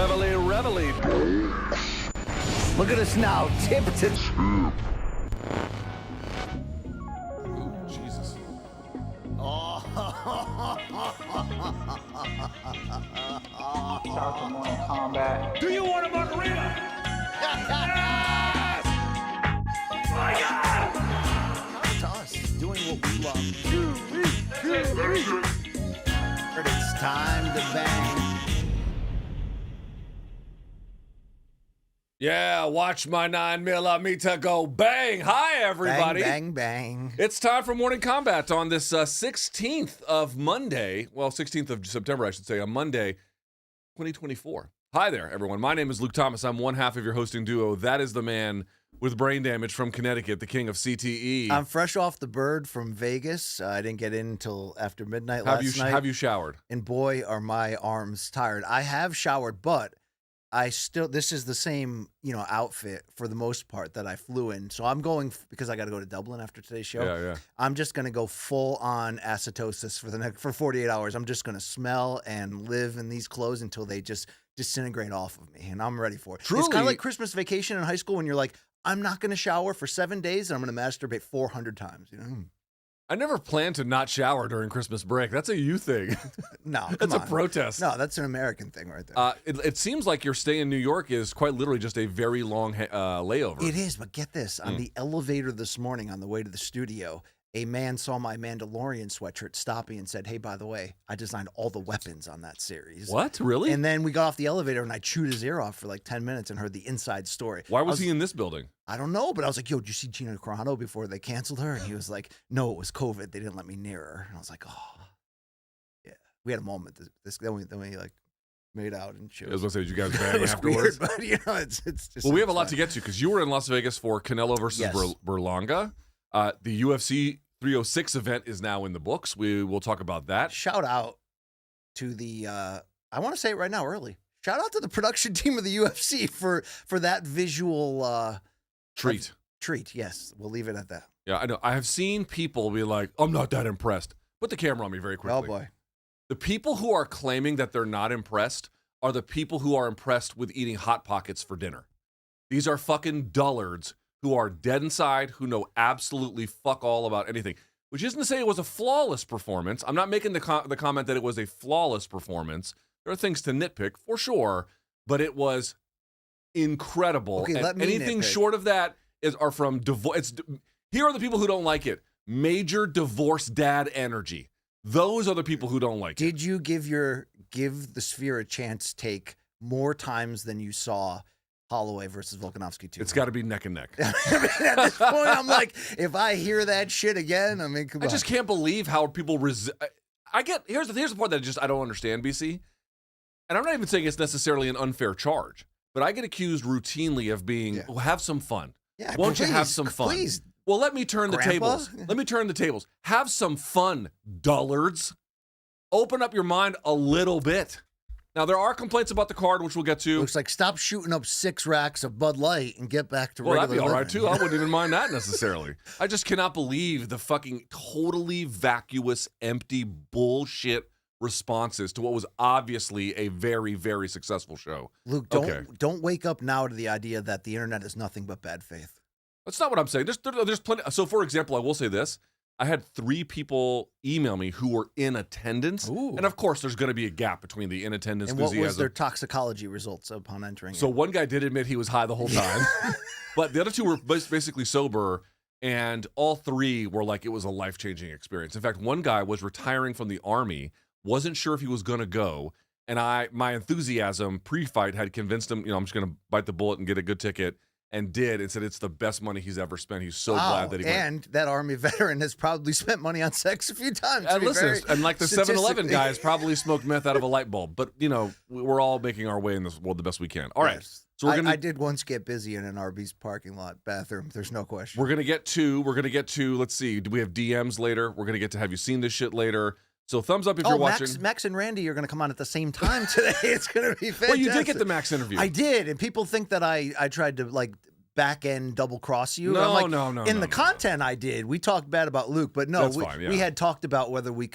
Reveille. Look at us now, tip to tip. Ooh, Jesus. Start for Morning Kombat. Do you want a margarita? Yes! My God! Come to us, doing what we love. It's time to bang. Yeah, watch my 9mm go bang. Hi, everybody. Bang, bang, bang. It's time for Morning Kombat on this 16th of Monday. Well, 16th of September, I should say, on Monday, 2024. Hi there, everyone. My name is Luke Thomas. I'm one half of your hosting duo. That is the man with brain damage from Connecticut, the king of CTE. I'm fresh off the bird from Vegas. I didn't get in until after midnight last night. Have you showered? And boy, are my arms tired. I have showered, but this is the same, outfit for the most part that I flew in. So I'm going, because I got to go to Dublin after today's show. Yeah. I'm just going to go full on acetosis for 48 hours. I'm just going to smell and live in these clothes until they just disintegrate off of me. And I'm ready for it. Truly. It's kind of like Christmas vacation in high school when you're like, I'm not going to shower for 7 days and I'm going to masturbate 400 times. I never planned to not shower during Christmas break. That's a you thing. No, That's a protest. No, that's an American thing right there. It seems like your stay in New York is quite literally just a very long layover. It is, but get this. On the elevator this morning on the way to the studio, a man saw my Mandalorian sweatshirt, stopped me and said, hey, by the way, I designed all the weapons on that series. What? Really? And then we got off the elevator and I chewed his ear off for like 10 minutes and heard the inside story. Why was he in this building? I don't know, but I was like, yo, did you see Gina Carano before they canceled her? And he was like, no, it was COVID. They didn't let me near her. And I was like, oh, yeah. We had a moment. Then we like made out and shit. I was going to say, did you guys bang It was afterwards? weird, but it's just. Well, we have a lot to get to because you were in Las Vegas for Canelo versus Yes. Berlanga. The UFC 306 event is now in the books. We will talk about that. Shout out to the, I want to say it right now early. Shout out to the production team of the UFC for that visual Treat. Treat, yes. We'll leave it at that. Yeah, I know. I have seen people be like, I'm not that impressed. Put the camera on me very quickly. Oh, boy. The people who are claiming that they're not impressed are the people who are impressed with eating Hot Pockets for dinner. These are fucking dullards who are dead inside, who know absolutely fuck all about anything. Which isn't to say it was a flawless performance. I'm not making the comment that it was a flawless performance. There are things to nitpick, for sure, but it was incredible. Okay, and let me anything nitpick. short of that are from divorce. Here are the people who don't like it. Major divorce dad energy. Those are the people who don't like it. Did you give the Sphere a chance take more times than you saw Holloway versus Volkanovski 2? It's got to be neck and neck. At this point, I'm like, if I hear that shit again, come I on. just can't believe how people here's the part that I don't understand, BC. And I'm not even saying it's necessarily an unfair charge, but I get accused routinely of being, have some fun. Yeah, Won't you have please, some fun? Please. Well, let me turn the Grandpa? tables. Let me turn the tables. Have some fun, dullards. Open up your mind a little bit. Now, there are complaints about the card, which we'll get to. Looks like stop shooting up 6 racks of Bud Light and get back to Well, regular that'd be all right, living. too. I wouldn't even mind that necessarily. I just cannot believe the fucking totally vacuous, empty bullshit responses to what was obviously a very, very successful show. Luke, don't wake up now to the idea that the internet is nothing but bad faith. That's not what I'm saying. There's plenty. So, for example, I will say this. I had 3 people email me who were in attendance. Ooh. And, of course, there's going to be a gap between the in attendance And what was enthusiasm. their toxicology results upon entering? So one guy did admit he was high the whole time. But the other 2 were basically sober. And all 3 were like, it was a life-changing experience. In fact, one guy was retiring from the Army, wasn't sure if he was going to go. And my enthusiasm pre-fight had convinced him, I'm just going to bite the bullet and get a good ticket. And did, and said it's the best money he's ever spent. He's so glad that he went. And that Army veteran has probably spent money on sex a few times. And listen, and like the 7-Eleven statistically- guys probably smoked meth out of a light bulb. But, we're all making our way in this world the best we can. All right. Yes. So I did once get busy in an Arby's parking lot bathroom. There's no question. We're going to get to, let's see, do we have DMs later? We're going to get to have you seen this shit later? So thumbs up if you're watching. Max and Randy are going to come on at the same time today. It's going to be fantastic. Well, you did get the Max interview. I did, and people think that I tried to back end double cross you. No, I'm like, no. In the content I did, we talked bad about Luke, but no, That's fine, yeah. we had talked about whether we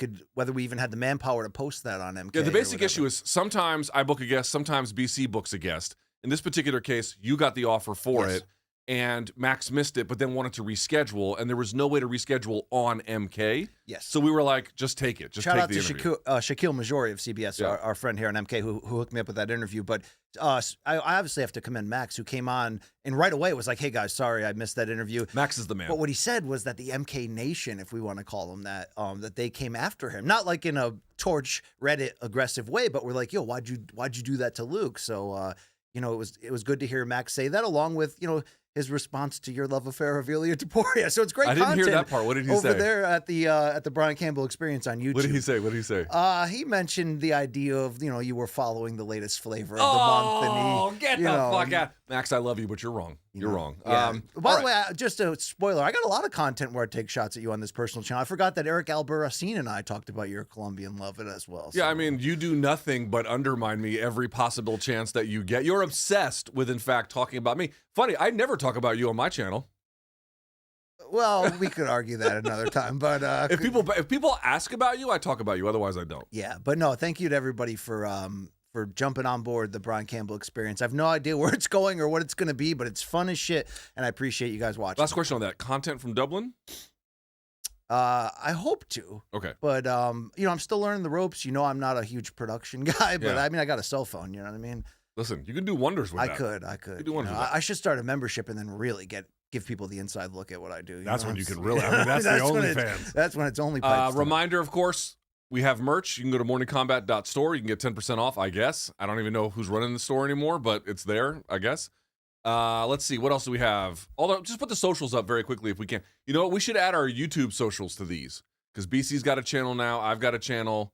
even had the manpower to post that on MK. Yeah, the basic issue is sometimes I book a guest, sometimes BC books a guest. In this particular case, you got the offer for it, and Max missed it, but then wanted to reschedule, and there was no way to reschedule on MK. Yes. So we were like, just take it. Just Shout take out the to interview. Shaquille Majori of CBS, our friend here on MK, who hooked me up with that interview. But I obviously have to commend Max, who came on and right away was like, "Hey guys, sorry I missed that interview." Max is the man. But what he said was that the MK Nation, if we want to call them that, that they came after him, not like in a torch Reddit aggressive way, but we're like, "Yo, why'd you do that to Luke?" So it was good to hear Max say that, along with his response to your love affair of Ilya Taporia. So it's great. I didn't content hear that part. What did he over say? there at the Brian Campbell Experience on YouTube? What did he say? What did he say? He mentioned the idea of you were following the latest flavor of the month, and he, get the fuck out, Max. I love you, but you're wrong. You're wrong. Yeah. By the way, just a spoiler: I got a lot of content where I take shots at you on this personal channel. I forgot that Eric Albarracin and I talked about your Colombian love as well. Yeah, I mean, you do nothing but undermine me every possible chance that you get. You're obsessed with, in fact, talking about me. Funny, I never talk about you on my channel. Well, we could argue that another time, but if people ask about you, I talk about you. Otherwise, I don't. Yeah, but no, thank you to everybody for jumping on board the Brian Campbell Experience. I have no idea where it's going or what it's going to be, but it's fun as shit, and I appreciate you guys watching. Last question on that. Content from Dublin? I hope to. Okay. But I'm still learning the ropes. I'm not a huge production guy, but Yeah. I mean, I got a cell phone. You know what I mean? Listen, you can do wonders with that. I could. You do wonders with that. I should start a membership and then really give people the inside look at what I do. That's when you can really. I mean, that's the OnlyFans. That's when it's only. pipes to Reminder, of course, we have merch. You can go to morningkombat.store. You can get 10% off, I guess. I don't even know who's running the store anymore, but it's there, I guess. Let's see. What else do we have? Although, just put the socials up very quickly if we can. You know what? We should add our YouTube socials to these because BC's got a channel now. I've got a channel.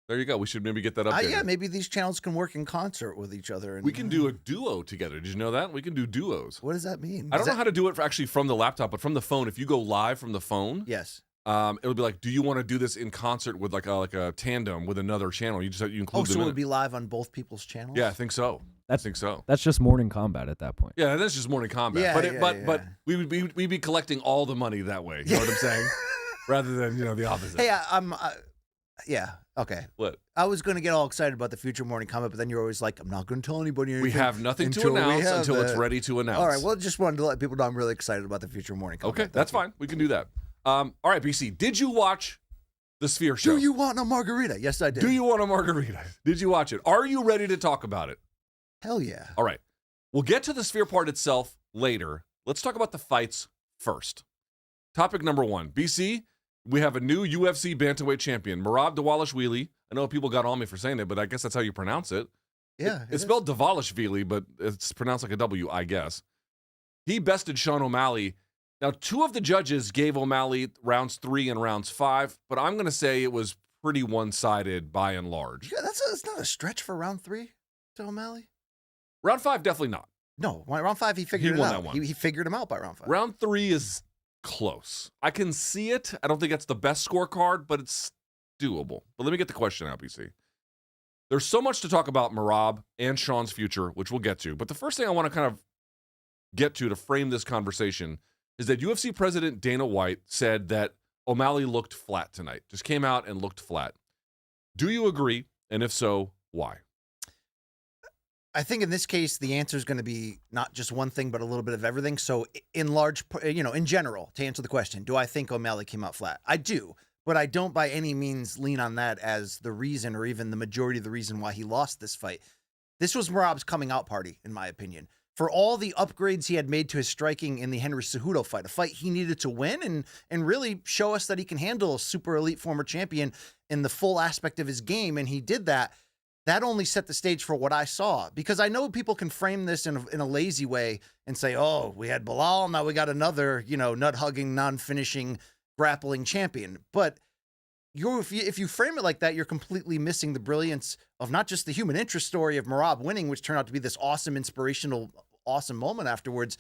There you go. We should maybe get that updated. Yeah, maybe these channels can work in concert with each other. And, we can do a duo together. Did you know that? We can do duos. What does that mean? I don't know how to do it actually from the laptop, but from the phone. If you go live from the phone, Yes. it'll be like, do you want to do this in concert with like a tandem with another channel? You include them so in it would it. be live on both people's channels? Yeah, I think so. That's- I think so. That's just Morning Kombat at that point. Yeah, that's just Morning Kombat. Yeah, but we'd be collecting all the money that way. You know what I'm saying? Rather than the opposite. Hey, yeah, okay. What? I was going to get all excited about the future Morning Kombat, but then you're always like, I'm not going to tell anybody anything. We have nothing to until we announce have until it's that. ready to announce. All right, well, just wanted to let people know I'm really excited about the future Morning Kombat. Okay, that's fine. We can do that. All right, BC, did you watch the Sphere show? Do you want a margarita? Yes, I did. Do you want a margarita? Did you watch it? Are you ready to talk about it? Hell yeah. All right. We'll get to the Sphere part itself later. Let's talk about the fights first. Topic number 1. BC, we have a new UFC Bantamweight champion, Merab Dvalishvili. I know people got on me for saying it, but I guess that's how you pronounce it. Yeah. It's spelled Dvalishvili, but it's pronounced like a W, I guess. He bested Sean O'Malley. Now, 2 of the judges gave O'Malley rounds 3 and rounds 5, but I'm going to say it was pretty one-sided by and large. Yeah, that's not a stretch for round 3 to O'Malley. Round 5, definitely not. No, round 5 he figured it won out. that one. He figured him out by round 5. Round 3 is close. I can see it. I don't think it's the best scorecard, but it's doable. But let me get the question out, BC. There's so much to talk about Merab and Sean's future, which we'll get to. But the first thing I want to kind of get to frame this conversation is that UFC President Dana White said that O'Malley looked flat tonight. Just came out and looked flat. Do you agree? And if so, why? I think in this case, the answer is going to be not just one thing, but a little bit of everything. So in general, to answer the question, do I think O'Malley came out flat? I do, but I don't by any means lean on that as the reason or even the majority of the reason why he lost this fight. This was Merab's coming out party, in my opinion. For all the upgrades he had made to his striking in the Henry Cejudo fight, a fight he needed to win and really show us that he can handle a super elite former champion in the full aspect of his game, and he did that. That only set the stage for what I saw, because I know people can frame this in a lazy way and say, oh, we had Bilal, now we got another, nut-hugging, non-finishing, grappling champion. But if you frame it like that, you're completely missing the brilliance of not just the human interest story of Merab winning, which turned out to be this awesome, inspirational, awesome moment afterwards,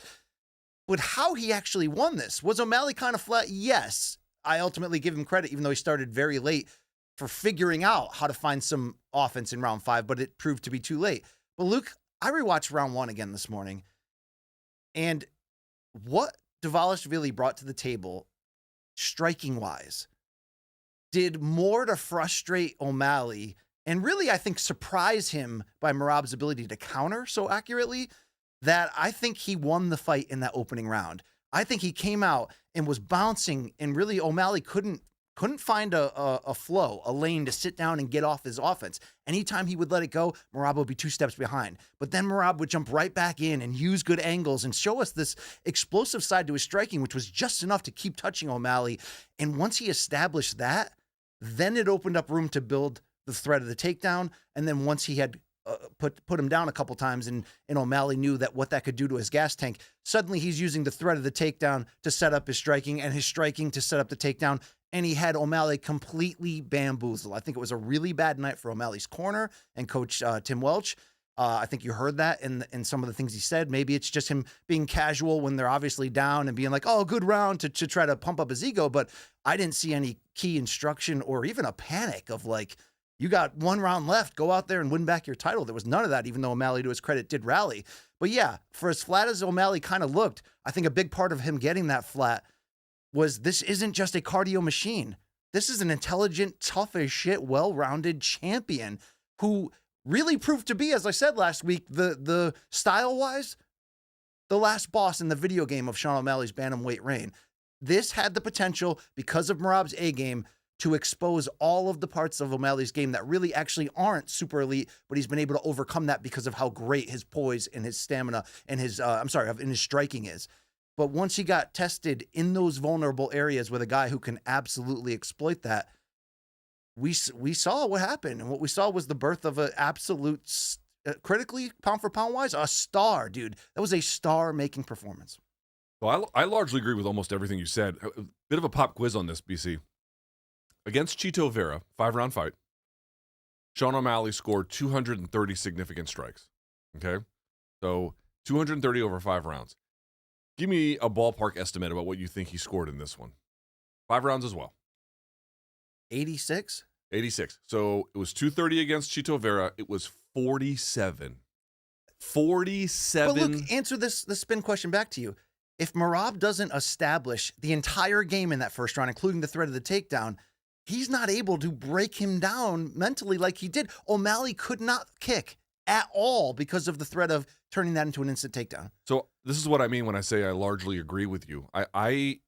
but how he actually won this. Was O'Malley kind of flat? Yes. I ultimately give him credit, even though he started very late, for figuring out how to find some offense in round 5, but it proved to be too late. But Luke, I rewatched round 1 again this morning, And what Dvalishvili brought to the table, striking-wise, did more to frustrate O'Malley and really, I think, surprise him by Merab's ability to counter so accurately that I think he won the fight in that opening round. I think he came out and was bouncing, and really O'Malley couldn't find a flow, a lane to sit down and get off his offense. Anytime he would let it go, Merab would be 2 steps behind. But then Merab would jump right back in and use good angles and show us this explosive side to his striking, which was just enough to keep touching O'Malley. And once he established that, then it opened up room to build the threat of the takedown. And then once he had put him down a couple times and O'Malley knew that what that could do to his gas tank, suddenly he's using the threat of the takedown to set up his striking and his striking to set up the takedown. And he had O'Malley completely bamboozled. I think it was a really bad night for O'Malley's corner and coach Tim Welch. I think you heard that in some of the things he said. Maybe it's just him being casual when they're obviously down and being like, oh, good round to try to pump up his ego. But I didn't see any key instruction or even a panic of like, you got 1 round left, go out there and win back your title. There was none of that, even though O'Malley, to his credit, did rally. But yeah, for as flat as O'Malley kind of looked, I think a big part of him getting that flat was this isn't just a cardio machine. This is an intelligent, tough as shit, well-rounded champion who really proved to be, as I said last week, the style-wise, the last boss in the video game of Sean O'Malley's bantamweight reign. This had the potential, because of Merab's A-game, to expose all of the parts of O'Malley's game that really actually aren't super elite, but he's been able to overcome that because of how great his poise and his stamina and his, and his striking is. But once he got tested in those vulnerable areas with a guy who can absolutely exploit that, we saw what happened. And what we saw was the birth of an absolute, critically, pound for pound wise, a star, dude. That was a star-making performance. Well, I largely agree with almost everything you said. A bit of a pop quiz on this, BC. Against Chito Vera, 5-round fight, Sean O'Malley scored 230 significant strikes. Okay? So 230 over 5 rounds. Give me a ballpark estimate about what you think he scored in this one. 5 rounds as well. 86? 86. So it was 230 against Chito Vera. It was 47. 47. But look, answer the spin question back to you. If Merab doesn't establish the entire game in that first round, including the threat of the takedown, he's not able to break him down mentally like he did. O'Malley could not kick at all because of the threat of turning that into an instant takedown. So this is what I mean when I say I largely agree with you. I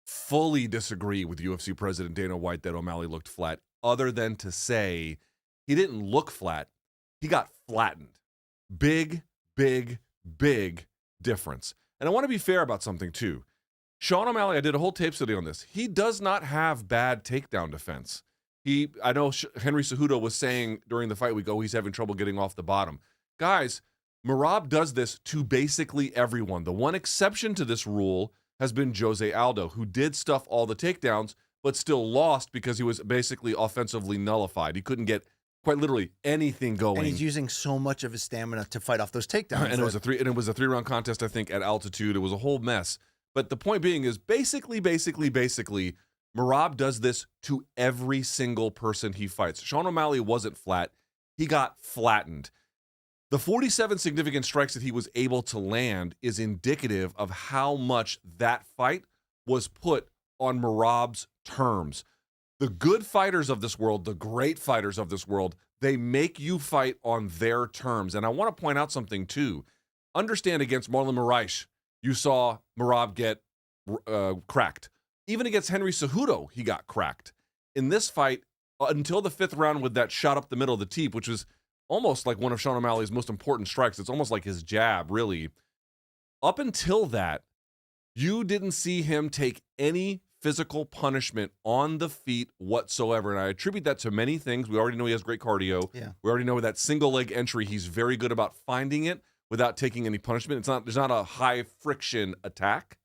fully disagree with UFC President Dana White that O'Malley looked flat, other than to say he didn't look flat. He got flattened. Big, big, big difference. And I want to be fair about something too. Sean O'Malley, I did a whole tape study on this. He does not have bad takedown defense. I know Henry Cejudo was saying during the fight week, he's having trouble getting off the bottom. Guys, Merab does this to basically everyone. The one exception to this rule has been Jose Aldo, who did stuff all the takedowns, but still lost because he was basically offensively nullified. He couldn't get quite literally anything going. And he's using so much of his stamina to fight off those takedowns. And it was a 3-round contest, I think, at altitude. It was a whole mess. But the point being is basically, Merab does this to every single person he fights. Sean O'Malley wasn't flat. He got flattened. The 47 significant strikes that he was able to land is indicative of how much that fight was put on Merab's terms. The good fighters of this world, the great fighters of this world, they make you fight on their terms. And I want to point out something too. Understand, against Marlon Moraes, you saw Merab get cracked. Even against Henry Cejudo, he got cracked. In this fight, until the 5th round with that shot up the middle of the teep, which was almost like one of Sean O'Malley's most important strikes. It's almost like his jab, really. Up until that, you didn't see him take any physical punishment on the feet whatsoever. And I attribute that to many things. We already know he has great cardio. Yeah. We already know with that single leg entry, he's very good about finding it without taking any punishment. There's not a high friction attack.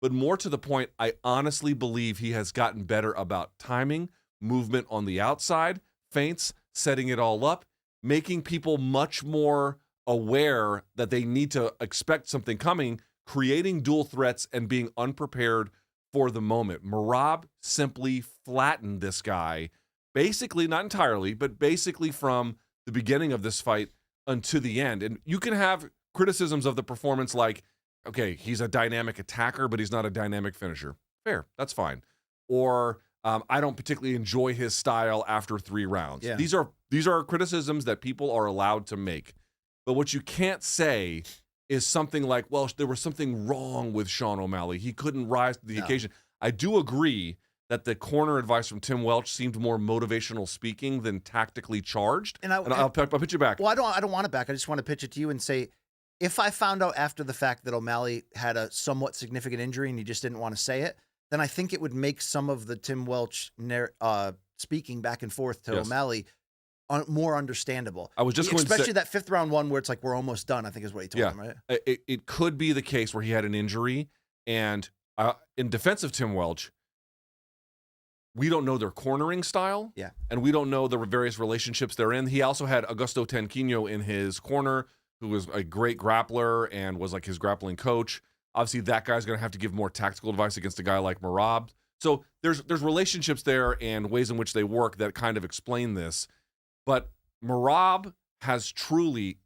But more to the point, I honestly believe he has gotten better about timing, movement on the outside, feints, setting it all up, making people much more aware that they need to expect something coming, creating dual threats and being unprepared for the moment. Merab simply flattened this guy, basically, not entirely, but basically from the beginning of this fight until the end. And you can have criticisms of the performance like okay, he's a dynamic attacker, but he's not a dynamic finisher. Fair, that's fine. Or I don't particularly enjoy his style after 3 rounds. Yeah. These are criticisms that people are allowed to make. But what you can't say is something like, well, there was something wrong with Sean O'Malley. He couldn't rise to the occasion. I do agree that the corner advice from Tim Welch seemed more motivational speaking than tactically charged. And I'll pitch you back. Well, I don't want it back. I just want to pitch it to you and say, if I found out after the fact that O'Malley had a somewhat significant injury and he just didn't want to say it, then I think it would make some of the Tim Welch speaking back and forth to O'Malley more understandable. I was just going to say, especially that 5th round one where it's like, we're almost done, I think is what he told him, right? It could be the case where he had an injury, and in defense of Tim Welch, we don't know their cornering style, and we don't know the various relationships they're in. He also had Augusto Tanquino in his corner, who was a great grappler and was like his grappling coach. Obviously, that guy's going to have to give more tactical advice against a guy like Merab. So there's relationships there and ways in which they work that kind of explain this. But Merab has truly,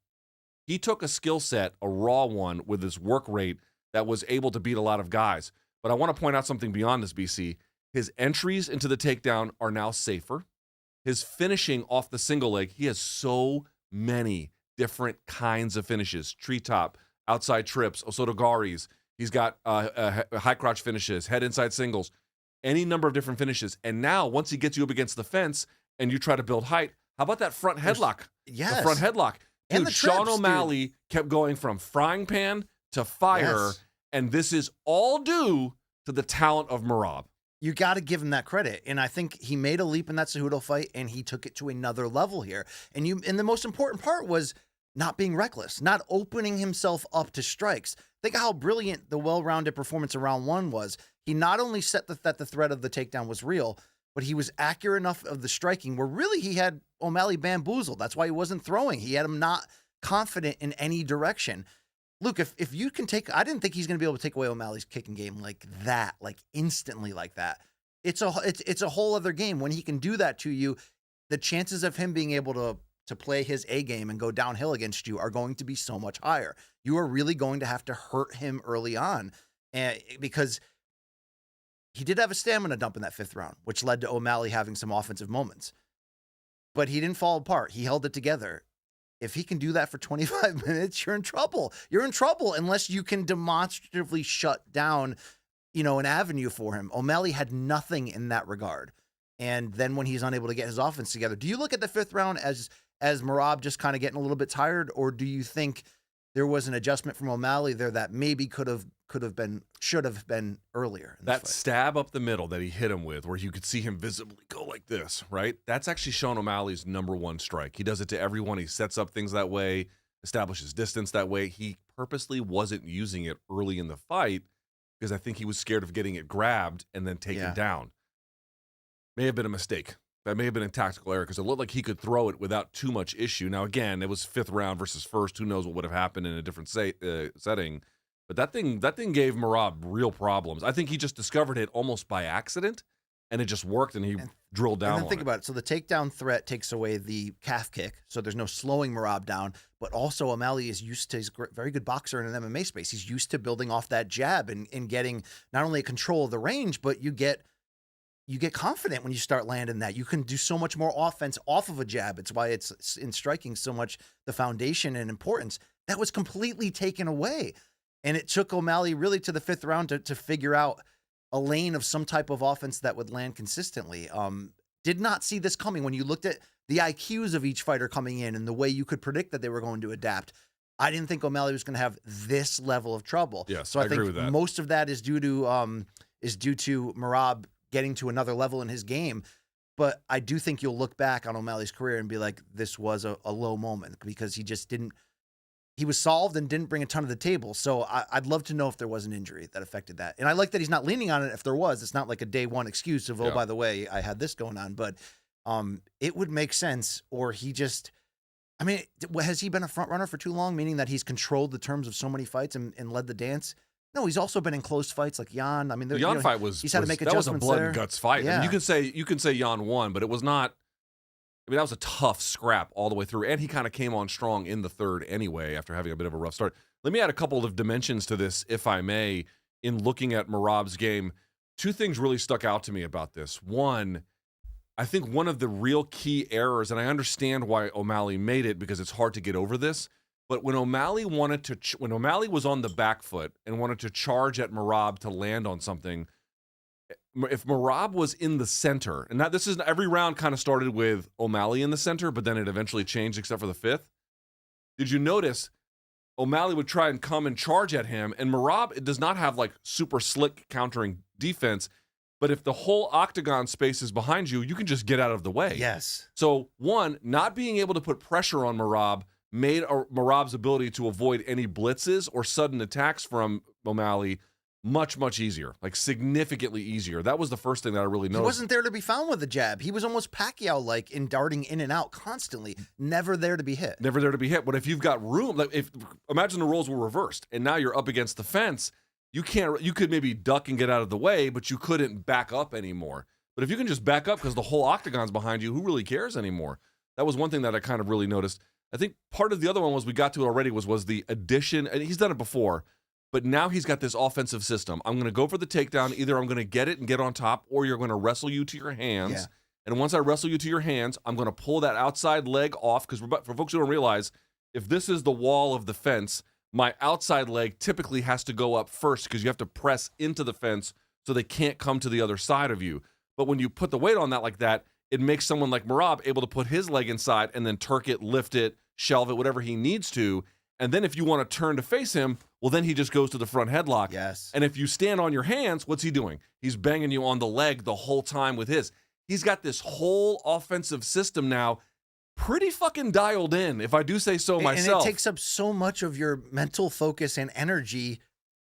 he took a skill set, a raw one, with his work rate that was able to beat a lot of guys. But I want to point out something beyond this, BC. His entries into the takedown are now safer. His finishing off the single leg, he has so many different kinds of finishes. Treetop, outside trips, osotogaris. He's got high crotch finishes, head inside singles, any number of different finishes. And now, once he gets you up against the fence and you try to build height, how about that front headlock? Yes. The front headlock. Dude, And the Sean trips, O'Malley kept going from frying pan to fire, and this is all due to the talent of Merab. You got to give him that credit. And I think he made a leap in that Cejudo fight, and he took it to another level here. And the most important part was not being reckless, not opening himself up to strikes. Think of how brilliant the well-rounded performance of round 1 was. He not only set that the threat of the takedown was real, but he was accurate enough of the striking where really he had O'Malley bamboozled. That's why he wasn't throwing. He had him not confident in any direction. Luke, if you can I didn't think he's going to be able to take away O'Malley's kicking game like that, like instantly like that. It's a whole other game. When he can do that to you, the chances of him being able to play his A game and go downhill against you are going to be so much higher. You are really going to have to hurt him early on, because he did have a stamina dump in that 5th round, which led to O'Malley having some offensive moments. But he didn't fall apart. He held it together. If he can do that for 25 minutes, you're in trouble. You're in trouble unless you can demonstratively shut down, an avenue for him. O'Malley had nothing in that regard. And then when he's unable to get his offense together, do you look at the 5th round as Merab just kind of getting a little bit tired, or do you think there was an adjustment from O'Malley there that maybe should have been earlier? That stab up the middle that he hit him with, where you could see him visibly go like this, right? That's actually Sean O'Malley's #1 strike. He does it to everyone. He sets up things that way, establishes distance that way. He purposely wasn't using it early in the fight because I think he was scared of getting it grabbed and then taken down. May have been a mistake. That may have been a tactical error because it looked like he could throw it without too much issue. Now, again, it was 5th round versus 1st. Who knows what would have happened in a different setting. But that thing gave Merab real problems. I think he just discovered it almost by accident, and it just worked, and he drilled down on it. And then think about it. So the takedown threat takes away the calf kick, so there's no slowing Merab down, but also O'Malley is used to, he's a very good boxer in an MMA space. He's used to building off that jab and getting not only control of the range, but you get confident when you start landing that. You can do so much more offense off of a jab. It's why it's in striking so much the foundation and importance. That was completely taken away. And it took O'Malley really to the 5th round to figure out a lane of some type of offense that would land consistently. Did not see this coming. When you looked at the IQs of each fighter coming in and the way you could predict that they were going to adapt, I didn't think O'Malley was going to have this level of trouble. Yes, so I agree think with that. most of that is due to Merab getting to another level in his game. But I do think you'll look back on O'Malley's career and be like, this was a low moment because he just didn't. He was solved and didn't bring a ton to the table. So I'd love to know if there was an injury that affected that. And I like that he's not leaning on it. If there was, it's not like a day one excuse of, by the way, I had this going on. But it would make sense. Or he just, has he been a front runner for too long? Meaning that he's controlled the terms of so many fights and led the dance? No, he's also been in close fights like Jan. The Jan fight he's had to make adjustments. That was a blood and guts fight. Yeah. You can say Jan won, but it was not. That was a tough scrap all the way through, and he kind of came on strong in the 3rd anyway after having a bit of a rough start. Let me add a couple of dimensions to this, if I may, in looking at Merab's game. Two things really stuck out to me about this. One, I think one of the real key errors, and I understand why O'Malley made it because it's hard to get over this, but when O'Malley when O'Malley was on the back foot and wanted to charge at Merab to land on something, if Merab was in the center, and this is every round kind of started with O'Malley in the center, but then it eventually changed except for the fifth. Did you notice O'Malley would try and come and charge at him, and Merab, it does not have like super slick countering defense, but if the whole octagon space is behind you, you can just get out of the way. Yes. So one, not being able to put pressure on Merab made Merab's ability to avoid any blitzes or sudden attacks from O'Malley much, much easier, like significantly easier. That was the first thing that I really noticed. He wasn't there to be found with a jab. He was almost Pacquiao-like in darting in and out constantly, never there to be hit. Never there to be hit. But if you've got room, like imagine the roles were reversed, and now you're up against the fence, you could maybe duck and get out of the way, but you couldn't back up anymore. But if you can just back up because the whole octagon's behind you, who really cares anymore? That was one thing that I kind of really noticed. I think part of the other one was we got to it already was the addition, and he's done it before, but now he's got this offensive system. I'm going to go for the takedown. Either I'm going to get it and get on top, or you're going to wrestle you to your hands. Yeah. And once I wrestle you to your hands, I'm going to pull that outside leg off, because for folks who don't realize, if this is the wall of the fence, my outside leg typically has to go up first because you have to press into the fence so they can't come to the other side of you. But when you put the weight on that like that, it makes someone like Merab able to put his leg inside and then turk it, lift it, shelve it, whatever he needs to. And then if you want to turn to face him, well, then he just goes to the front headlock. Yes. And if you stand on your hands, what's he doing? He's banging you on the leg the whole time with his. He's got this whole offensive system now pretty fucking dialed in, if I do say so myself. And it takes up so much of your mental focus and energy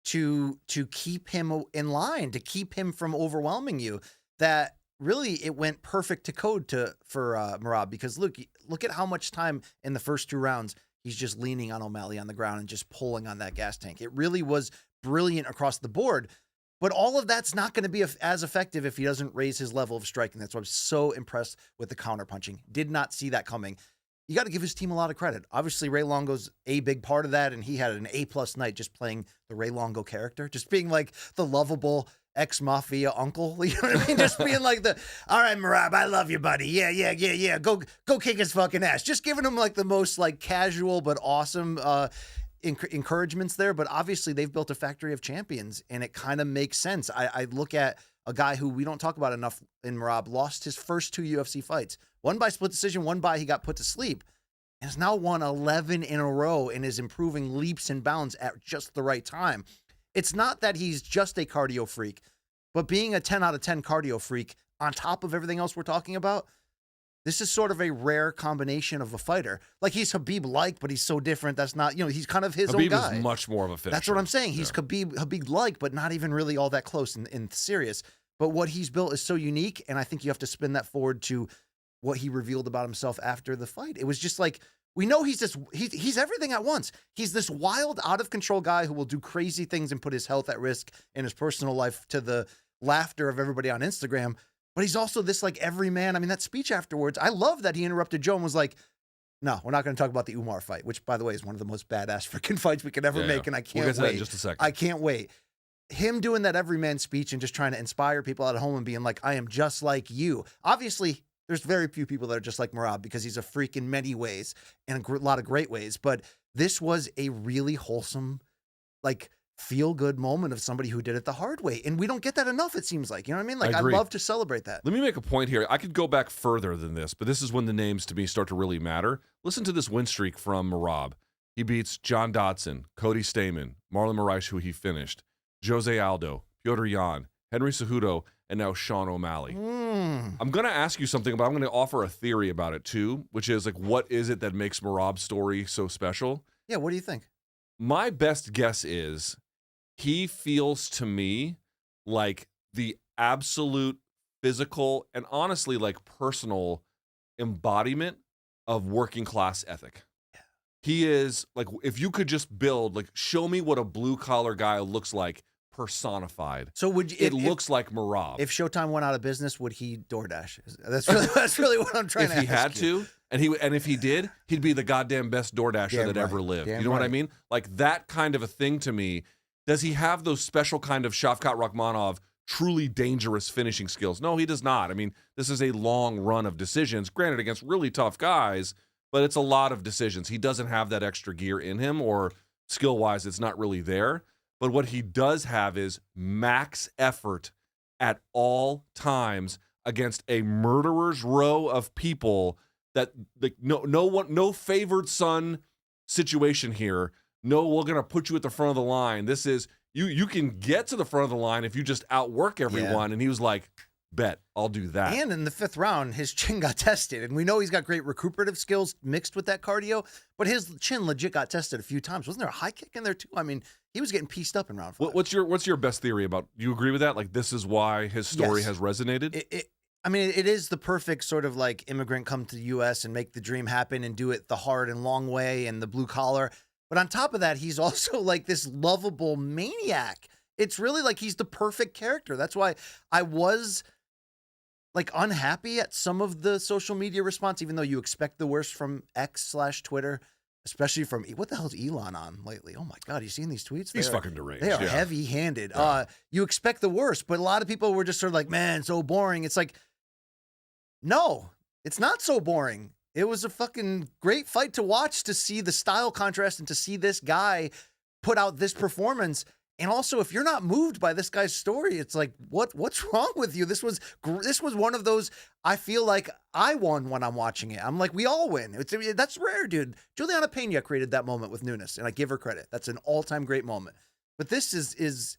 to keep him in line, to keep him from overwhelming you, that really it went perfect to code for Merab, because look at how much time in the first two rounds he's just leaning on O'Malley on the ground and just pulling on that gas tank. It really was brilliant across the board. But all of that's not going to be as effective if he doesn't raise his level of striking. That's why I'm so impressed with the counterpunching. Did not see that coming. You got to give his team a lot of credit. Obviously, Ray Longo's a big part of that, and he had an A+ night just playing the Ray Longo character, just being like the lovable ex-mafia uncle. You know what I mean? Just being like all right, Merab, I love you, buddy. Yeah. Go kick his fucking ass. Just giving him like the most like casual but awesome encouragements there. But obviously they've built a factory of champions, and it kind of makes sense. I look at a guy who we don't talk about enough in Merab, lost his first 2 UFC fights. One by split decision, one by he got put to sleep, and has now won 11 in a row and is improving leaps and bounds at just the right time. It's not that he's just a cardio freak, but being a 10 out of 10 cardio freak on top of everything else we're talking about, this is sort of a rare combination of a fighter. Like, he's Khabib-like, but he's so different. That's not, he's kind of his own guy. Khabib is much more of a finisher. That's what I'm saying. He's Khabib-like, but not even really all that close in serious. But what he's built is so unique, and I think you have to spin that forward to what he revealed about himself after the fight. It was just like, we know he's everything at once. He's this wild, out-of-control guy who will do crazy things and put his health at risk in his personal life to the laughter of everybody on Instagram. But he's also this like everyman. I mean, that speech afterwards, I love that he interrupted Joe and was like, no, we're not going to talk about the Umar fight, which, by the way, is one of the most badass freaking fights we could ever make, and I can't wait. We'll get to that in just a second. I can't wait. Him doing that everyman speech and just trying to inspire people at home and being like, I am just like you. Obviously, there's very few people that are just like Merab because he's a freak in many ways and a lot of great ways. But this was a really wholesome, like, feel-good moment of somebody who did it the hard way. And we don't get that enough, it seems like. You know what I mean? Like, I love to celebrate that. Let me make a point here. I could go back further than this, but this is when the names to me start to really matter. Listen to this win streak from Merab. He beats John Dodson, Cody Stamann, Marlon Moraes, who he finished, Jose Aldo, Petr Yan, Henry Cejudo, and now Sean O'Malley. I'm going to ask you something, but I'm going to offer a theory about it too, which is like, what is it that makes Merab's story so special? Yeah, what do you think? My best guess is he feels to me like the absolute physical and honestly like personal embodiment of working class ethic. Yeah. He is like, if you could just build, like, show me what a blue collar guy looks like personified. So would you, it looks like Merab. If Showtime went out of business, would he DoorDash? That's really what I'm trying to ask. If he had to, And if he did, he'd be the goddamn best DoorDasher Damn that right. ever lived. Damn You know what I right. mean? Like that kind of a thing to me. Does he have those special kind of Shavkat Rakhmonov truly dangerous finishing skills? No, he does not. I mean, this is a long run of decisions, granted against really tough guys, but it's a lot of decisions. He doesn't have that extra gear in him, or skill-wise, it's not really there. But what he does have is max effort at all times against a murderer's row of people that no favored son situation here. No, we're going to put you at the front of the line. This is, you can get to the front of the line if you just outwork everyone. Yeah. And he was like, bet, I'll do that. And in the 5th round, his chin got tested. And we know he's got great recuperative skills mixed with that cardio, but his chin legit got tested a few times. Wasn't there a high kick in there too? I mean, he was getting pieced up in round 5. What's your best theory about, do you agree with that? Like, this is why his story Yes. has resonated? I mean, it is the perfect sort of like immigrant come to the U.S. and make the dream happen and do it the hard and long way and the blue collar. But on top of that, he's also like this lovable maniac. It's really like he's the perfect character. That's why I was like unhappy at some of the social media response, even though you expect the worst from X/Twitter, especially from, what the hell's Elon on lately? Oh my God, you seen these tweets? He's fucking deranged. They are yeah. heavy-handed. Yeah. You expect the worst, but a lot of people were just sort of like, man, so boring. It's like, no, it's not so boring. It was a fucking great fight to watch, to see the style contrast and to see this guy put out this performance. And also, if you're not moved by this guy's story, it's like, what's wrong with you? This was one of those, I feel like I won when I'm watching it. I'm like, we all win. That's rare, dude. Juliana Pena created that moment with Nunes, and I give her credit. That's an all-time great moment. But this is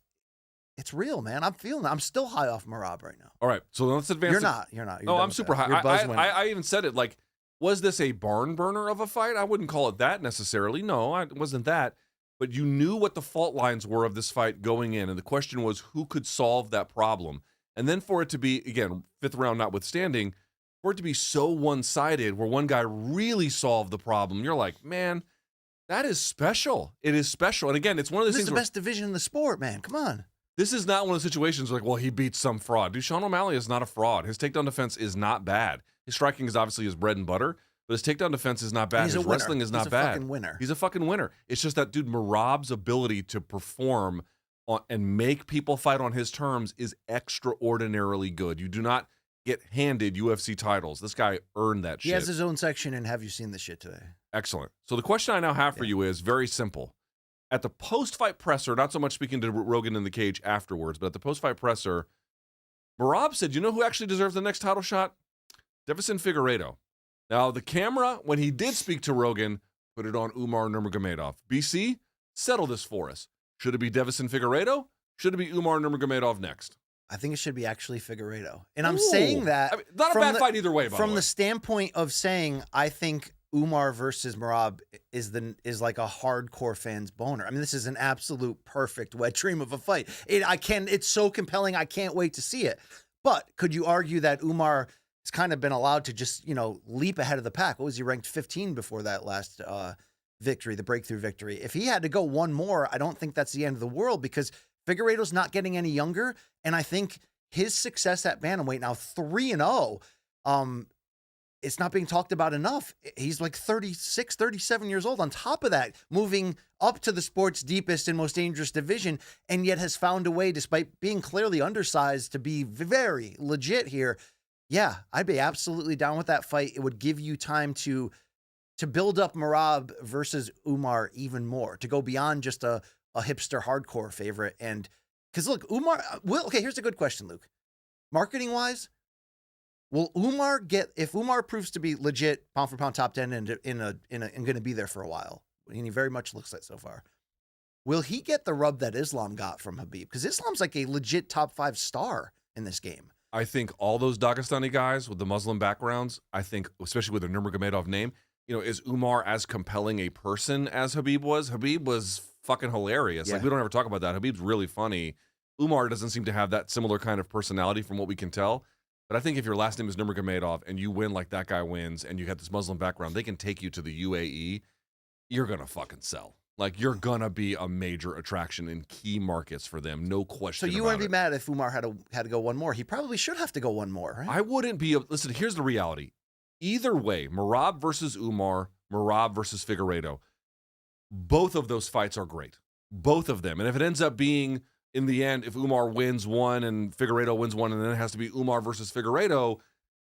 it's real, man. I'm still high off Merab right now. All right, so let's advance. You're not. You're Oh, done I'm with super that. high. You're buzz winning. I even said it, like, was this a barn burner of a fight? I wouldn't call it that necessarily. No, it wasn't that. But you knew what the fault lines were of this fight going in, and the question was who could solve that problem. And then for it to be, again, 5th round notwithstanding, for it to be so one-sided where one guy really solved the problem, you're like, man, that is special. It is special. And again, it's one of those This is things the where best division in the sport, man. Come on. this is not one of the situations like, well, he beats some fraud. Dude, Sean O'Malley is not a fraud. His takedown defense is not bad. His striking is obviously his bread and butter, but his takedown defense is not bad. And he's His a winner. wrestling is He's not a bad. fucking winner. He's a fucking winner. It's just that dude Merab's ability to perform and make people fight on his terms is extraordinarily good. You do not get handed UFC titles. This guy earned that shit. He has his own section, and have you seen this shit today? Excellent. So the question I now have for you is very simple. At the post-fight presser, not so much speaking to Rogan in the cage afterwards, but at the post-fight presser, Merab said, you know who actually deserves the next title shot? Deiveson Figueiredo. Now, the camera, when he did speak to Rogan, put it on Umar Nurmagomedov. BC, settle this for us. Should it be Deiveson Figueiredo? Should it be Umar Nurmagomedov next? I think it should be actually Figueiredo. And I'm saying that I mean, not a from bad the- fight either way, by the from way. the standpoint of saying, I think Umar versus Merab is like a hardcore fan's boner. I mean, this is an absolute perfect wet dream of a fight. It's so compelling. I can't wait to see it. But could you argue that Umar has kind of been allowed to just, leap ahead of the pack? What was he, ranked 15 before that last victory, the breakthrough victory? If he had to go one more, I don't think that's the end of the world, because Figueiredo's not getting any younger. And I think his success at Bantamweight, now 3-0, it's not being talked about enough. He's like 36, 37 years old. On top of that, moving up to the sport's deepest and most dangerous division, and yet has found a way, despite being clearly undersized, to be very legit here. Yeah, I'd be absolutely down with that fight. It would give you time to build up Merab versus Umar even more, to go beyond just a hipster hardcore favorite. And because look, Umar, okay, here's a good question, Luke. Marketing wise, will Umar if Umar proves to be legit pound for pound top 10 and going to be there for a while, and he very much looks like so far, will he get the rub that Islam got from Khabib? Because Islam's like a legit top 5 star in this game. I think all those Dagestani guys with the Muslim backgrounds, I think, especially with the Nurmagomedov name, is Umar as compelling a person as Khabib was? Khabib was fucking hilarious. Yeah. Like, we don't ever talk about that. Khabib's really funny. Umar doesn't seem to have that similar kind of personality from what we can tell. But I think if your last name is Nurmagomedov and you win like that guy wins and you have this Muslim background, they can take you to the UAE. You're going to fucking sell. Like, you're going to be a major attraction in key markets for them. No question So you about wouldn't be it. mad if Umar had to go one more? He probably should have to go one more, right? I wouldn't be. Listen, here's the reality. Either way, Merab versus Umar, Merab versus Figueiredo, both of those fights are great. Both of them. And if it ends up being, in the end, if Umar wins one and Figueiredo wins one, and then it has to be Umar versus Figueiredo,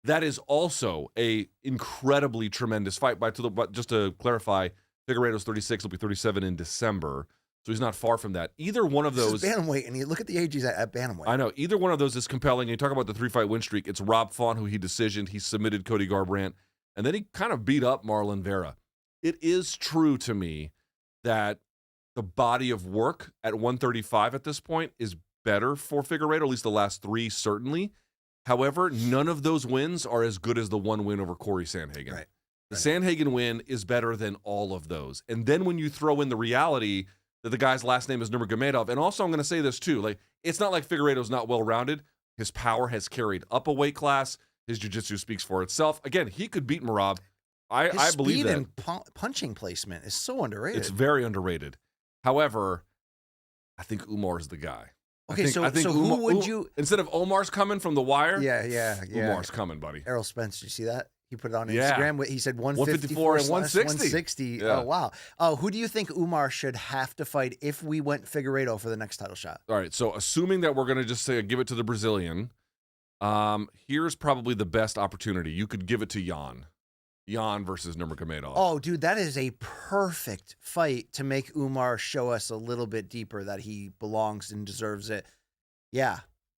that is also a incredibly tremendous fight. But just to clarify, Figueiredo's 36, will be 37 in December, so he's not far from that. Either one of those... This is bantamweight, and you look at the age he's at bantamweight. I know. Either one of those is compelling. And you talk about the 3-fight win streak. It's Rob Font, who he decisioned. He submitted Cody Garbrandt, and then he kind of beat up Marlon Vera. It is true to me that the body of work at 135 at this point is better for Figueiredo, at least the last 3 certainly. However, none of those wins are as good as the one win over Corey Sandhagen. Right. The Sandhagen win is better than all of those. And then when you throw in the reality that the guy's last name is Nurmagomedov, and also I'm going to say this too, like, it's not like Figueiredo's not well-rounded. His power has carried up a weight class. His jiu-jitsu speaks for itself. Again, he could beat Merab. I believe that. His speed and punching placement is so underrated. It's very underrated. However, I think Umar's the guy. Okay, I think who would you... Instead of Omar's coming from the wire, Yeah. Umar's coming, buddy. Errol Spence, did you see that? He put it on Yeah. Instagram. He said 154 and 160. Yeah. Oh, wow. Who do you think Umar should have to fight if we went Figueiredo for the next title shot? All right, so assuming that we're going to just say give it to the Brazilian, here's probably the best opportunity. You could give it to Jan. Jan versus Nurmagomedov. Oh, dude, that is a perfect fight to make Umar show us a little bit deeper that he belongs and deserves it. Yeah.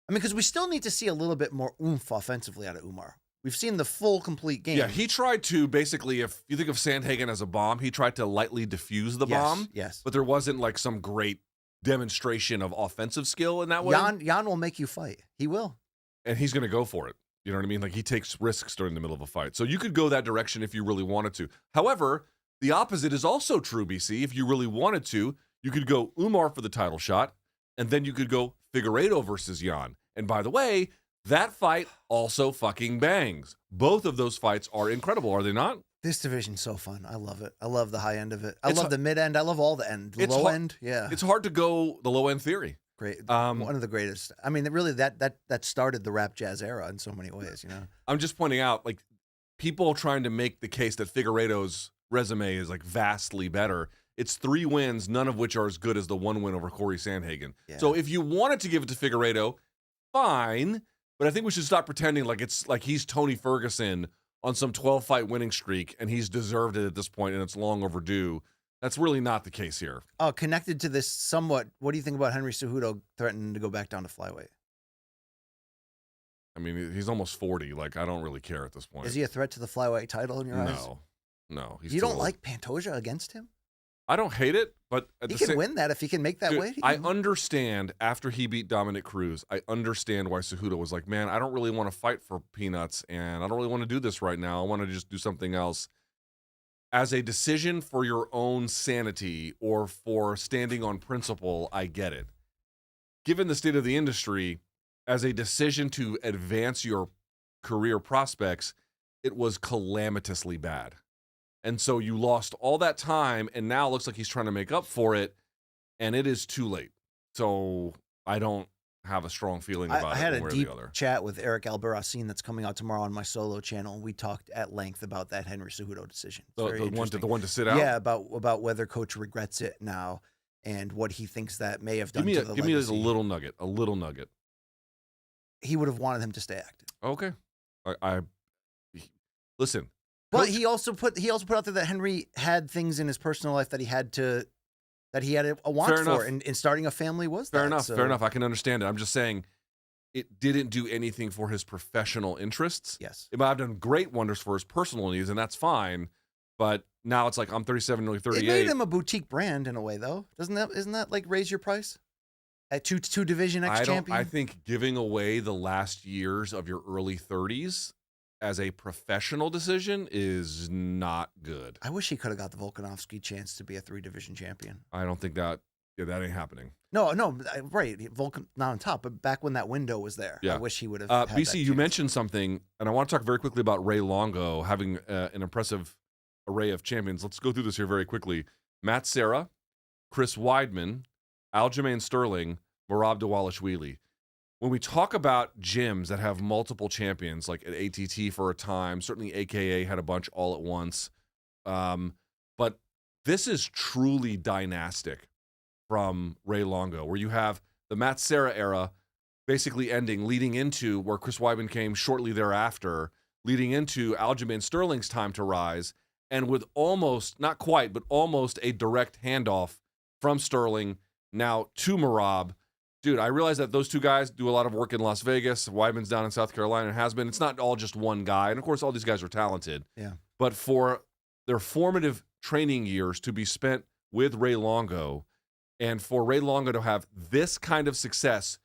I mean, because we still need to see a little bit more oomph offensively out of Umar. We've seen the full, complete game. Yeah, he tried to basically, if you think of Sandhagen as a bomb, he tried to lightly diffuse the bomb. Yes. But there wasn't like some great demonstration of offensive skill in that way. Jan will make you fight. He will. And he's going to go for it. You know what I mean? Like, he takes risks during the middle of a fight. So you could go that direction if you really wanted to. However, the opposite is also true, BC. If you really wanted to, you could go Umar for the title shot, and then you could go Figueiredo versus Jan. And by the way, that fight also fucking bangs. Both of those fights are incredible, are they not? This division's so fun. I love it. I love the high end of it. I love the mid end. I love all the end. The low end, yeah. It's hard to go the low end theory. Great. One of the greatest. I mean, really, that started the rap jazz era in so many ways, you know? I'm just pointing out, like, people trying to make the case that Figueiredo's resume is, like, vastly better. It's 3 wins, none of which are as good as the 1 win over Corey Sandhagen. Yeah. So if you wanted to give it to Figueiredo, fine. But I think we should stop pretending like it's like he's Tony Ferguson on some 12-fight winning streak and he's deserved it at this point and it's long overdue. That's really not the case here. Oh, connected to this somewhat, what do you think about Henry Cejudo threatening to go back down to flyweight? I mean, he's almost 40. Like, I don't really care at this point. Is he a threat to the flyweight title in your eyes? No. You don't like Pantoja against him? I don't hate it, but he can win that if he can make that weight. I understand after he beat Dominic Cruz, I understand why Cejudo was like, man, I don't really want to fight for peanuts and I don't really want to do this right now. I want to just do something else. As a decision for your own sanity or for standing on principle, I get it. Given the state of the industry, as a decision to advance your career prospects, it was calamitously bad. And so you lost all that time, and now it looks like he's trying to make up for it, and it is too late. So I don't have a strong feeling about it. I had a deep chat with Eric Albarracin that's coming out tomorrow on my solo channel. We talked at length about that Henry Cejudo decision. The one to sit out? Yeah, about whether coach regrets it now and what he thinks that may have done to the legacy. Give me a little nugget. He would have wanted him to stay active. Okay. Listen. But he also put out there that Henry had things in his personal life that he had a want for, and starting a family was fair enough. I can understand it. I'm just saying it didn't do anything for his professional interests. Yes. It might have done great wonders for his personal needs, and that's fine. But now it's like I'm 37, nearly 38. It made him a boutique brand in a way, though. Isn't that like raise your price? At two division ex-champion? I think giving away the last years of your early 30s as a professional decision is not good. I wish he could have got the Volkanovski chance to be a 3-division champion. I don't think that ain't happening. No, right. Volkan not on top, but back when that window was there, I wish he would have. Had BC, you mentioned something, and I want to talk very quickly about Ray Longo having an impressive array of champions. Let's go through this here very quickly. Matt Serra, Chris Weidman, Aljamain Sterling, Merab Dvalishvili. when we talk about gyms that have multiple champions, like at ATT for a time, certainly AKA had a bunch all at once. But this is truly dynastic from Ray Longo, where you have the Matt Serra era basically ending, leading into where Chris Weidman came shortly thereafter, leading into Aljamain Sterling's time to rise, and with almost, not quite, but almost a direct handoff from Sterling now to Merab. Dude, I realize that those two guys do a lot of work in Las Vegas. Weidman's down in South Carolina and has been. It's not all just one guy. And, of course, all these guys are talented. Yeah. But for their formative training years to be spent with Ray Longo, and for Ray Longo to have this kind of success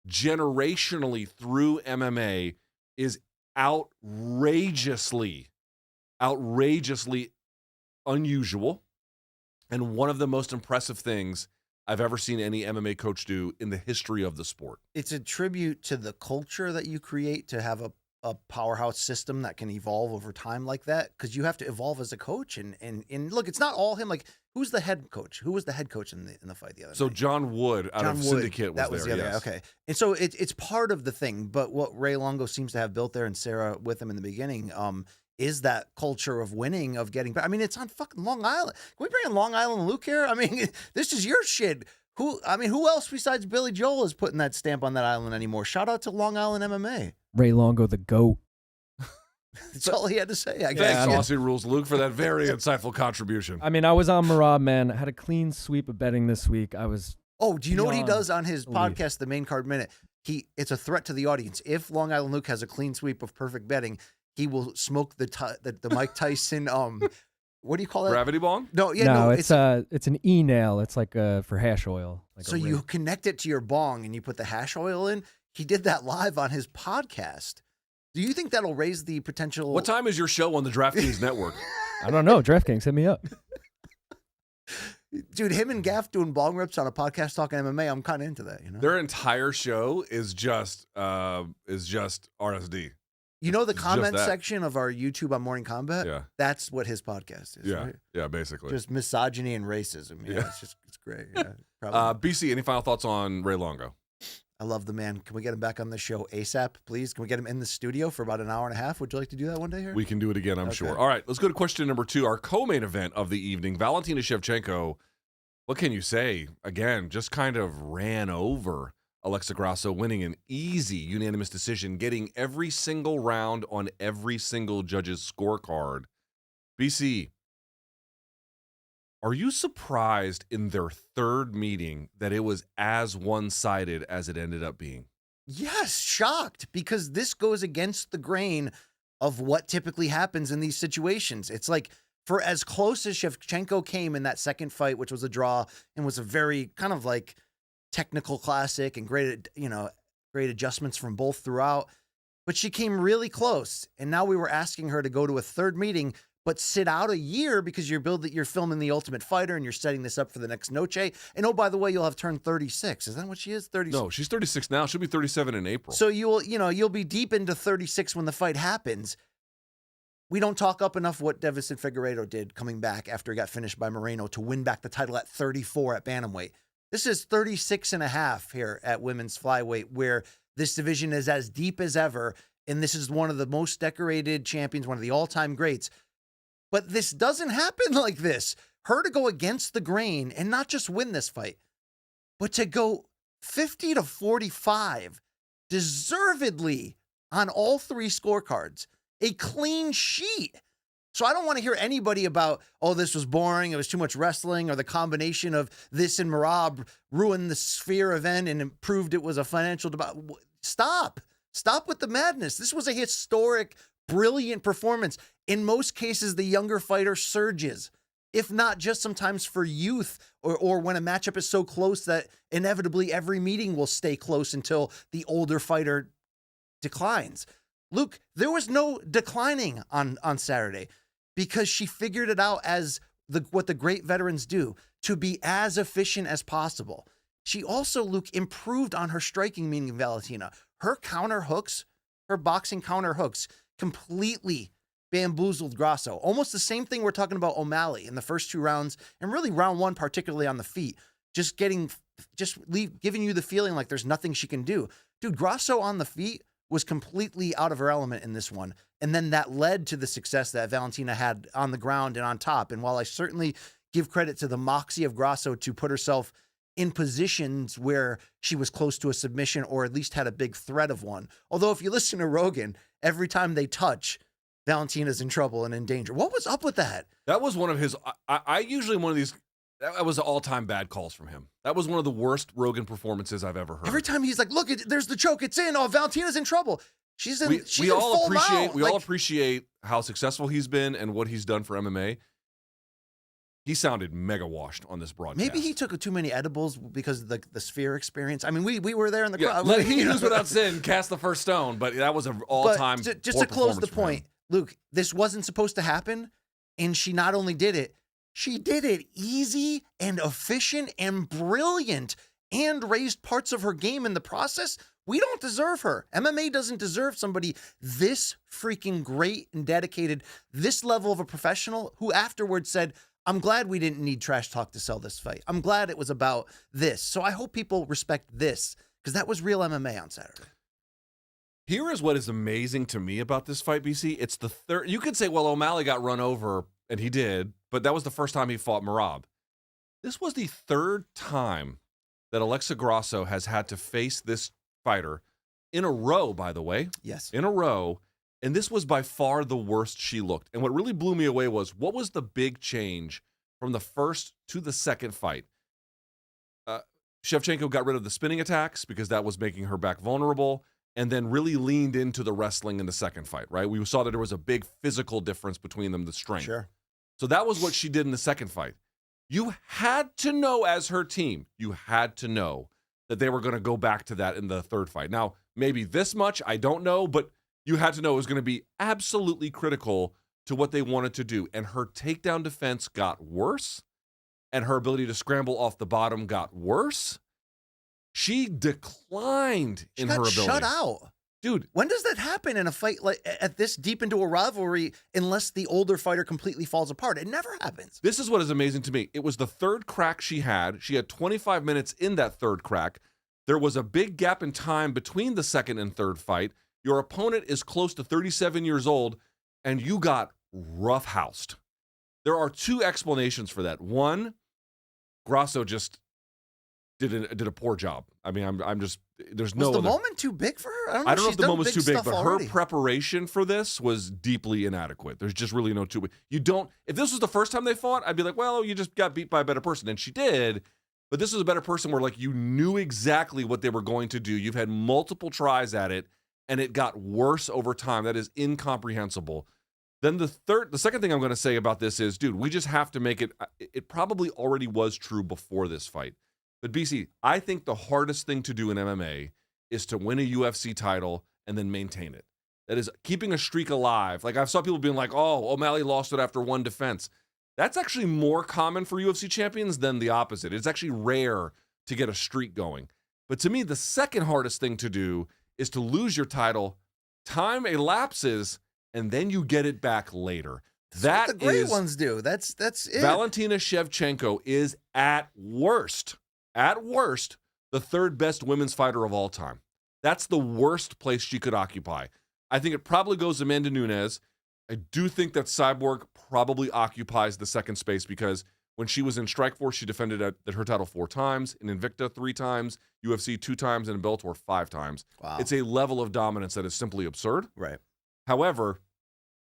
generationally through MMA is outrageously unusual, and one of the most impressive things I've ever seen any MMA coach do in the history of the sport. It's a tribute to the culture that you create to have a powerhouse system that can evolve over time like that, because you have to evolve as a coach. And look, it's not all him. Like, who's the head coach? Who was the head coach in the fight the other night? John Wood out of Syndicate was there. The other guy. Okay. And so it's part of the thing. But what Ray Longo seems to have built there, and Sarah with him in the beginning, is that culture of winning, of getting back. I mean, it's on fucking Long Island. Can we bring in Long Island Luke here? I mean, this is your shit. Who else besides Billy Joel is putting that stamp on that island anymore? Shout out to Long Island MMA. Ray Longo, the GOAT. That's all he had to say, I guess. Thanks, Aussie Rules Luke, for that very insightful contribution. I mean, I was on Merab, man. I had a clean sweep of betting this week. I was. Oh, do you know what he does on his belief. podcast, The Main Card Minute? It's a threat to the audience. If Long Island Luke has a clean sweep of perfect betting, he will smoke the Mike Tyson. What do you call that? Gravity bong? No, yeah, no. It's an e-nail. It's like for hash oil. Like so you connect it to your bong and you put the hash oil in. He did that live on his podcast. Do you think that'll raise the potential? What time is your show on the DraftKings network? I don't know. DraftKings, hit me up. Dude, him and Gaff doing bong rips on a podcast talking MMA, I'm kind of into that. You know, Their entire show is just RSD. You know the It's comment just that. section of our YouTube on Morning Kombat? Yeah. That's what his podcast is. Yeah, Right? yeah, basically. Just misogyny and racism. Yeah, Yeah. it's great. Yeah, probably. BC, any final thoughts on Ray Longo? I love the man. Can we get him back on the show ASAP, please? Can we get him in the studio for about an hour and a half? Would you like to do that one day here? We can do it again, I'm Okay. sure. All right, let's go to question number 2, our co-main event of the evening. Valentina Shevchenko, what can you say? Again, just kind of ran over Alex Grasso, winning an easy unanimous decision, getting every single round on every single judge's scorecard. BC, are you surprised in their third meeting that it was as one-sided as it ended up being? Yes, shocked, because this goes against the grain of what typically happens in these situations. It's like, for as close as Shevchenko came in that second fight, which was a draw and was a very kind of like technical classic and great adjustments from both throughout, but she came really close. And now we were asking her to go to a third meeting, but sit out a year because you're filming The Ultimate Fighter and you're setting this up for the next Noche. And oh, by the way, you'll have turned 36. Is that what she is? 36. No, she's 36 now. She'll be 37 in April. So you'll be deep into 36 when the fight happens. We don't talk up enough what Davison Figueiredo did coming back after he got finished by Moreno to win back the title at 34 at Bantamweight. This is 36 and a half here at women's flyweight, where this division is as deep as ever. And this is one of the most decorated champions, one of the all-time greats. But this doesn't happen like this. Her to go against the grain and not just win this fight, but to go 50-45, deservedly on all three scorecards, a clean sheet. So I don't want to hear anybody about, oh, this was boring, it was too much wrestling, or the combination of this and Merab ruined the Sphere event and proved it was a financial debate. Stop with the madness. This was a historic, brilliant performance. In most cases, the younger fighter surges, if not just sometimes for youth, or when a matchup is so close that inevitably every meeting will stay close until the older fighter declines. Luke, there was no declining on Saturday because she figured it out as what the great veterans do, to be as efficient as possible. She also, Luke, improved on her striking, meaning Valentina. Her counter hooks, her boxing counter hooks, completely bamboozled Grasso. Almost the same thing we're talking about O'Malley in the first two rounds, and really round one, particularly on the feet. Giving you the feeling like there's nothing she can do. Dude, Grasso on the feet was completely out of her element in this one. And then that led to the success that Valentina had on the ground and on top. And while I certainly give credit to the moxie of Grasso to put herself in positions where she was close to a submission or at least had a big threat of one. Although if you listen to Rogan, every time they touch, Valentina's in trouble and in danger. What was up with that? That was one of his, I usually one of these, that was all-time bad calls from him. That was one of the worst Rogan performances I've ever heard. Every time he's like, look, there's the choke, it's in. Oh, Valentina's in trouble. She's in, she's we in all full appreciate mount. we all appreciate how successful he's been and what he's done for MMA. He sounded mega washed on this broadcast. Maybe he took too many edibles because of the Sphere experience. I mean, we were there in the crowd. Let he who's without sin cast the first stone, but that was an all-time. Just to close the point, Luke, this wasn't supposed to happen, and she not only did it, she did it easy and efficient and brilliant, and raised parts of her game in the process. We don't deserve her. MMA doesn't deserve somebody this freaking great and dedicated, this level of a professional who afterwards said, I'm glad we didn't need trash talk to sell this fight. I'm glad it was about this. So I hope people respect this because that was real MMA on Saturday. Here is what is amazing to me about this fight, BC. It's the third. You could say, well, O'Malley got run over, and he did, but that was the first time he fought Merab. This was the third time that Alex Grasso has had to face this fighter in a row, by the way. Yes. In a row. And this was by far the worst she looked. And what really blew me away was, what was the big change from the first to the second fight? Shevchenko got rid of the spinning attacks because that was making her back vulnerable, and then really leaned into the wrestling in the second fight, right? We saw that there was a big physical difference between them, the strength. Sure. So that was what she did in the second fight. You had to know as her team, you had to know that they were going to go back to that in the third fight. Now, maybe this much, I don't know, but you had to know it was going to be absolutely critical to what they wanted to do. And her takedown defense got worse, and her ability to scramble off the bottom got worse. She declined in her ability. Shut out. Dude. When does that happen in a fight like at this deep into a rivalry unless the older fighter completely falls apart? It never happens. This is what is amazing to me. It was the third crack she had. She had 25 minutes in that third crack. There was a big gap in time between the second and third fight. Your opponent is close to 37 years old, and you got roughhoused. There are two explanations for that. One, Grasso just did a poor job. I mean, I'm just, there's no. Was the other... moment too big for her? I don't know if the moment was too big, but already. her preparation for this was deeply inadequate. There's just really no two. You don't. If this was the first time they fought, I'd be like, well, you just got beat by a better person, and she did. But this was a better person where like you knew exactly what they were going to do. You've had multiple tries at it, and it got worse over time. That is incomprehensible. Then the second thing I'm going to say about this is, dude, we just have to make it. It probably already was true before this fight. But BC, I think the hardest thing to do in MMA is to win a UFC title and then maintain it. That is keeping a streak alive. Like I've saw people being like, oh, O'Malley lost it after one defense. That's actually more common for UFC champions than the opposite. It's actually rare to get a streak going. But to me, the second hardest thing to do is to lose your title, time elapses, and then you get it back later. That's what the great ones do. That's it. Valentina Shevchenko is at worst, the third best women's fighter of all time. That's the worst place she could occupy. I think it probably goes to Amanda Nunes. I do think that Cyborg probably occupies the second space because when she was in Strikeforce, she defended her title 4 times, in Invicta 3 times, UFC 2 times, and in Bellator 5 times. Wow. It's a level of dominance that is simply absurd. Right. However,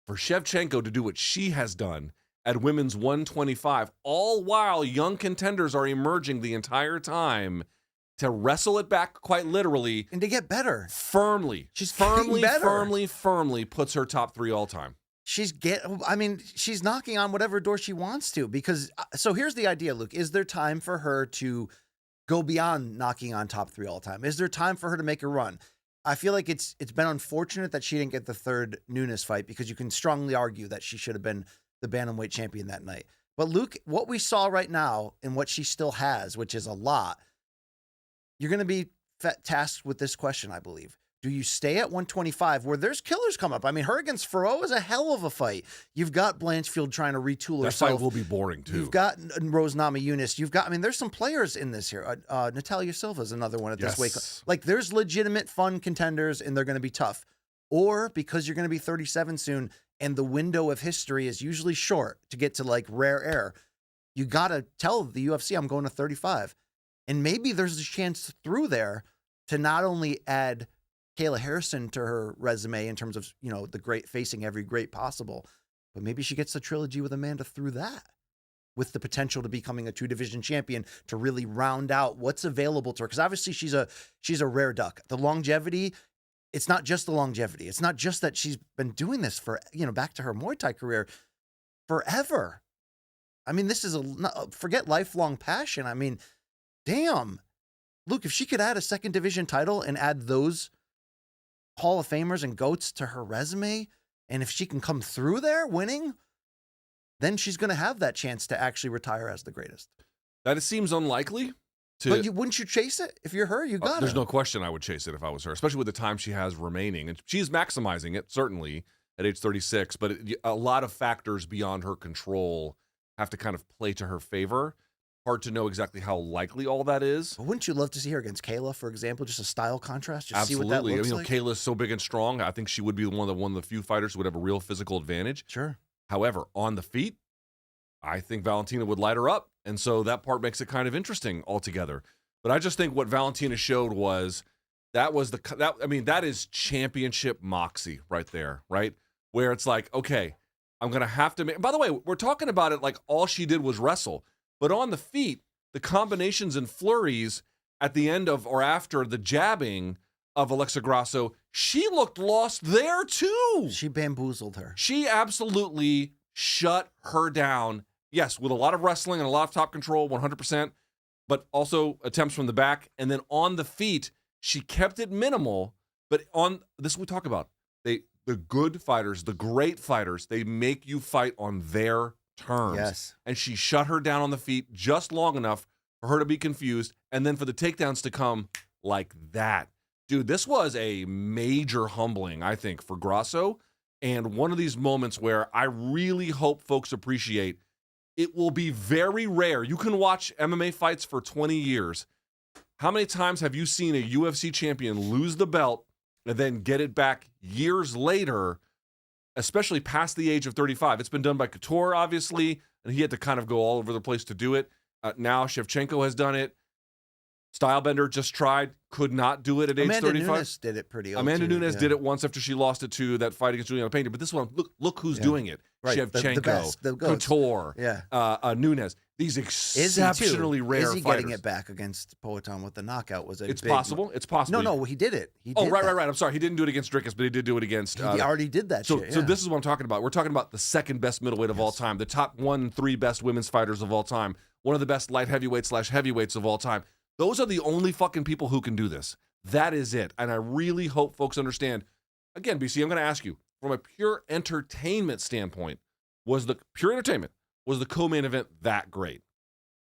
for Shevchenko to do what she has done at women's 125, all while young contenders are emerging the entire time, to wrestle it back quite literally and to get better firmly. She's firmly puts her top 3 all time. She's knocking on whatever door she wants to because so here's the idea, Luke. Is there time for her to go beyond knocking on top 3 all time? Is there time for her to make a run? I feel like it's been unfortunate that she didn't get the third Nunes fight because you can strongly argue that she should have been the Bantamweight champion that night. But Luke, what we saw right now and what she still has, which is a lot, you're going to be tasked with this question, I believe. Do you stay at 125 where there's killers come up? I mean, her against Ferro is a hell of a fight. You've got Blanchfield trying to retool That herself. fight will be boring, too. You've got Rose Namajunas. You've got, I mean, there's some players in this here. Natalia Silva's another one at this weight. Like, there's legitimate fun contenders, and they're going to be tough. Or because you're going to be 37 soon, and the window of history is usually short to get to, like, rare air, you got to tell the UFC, I'm going to 35. And maybe there's a chance through there to not only add Kayla Harrison to her resume in terms of, you know, the great facing every great possible, but maybe she gets the trilogy with Amanda through that, with the potential to becoming a 2-division champion to really round out what's available to her. Because obviously she's a rare duck. The longevity, it's not just the longevity. It's not just that she's been doing this for, you know, back to her Muay Thai career forever. I mean, this is forget lifelong passion. I mean, damn. Luke, if she could add a 2nd division title and add those Hall of Famers and GOATs to her resume, and if she can come through there winning, then she's going to have that chance to actually retire as the greatest. That seems unlikely. But wouldn't you chase it? If you're her, you got it. There's no question I would chase it if I was her, especially with the time she has remaining. And she's maximizing it, certainly, at age 36. But a lot of factors beyond her control have to kind of play to her favor. Hard to know exactly how likely all that is. But wouldn't you love to see her against Kayla, for example? Just a style contrast? Just Absolutely. See what that looks I mean, like? Kayla's so big and strong. I think she would be one of the few fighters who would have a real physical advantage. Sure. However, on the feet, I think Valentina would light her up. And so that part makes it kind of interesting altogether. But I just think what Valentina showed was that is championship moxie right there, right? Where it's like, okay, I'm going to have to make, by the way, we're talking about it like all she did was wrestle. But on the feet, the combinations and flurries at the end of or after the jabbing of Alex Grasso, she looked lost there too. She bamboozled her. She absolutely shut her down. Yes, with a lot of wrestling and a lot of top control, 100%, but also attempts from the back. And then on the feet, she kept it minimal. But on this is what we talk about. The good fighters, the great fighters, they make you fight on their terms. Yes. And she shut her down on the feet just long enough for her to be confused, and then for the takedowns to come like that. Dude, this was a major humbling, I think, for Grasso, and one of these moments where I really hope folks appreciate it will be very rare. You can watch MMA fights for 20 years. How many times have you seen a UFC champion lose the belt and then get it back years later, especially past the age of 35? It's been done by Couture, obviously, and he had to kind of go all over the place to do it. Now Shevchenko has done it. Stylebender just tried, could not do it at age 35. Amanda Nunes did it pretty old. Amanda Nunes yeah. did it once after she lost it to that fight against Juliana Pena. But this one, look who's doing it. Right. Shevchenko, the best, the goats. Couture, Yeah. Nunes. These exceptionally rare Is he fighters. getting it back against Poatan with the knockout? Was it? It's possible. It's possible. No, he did it. He Oh, did right. that. I'm sorry. He didn't do it against Drickus, but he did do it against. He already did that So shit. so yeah. this is what I'm talking about. We're talking about the second best middleweight of all time, the top 1 and 3 best women's fighters of all time, one of the best light heavyweights / heavyweights of all time. Those are the only fucking people who can do this. That is it. And I really hope folks understand. Again, BC, I'm going to ask you, from a pure entertainment standpoint, was the co-main event that great?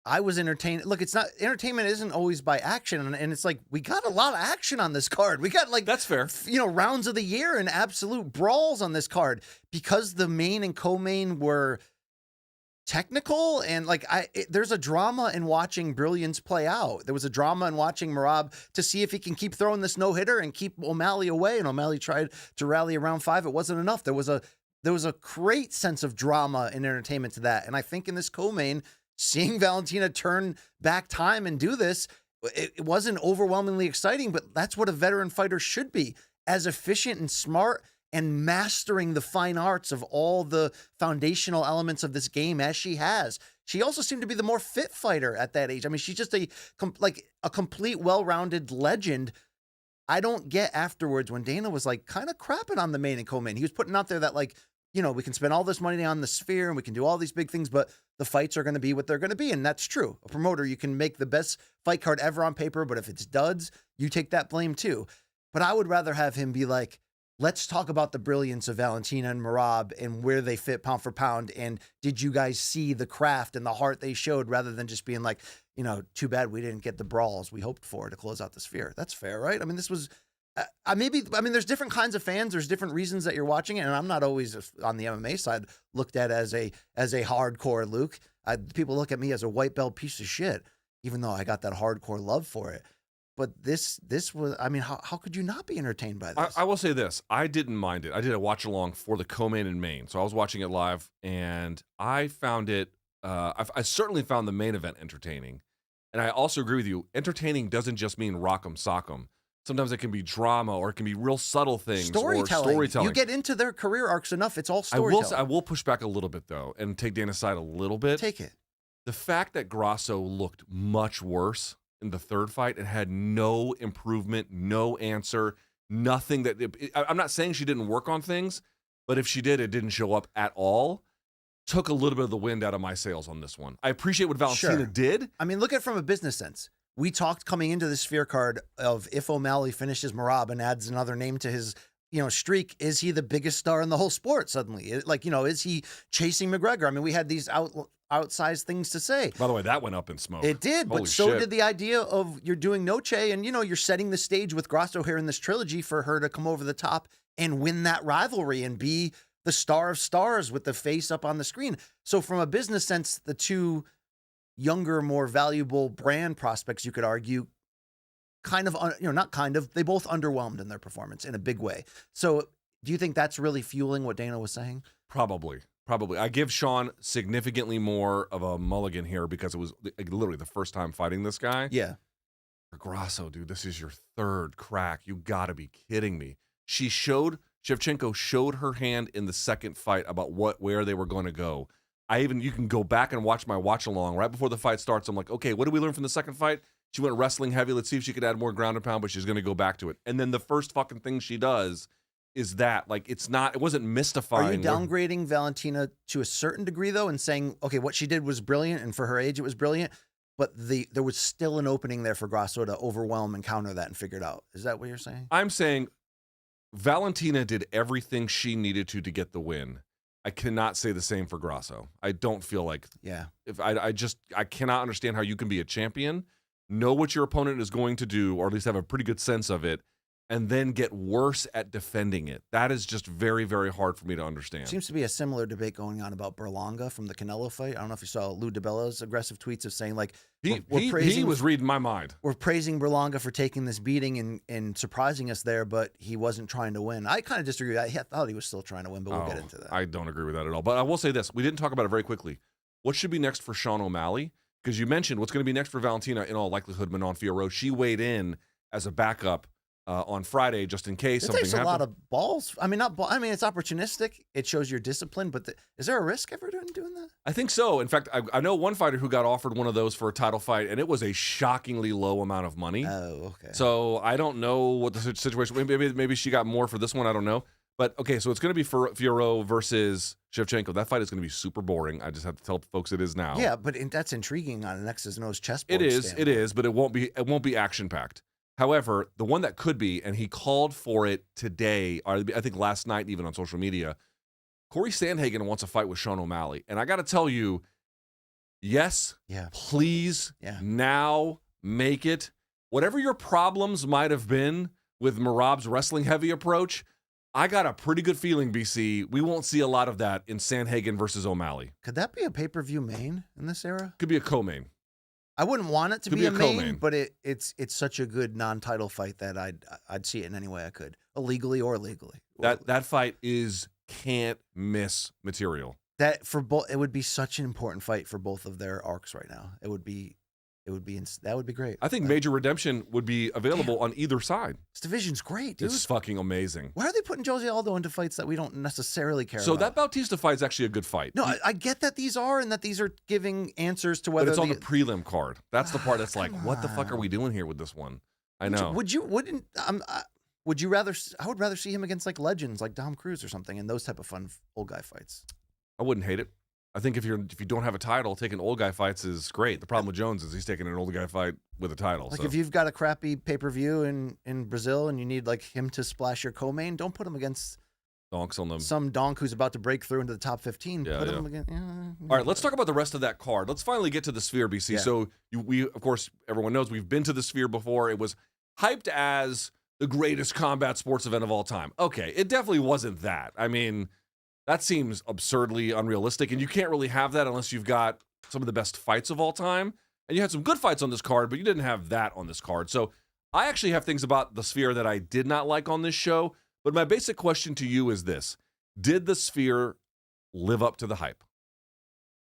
I was entertained. Look, it's not entertainment isn't always by action, and it's like we got a lot of action on this card. We got like That's fair. Rounds of the year and absolute brawls on this card because the main and co-main were technical and there's a drama in watching Brilliance play out. There was a drama in watching Merab to see if he can keep throwing this no-hitter and keep O'Malley away, and O'Malley tried to rally around 5. It wasn't enough. There was a great sense of drama and entertainment to that, and I think in this co-main, seeing Valentina turn back time and do this, it wasn't overwhelmingly exciting, but that's what a veteran fighter should be, as efficient and smart and mastering the fine arts of all the foundational elements of this game as she has. She also seemed to be the more fit fighter at that age. I mean, she's just a complete, well-rounded legend. I don't get afterwards when Dana was kind of crapping on the main and co-main. He was putting out there that we can spend all this money on the Sphere and we can do all these big things, but the fights are going to be what they're going to be. And that's true. A promoter, you can make the best fight card ever on paper, but if it's duds, you take that blame too. But I would rather have him be like, let's talk about the brilliance of Valentina and Merab and where they fit pound for pound. And did you guys see the craft and the heart they showed, rather than just being like, too bad we didn't get the brawls we hoped for to close out the Sphere. That's fair, right? I mean, this was I mean, there's different kinds of fans. There's different reasons that you're watching it, and I'm not always on the MMA side looked at as a hardcore Luke. People look at me as a white belt piece of shit, even though I got that hardcore love for it. But this was, I mean, how could you not be entertained by this? I will say this. I didn't mind it. I did a watch along for the co-main in Maine. So I was watching it live, and I found it, I certainly found the main event entertaining. And I also agree with you. Entertaining doesn't just mean rock'em sock'em. Sometimes it can be drama, or it can be real subtle things. Storytelling. Or storytelling. You get into their career arcs enough, it's all storytelling. I will push back a little bit, though, and take Dana's side a little bit. Take it. The fact that Grasso looked much worse in the third fight and had no improvement, no answer, nothing that... I'm not saying she didn't work on things, but if she did, it didn't show up at all. Took a little bit of the wind out of my sails on this one. I appreciate what Valentina did. I mean, look at it from a business sense. We talked coming into the Sphere card of if O'Malley finishes Merab and adds another name to his, streak, is he the biggest star in the whole sport suddenly? Is he chasing McGregor? I mean, we had these outsized things to say. By the way, that went up in smoke. It did, Holy but so shit. did the idea of you're doing Noche, and you're setting the stage with Grasso here in this trilogy for her to come over the top and win that rivalry and be the star of stars with the face up on the screen. So from a business sense, the two younger, more valuable brand prospects, you could argue, they both underwhelmed in their performance in a big way. So do you think that's really fueling what Dana was saying? Probably. I give Sean significantly more of a mulligan here because it was literally the first time fighting this guy. Yeah. For Grasso, dude, this is your third crack. You got to be kidding me. Shevchenko showed her hand in the second fight about where they were going to go. You can go back and watch my watch along right before the fight starts. I'm like, okay, what did we learn from the second fight? She went wrestling heavy. Let's see if she could add more ground and pound, but she's going to go back to it. And then the first fucking thing she does is that, it wasn't mystifying. Are you downgrading Valentina to a certain degree, though, and saying, okay, what she did was brilliant, and for her age, it was brilliant, but there was still an opening there for Grasso to overwhelm and counter that and figure it out? Is that what you're saying? I'm saying Valentina did everything she needed to get the win. I cannot say the same for Grasso. I don't feel like... Yeah. If I cannot understand how you can be a champion, know what your opponent is going to do, or at least have a pretty good sense of it, and then get worse at defending it. That is just very, very hard for me to understand. Seems to be a similar debate going on about Berlanga from the Canelo fight. I don't know if you saw Lou DiBella's aggressive tweets of saying, he was reading my mind. We're praising Berlanga for taking this beating and surprising us there, but he wasn't trying to win. I kind of disagree. I thought he was still trying to win, but we'll get into that. I don't agree with that at all. But I will say this. We didn't talk about it very quickly. What should be next for Sean O'Malley? Because you mentioned what's going to be next for Valentina, in all likelihood, Manon Fiorot. She weighed in as a backup on Friday, just in case something happened. It takes a lot of balls. I mean, it's opportunistic. It shows your discipline, but is there a risk ever doing that? I think so. In fact, I know one fighter who got offered one of those for a title fight, and it was a shockingly low amount of money. Oh, okay. So I don't know what the situation. Maybe she got more for this one. I don't know. But okay, so it's going to be Fiorot versus Shevchenko. That fight is going to be super boring. I just have to tell folks it is now. Yeah, but that's intriguing on an X's and O's chessboard. It is, but it won't be action packed. However, the one that could be, and he called for it today, or I think last night, even on social media, Corey Sandhagen wants a fight with Sean O'Malley. And I got to tell you, yes, please, now make it. Whatever your problems might have been with Merab's wrestling heavy approach, I got a pretty good feeling, BC, we won't see a lot of that in Sandhagen versus O'Malley. Could that be a pay-per-view main in this era? Could be a co-main. I wouldn't want it to be a main, but it's such a good non-title fight that I'd see it in any way I could, illegally or legally. That fight is can't miss material. It would be such an important fight for both of their arcs right now. That would be great. I think Major Redemption would be available on either side. This division's great, dude. It's fucking amazing. Why are they putting Jose Aldo into fights that we don't necessarily care about? So that Bautista fight is actually a good fight. No, I get that these are, and that these are giving answers to whether. But it's on the prelim card. That's the part that's like, what the fuck are we doing here with this one? I know. Would you rather? I would rather see him against legends like Dom Cruz or something, and those type of fun old guy fights. I wouldn't hate it. I think if you don't have a title, taking old guy fights is great. The problem with Jones is he's taking an old guy fight with a title. If you've got a crappy pay-per-view in Brazil and you need him to splash your co-main, don't put him against donks on them. Some donk who's about to break through into the top 15. Put him against. All right, let's talk about the rest of that card. Let's finally get to the Sphere, BC. Yeah. So we, of course, everyone knows we've been to the Sphere before. It was hyped as the greatest combat sports event of all time. Okay, it definitely wasn't that. I mean, that seems absurdly unrealistic, and you can't really have that unless you've got some of the best fights of all time. And you had some good fights on this card, but you didn't have that on this card. So I actually have things about the Sphere that I did not like on this show, but my basic question to you is this. Did the Sphere live up to the hype?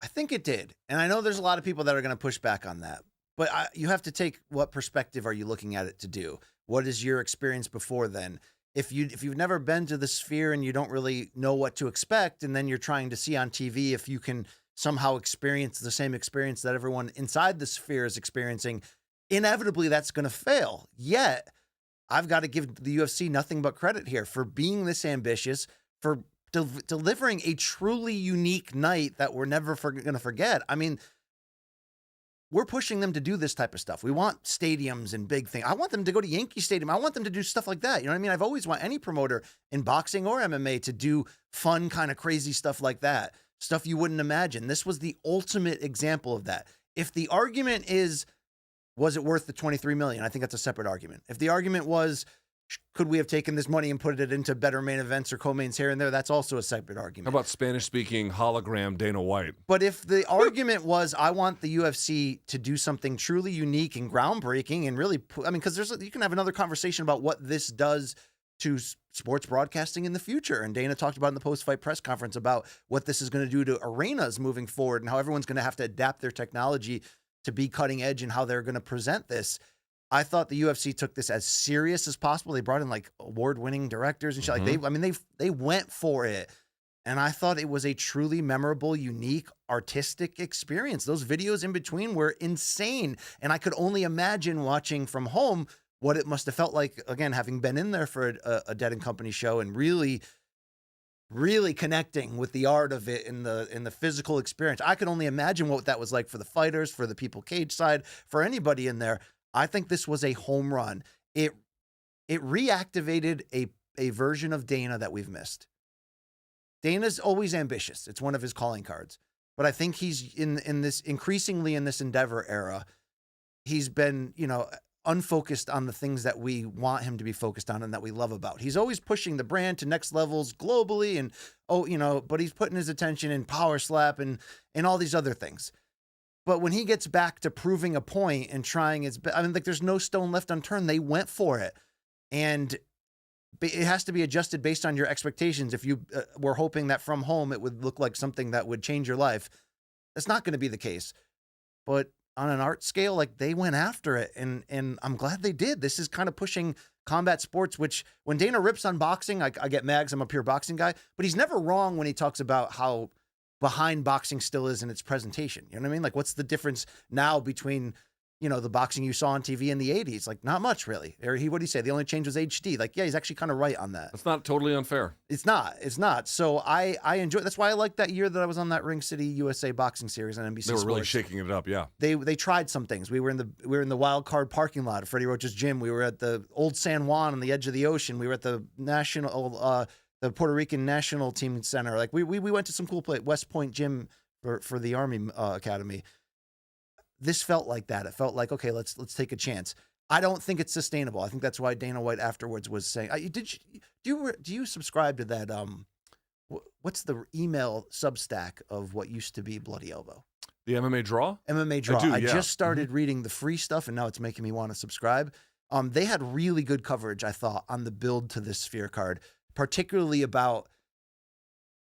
I think it did. And I know there's a lot of people that are going to push back on that. But you have to take what perspective are you looking at it to do? What is your experience before then? If you've never been to the Sphere and you don't really know what to expect, and then you're trying to see on TV if you can somehow experience the same experience that everyone inside the Sphere is experiencing, inevitably that's going to fail. Yet, I've got to give the UFC nothing but credit here for being this ambitious, for delivering a truly unique night that we're never going to forget. I mean, we're pushing them to do this type of stuff. We want stadiums and big things. I want them to go to Yankee Stadium. I want them to do stuff like that. You know what I mean? I've always want any promoter in boxing or MMA to do fun, kind of crazy stuff like that. Stuff you wouldn't imagine. This was the ultimate example of that. If the argument is, was it worth the $23 million? I think that's a separate argument. If the argument was, could we have taken this money and put it into better main events or co-mains here and there? That's also a separate argument. How about Spanish-speaking hologram Dana White? But if the argument was, I want the UFC to do something truly unique and groundbreaking and really, I mean, because you can have another conversation about what this does to sports broadcasting in the future. And Dana talked about in the post-fight press conference about what this is going to do to arenas moving forward and how everyone's going to have to adapt their technology to be cutting edge and how they're going to present this. I thought the UFC took this as serious as possible. They brought in like award-winning directors and shit. Like they went for it. And I thought it was a truly memorable, unique, artistic experience. Those videos in between were insane. And I could only imagine watching from home what it must have felt like, again, having been in there for a Dead & Company show and really connecting with the art of it in the physical experience. I could only imagine what that was like for the fighters, for the people cage side, for anybody in there. I think this was a home run. It reactivated a version of Dana that we've missed. Dana's always ambitious. It's one of his calling cards. But I think he's in this increasingly in this Endeavor era, he's been, unfocused on the things that we want him to be focused on and that we love about. He's always pushing the brand to next levels globally and but he's putting his attention in Power Slap and all these other things. But when he gets back to proving a point and trying his best, I mean, like there's no stone left unturned. They went for it. And it has to be adjusted based on your expectations. If you were hoping that from home it would look like something that would change your life, that's not going to be the case. But on an art scale, like they went after it. And I'm glad they did. This is kind of pushing combat sports, which when Dana rips on boxing, I get mad because I'm a pure boxing guy, but he's never wrong when he talks about how behind boxing still is in its presentation. You know what I mean? Like what's the difference now between, the boxing you saw on TV in the 80s? Like not much really. Or what did he say? The only change was HD. Like, yeah, he's actually kind of right on that. That's not totally unfair. It's not. So I enjoy, that's why I like that year that I was on that Ring City USA boxing series on NBC They were Sports. really shaking it up. Yeah. They tried some things. We were in the Wild Card parking lot of Freddie Roach's gym. We were at the old San Juan on the edge of the ocean. We were at the the Puerto Rican National Team Center. Like we went to some cool place, West Point Gym for the Army Academy. This felt like that. It felt like, okay, let's take a chance. I don't think it's sustainable. I think that's why Dana White afterwards was saying, do you subscribe to that? What's the email Substack of what used to be Bloody Elbow? The MMA Draw? MMA Draw. I do, I yeah. just started reading the free stuff, and now it's making me want to subscribe. They had really good coverage, I thought, on the build to this Sphere card, particularly about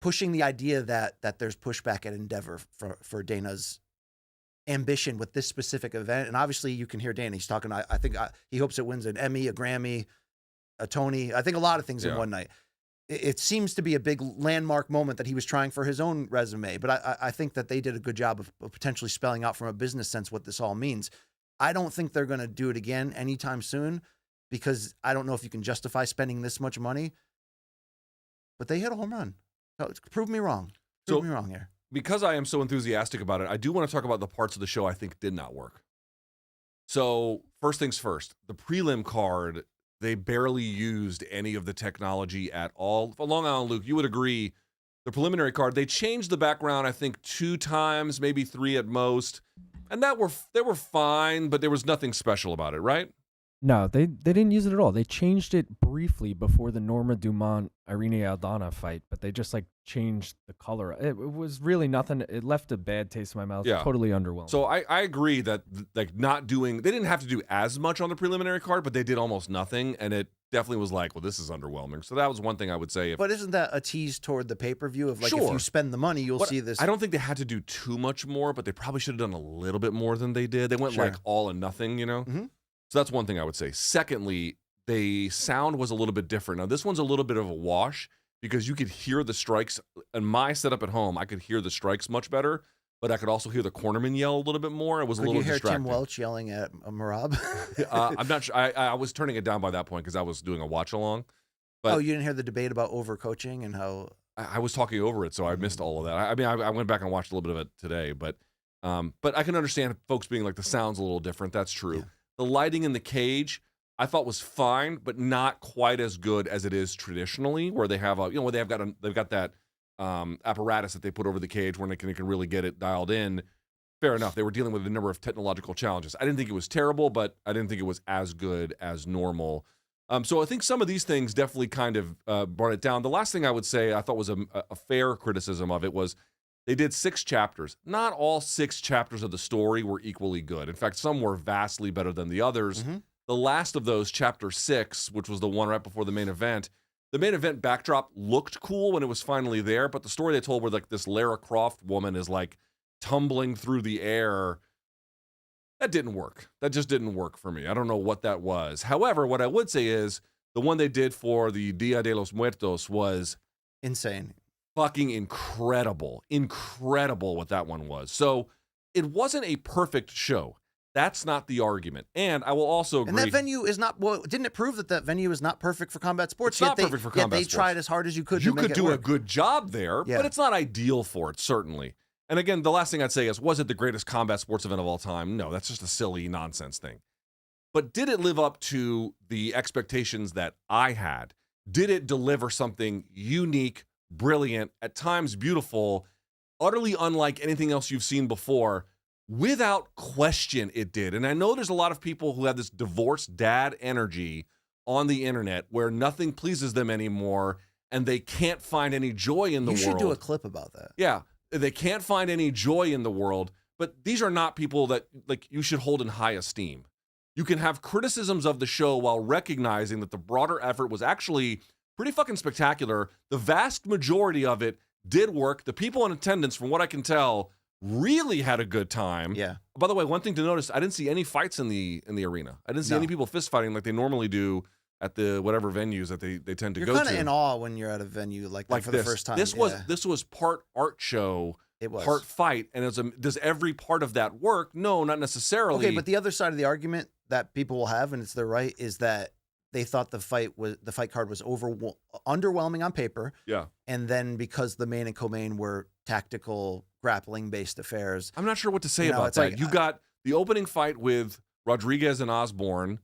pushing the idea that there's pushback at Endeavor for Dana's ambition with this specific event. And obviously you can hear Dana. He's talking, I think he hopes it wins an Emmy, a Grammy, a Tony. I think a lot of things in one night. It seems to be a big landmark moment that he was trying for his own resume. But I think that they did a good job of potentially spelling out from a business sense what this all means. I don't think they're going to do it again anytime soon because I don't know if you can justify spending this much money. But they hit a home run. Prove me wrong. Prove me wrong here. Because I am so enthusiastic about it, I do want to talk about the parts of the show I think did not work. So first things first, the prelim card, they barely used any of the technology at all. For Long Island Luke, you would agree, the preliminary card, they changed the background, I think 2 times, maybe 3 at most. And they were fine, but there was nothing special about it, right? No, they didn't use it at all. They changed it briefly before the Norma Dumont Irene Aldana fight, but they just like changed the color. It was really nothing. It left a bad taste in my mouth. Yeah. Totally underwhelming. So I agree that like not doing, they didn't have to do as much on the preliminary card, but they did almost nothing, and it definitely was like, well, this is underwhelming. So that was one thing I would say. But isn't that a tease toward the pay-per-view of like if Sure. you spend the money, you'll But see this? I don't think they had to do too much more, but they probably should have done a little bit more than they did. They went Sure. like all and nothing, you know? Mhm. So that's one thing I would say. Secondly, the sound was a little bit different. Now, this one's a little bit of a wash because you could hear the strikes. In my setup at home, I could hear the strikes much better, but I could also hear the cornerman yell a little bit more. It was a Could little you hear distracting. Tim Welch yelling at Merab? I'm not sure. I was turning it down by that point because I was doing a watch along. But oh, you didn't hear the debate about overcoaching and how? I was talking over it, so I missed all of that. I mean, I went back and watched a little bit of it today, but I can understand folks being like the sound's a little different. That's true. Yeah. The lighting in the cage I thought was fine, but not quite as good as it is traditionally, where they have where they've got that apparatus that they put over the cage where they can really get it dialed in. Fair enough. They were dealing with a number of technological challenges. I didn't think it was terrible, but I didn't think it was as good as normal. So I think some of these things definitely kind of brought it down. The last thing I would say I thought was a fair criticism of it was they did 6 chapters. Not all 6 chapters of the story were equally good. In fact, some were vastly better than the others. Mm-hmm. The last of those, chapter 6, which was the one right before the main event backdrop looked cool when it was finally there, but the story they told where like this Lara Croft woman is like tumbling through the air, that didn't work. That just didn't work for me. I don't know what that was. However, what I would say is the one they did for the Dia de los Muertos was Insane. fucking incredible. Incredible what that one was. So it wasn't a perfect show. That's not the argument. And I will also agree. And that venue is not, well, didn't it prove that venue is not perfect for combat sports? It's not perfect for combat they sports. tried as hard as you could You to make could it do work. a good job there, Yeah. but it's not ideal for it, certainly. And again, the last thing I'd say is, was it the greatest combat sports event of all time? No, that's just a silly nonsense thing. But did it live up to the expectations that I had? Did it deliver something unique, brilliant, at times beautiful, utterly unlike anything else you've seen before? Without question, it did. And I know there's a lot of people who have this divorced dad energy on the internet where nothing pleases them anymore and they can't find any joy in the world. You should do a clip about that. Yeah, they can't find any joy in the world, but these are not people that like you should hold in high esteem. You can have criticisms of the show while recognizing that the broader effort was actually pretty fucking spectacular. The vast majority of it did work. The people in attendance, from what I can tell, really had a good time. Yeah. By the way, one thing to notice, I didn't see any fights in the arena. I didn't see any people fist fighting like they normally do at the whatever venues that they tend to go to. You're kind of in awe when you're at a venue like that for the first time. This was part art show, It was. part fight, and does every part of that work? No, not necessarily. Okay, but the other side of the argument that people will have, and it's their right, is that they thought the fight card was underwhelming on paper. Yeah. And then because the main and co-main were tactical grappling based affairs. I'm not sure what to say You know, about it's that. like, You got the opening fight with Rodriguez and Osborne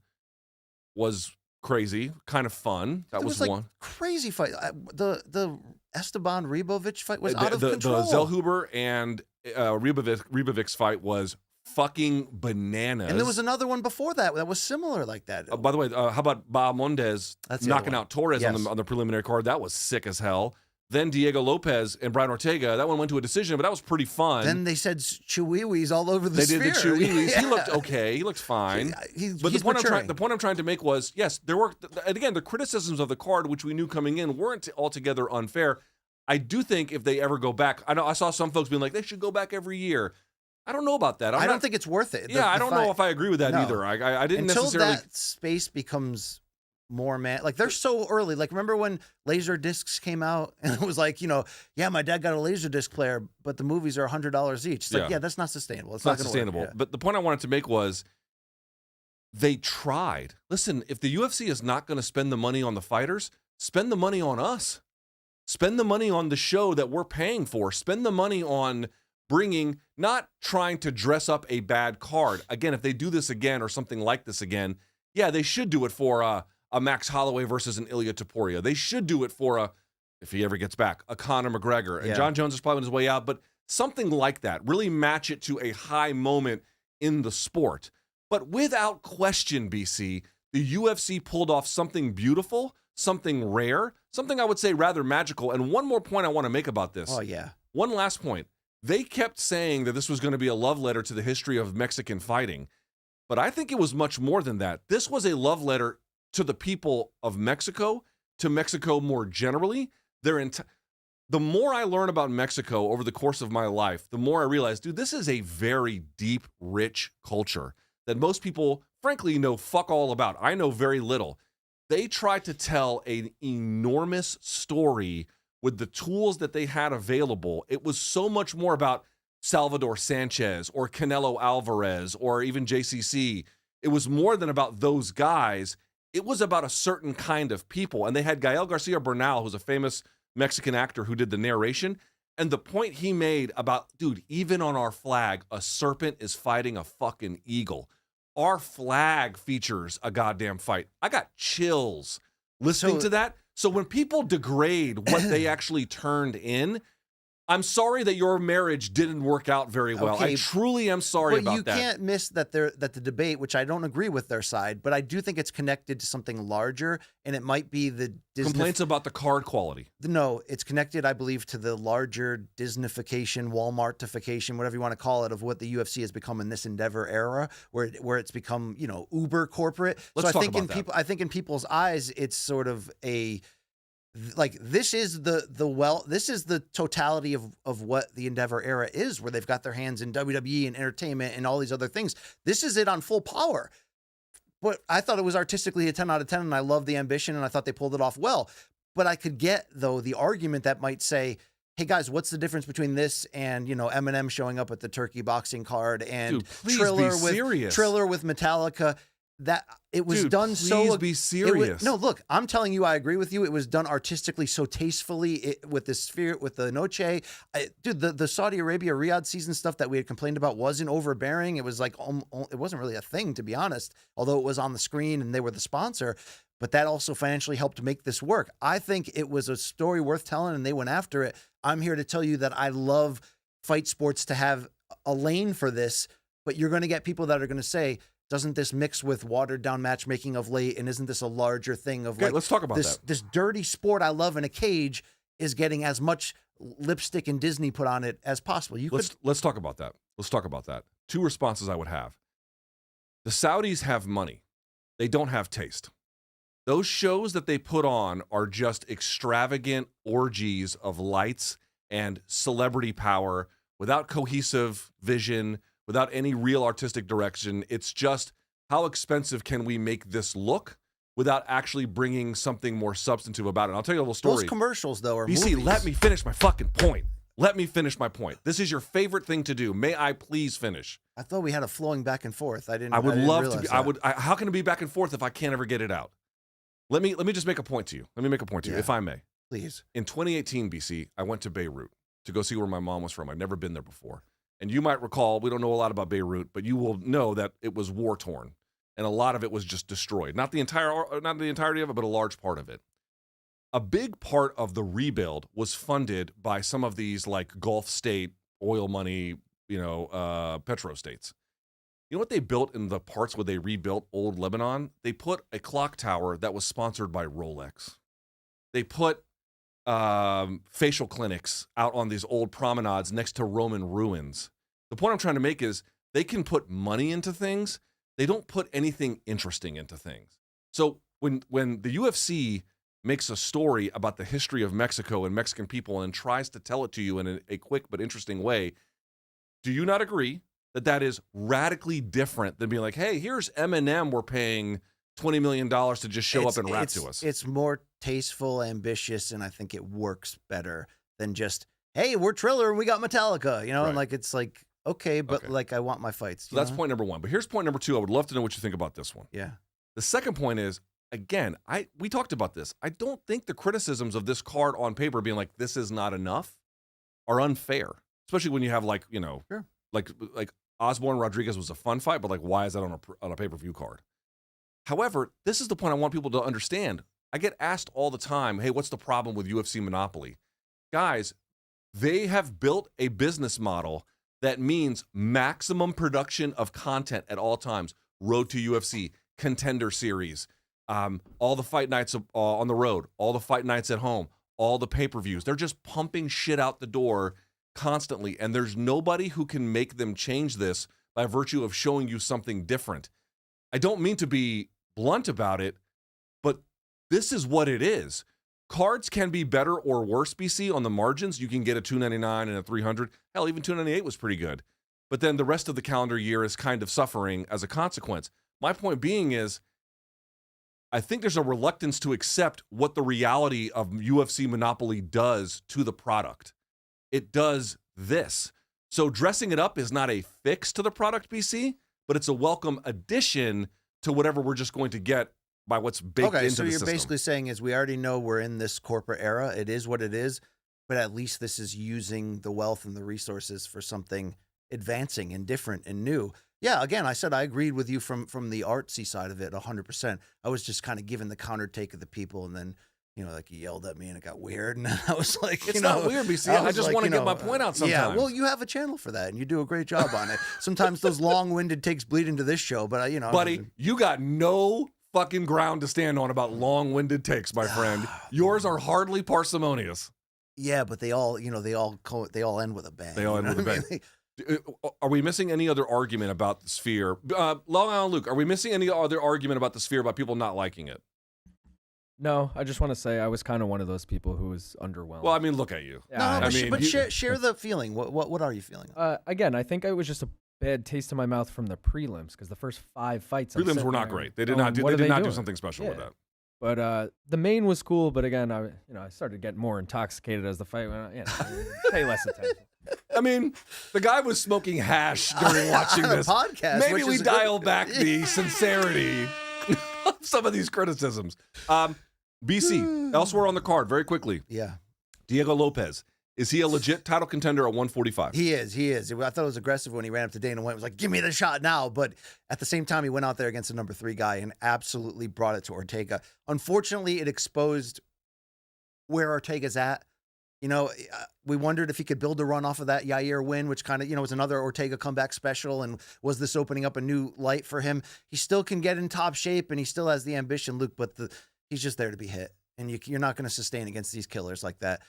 was crazy, kind of fun. That It was like one. crazy fight. The Esteban Ribovic fight was out of control. The Zellhuber and Ribovic's fight was fucking bananas. And there was another one before that was similar like that. By the way, how about Bahamondes That's the knocking other one. out Torres Yes. on the preliminary card? That was sick as hell. Then Diego Lopez and Brian Ortega. That one went to a decision, but that was pretty fun. Then they said Chewiwis all over the They sphere. did the Chewiwis. Yeah. He looked okay. He looked fine. But the point I'm trying to make was, yes, there were, and again, the criticisms of the card, which we knew coming in, weren't altogether unfair. I do think if they ever go back, I saw some folks being like, they should go back every year. I don't know about that. I don't think it's worth it. I don't know if I agree with that either. I didn't Until necessarily. that space becomes more like they're so early. Like remember when laser discs came out and it was like, yeah, my dad got a laser disc player, but the movies are $100 each. It's like, yeah, that's not sustainable. It's not gonna sustainable. work. Yeah. But the point I wanted to make was they tried. Listen, if the UFC is not going to spend the money on the fighters, spend the money on us. Spend the money on the show that we're paying for. Spend the money on bringing, not trying to dress up a bad card. Again, if they do this again or something like this again, yeah, they should do it for a Max Holloway versus an Ilya Topuria. They should do it for if he ever gets back, a Conor McGregor. And John Jones is probably on his way out, but something like that. Really match it to a high moment in the sport. But without question, BC, the UFC pulled off something beautiful, something rare, something I would say rather magical. And one more point I want to make about this. Oh, yeah. One last point. They kept saying that this was going to be a love letter to the history of Mexican fighting, but I think it was much more than that. This was a love letter to the people of Mexico, to Mexico more generally. The more I learn about Mexico over the course of my life, the more I realize, dude, this is a very deep, rich culture that most people, frankly, know fuck all about. I know very little. They tried to tell an enormous story with the tools that they had available. It was so much more about Salvador Sanchez or Canelo Alvarez or even JCC. It was more than about those guys. It was about a certain kind of people. And they had Gael Garcia Bernal, who's a famous Mexican actor who did the narration. And the point he made about, dude, even on our flag, a serpent is fighting a fucking eagle. Our flag features a goddamn fight. I got chills listening to that. So when people degrade what they actually turned in, I'm sorry that your marriage didn't work out very well. Okay, I truly am sorry about that. But you can't miss that that the debate, which I don't agree with their side, but I do think it's connected to something larger, and it might be the Complaints about the card quality. No, it's connected, I believe, to the larger Disneyfication, Walmartification, whatever you want to call it, of what the UFC has become in this Endeavor era, where it's become, uber corporate. Let's talk about that. I think in people's eyes, it's sort of this is the totality of what the Endeavor era is, where they've got their hands in WWE and entertainment and all these other things. This is it on full power. But I thought it was artistically a 10 out of 10, and I love the ambition, and I thought they pulled it off well. But I could get, though, the argument that might say, hey, guys, what's the difference between this and, Eminem showing up at the Turkey boxing card and Triller with Metallica? That it was done so. Please be serious. No, look, I'm telling you, I agree with you. It was done artistically, so tastefully with the sphere, with the Noche. Dude, the Saudi Arabia Riyadh season stuff that we had complained about wasn't overbearing. It was like it wasn't really a thing, to be honest. Although it was on the screen and they were the sponsor, but that also financially helped make this work. I think it was a story worth telling, and they went after it. I'm here to tell you that I love fight sports to have a lane for this, but you're going to get people that are going to say, doesn't this mix with watered down matchmaking of late? And isn't this a larger thing of let's talk about that. This dirty sport I love in a cage is getting as much lipstick and Disney put on it as possible. Let's talk about that. Let's talk about that. Two responses I would have. The Saudis have money. They don't have taste. Those shows that they put on are just extravagant orgies of lights and celebrity power without cohesive vision, without any real artistic direction. It's just, how expensive can we make this look without actually bringing something more substantive about it? And I'll tell you a little story. Those commercials, though, are BC, movies. let me finish my fucking point. Let me finish my point. This is your favorite thing to do. May I please finish? I thought we had a flowing back and forth. I didn't. I would didn't love realize to be. that. How can it be back and forth if I can't ever get it out? Let me just make a point to you. Let me make a point to you, Yeah. if I may. Please. In 2018, BC, I went to Beirut to go see where my mom was from. I'd never been there before. And you might recall, we don't know a lot about Beirut, but you will know that it was war-torn. And a lot of it was just destroyed. Not the entirety of it, but a large part of it. A big part of the rebuild was funded by some of these like Gulf state oil money, petro states. You know what they built in the parts where they rebuilt old Lebanon? They put a clock tower that was sponsored by Rolex. They put facial clinics out on these old promenades next to Roman ruins. The point I'm trying to make is they can put money into things. They don't put anything interesting into things. So when the UFC makes a story about the history of Mexico and Mexican people and tries to tell it to you in a quick but interesting way, do you not agree that is radically different than being like, hey, here's Eminem we're paying $20 million to just show up and rap to us? It's more tasteful, ambitious, and I think it works better than just, hey, we're Triller and we got Metallica, Right. and it's like, okay, but Okay. I want my fights. So that's point number one. But here's point number two. I would love to know what you think about this one. Yeah. The second point is, again, we talked about this. I don't think the criticisms of this card on paper being like, this is not enough, are unfair. Especially when you have Sure. like Osborne Rodriguez was a fun fight, but why is that on a pay-per-view card? However, this is the point I want people to understand. I get asked all the time, hey, what's the problem with UFC monopoly? Guys, they have built a business model that means maximum production of content at all times. Road to UFC, Contender Series, all the fight nights on the road, all the fight nights at home, all the pay-per-views. They're just pumping shit out the door constantly, and there's nobody who can make them change this by virtue of showing you something different. I don't mean to be blunt about it, but this is what it is. Cards can be better or worse, BC, on the margins. You can get a $299 and a $300. Hell, even $298 was pretty good. But then the rest of the calendar year is kind of suffering as a consequence. My point being is, I think there's a reluctance to accept what the reality of UFC monopoly does to the product. It does this. So dressing it up is not a fix to the product, BC, but it's a welcome addition to whatever we're just going to get by what's baked into the system. Okay, so you're basically saying is we already know we're in this corporate era. It is what it is, but at least this is using the wealth and the resources for something advancing and different and new. Yeah, again, I said I agreed with you from the artsy side of it 100%. I was just kind of giving the counter take of the people, and then, like he yelled at me and it got weird, and I was like, it's not weird, BC. I just want to get my point out sometimes. Yeah, well, you have a channel for that, and you do a great job on it. Sometimes those long-winded takes bleed into this show, but buddy, you got no fucking ground to stand on about long-winded takes, my friend. Yours are hardly parsimonious. Yeah, but they all end with a bang. They all end with a bang. Are we missing any other argument about the Sphere? Long Island Luke, are we missing any other argument about the Sphere about people not liking it? No, I just want to say I was kind of one of those people who was underwhelmed. Well, I mean, look at you. Yeah, share the feeling. What are you feeling? Again, I think it was just a bad taste in my mouth from the prelims, because the first 5 fights. Prelims were not great. They did not do something special with that. But the main was cool. But again, I started getting more intoxicated as the fight went on. Pay less attention. I mean, the guy was smoking hash during watching this podcast. Maybe we dial back the sincerity of some of these criticisms. BC, elsewhere on the card, very quickly. Yeah. Diego Lopez. Is he a legit title contender at 145? He is. I thought it was aggressive when he ran up to Dana White and was like, give me the shot now. But at the same time, he went out there against the number 3 guy and absolutely brought it to Ortega. Unfortunately, it exposed where Ortega's at. We wondered if he could build a run off of that Yair win, which kind of, was another Ortega comeback special. And was this opening up a new light for him? He still can get in top shape and he still has the ambition, Luke, but he's just there to be hit. And you're not going to sustain against these killers like that.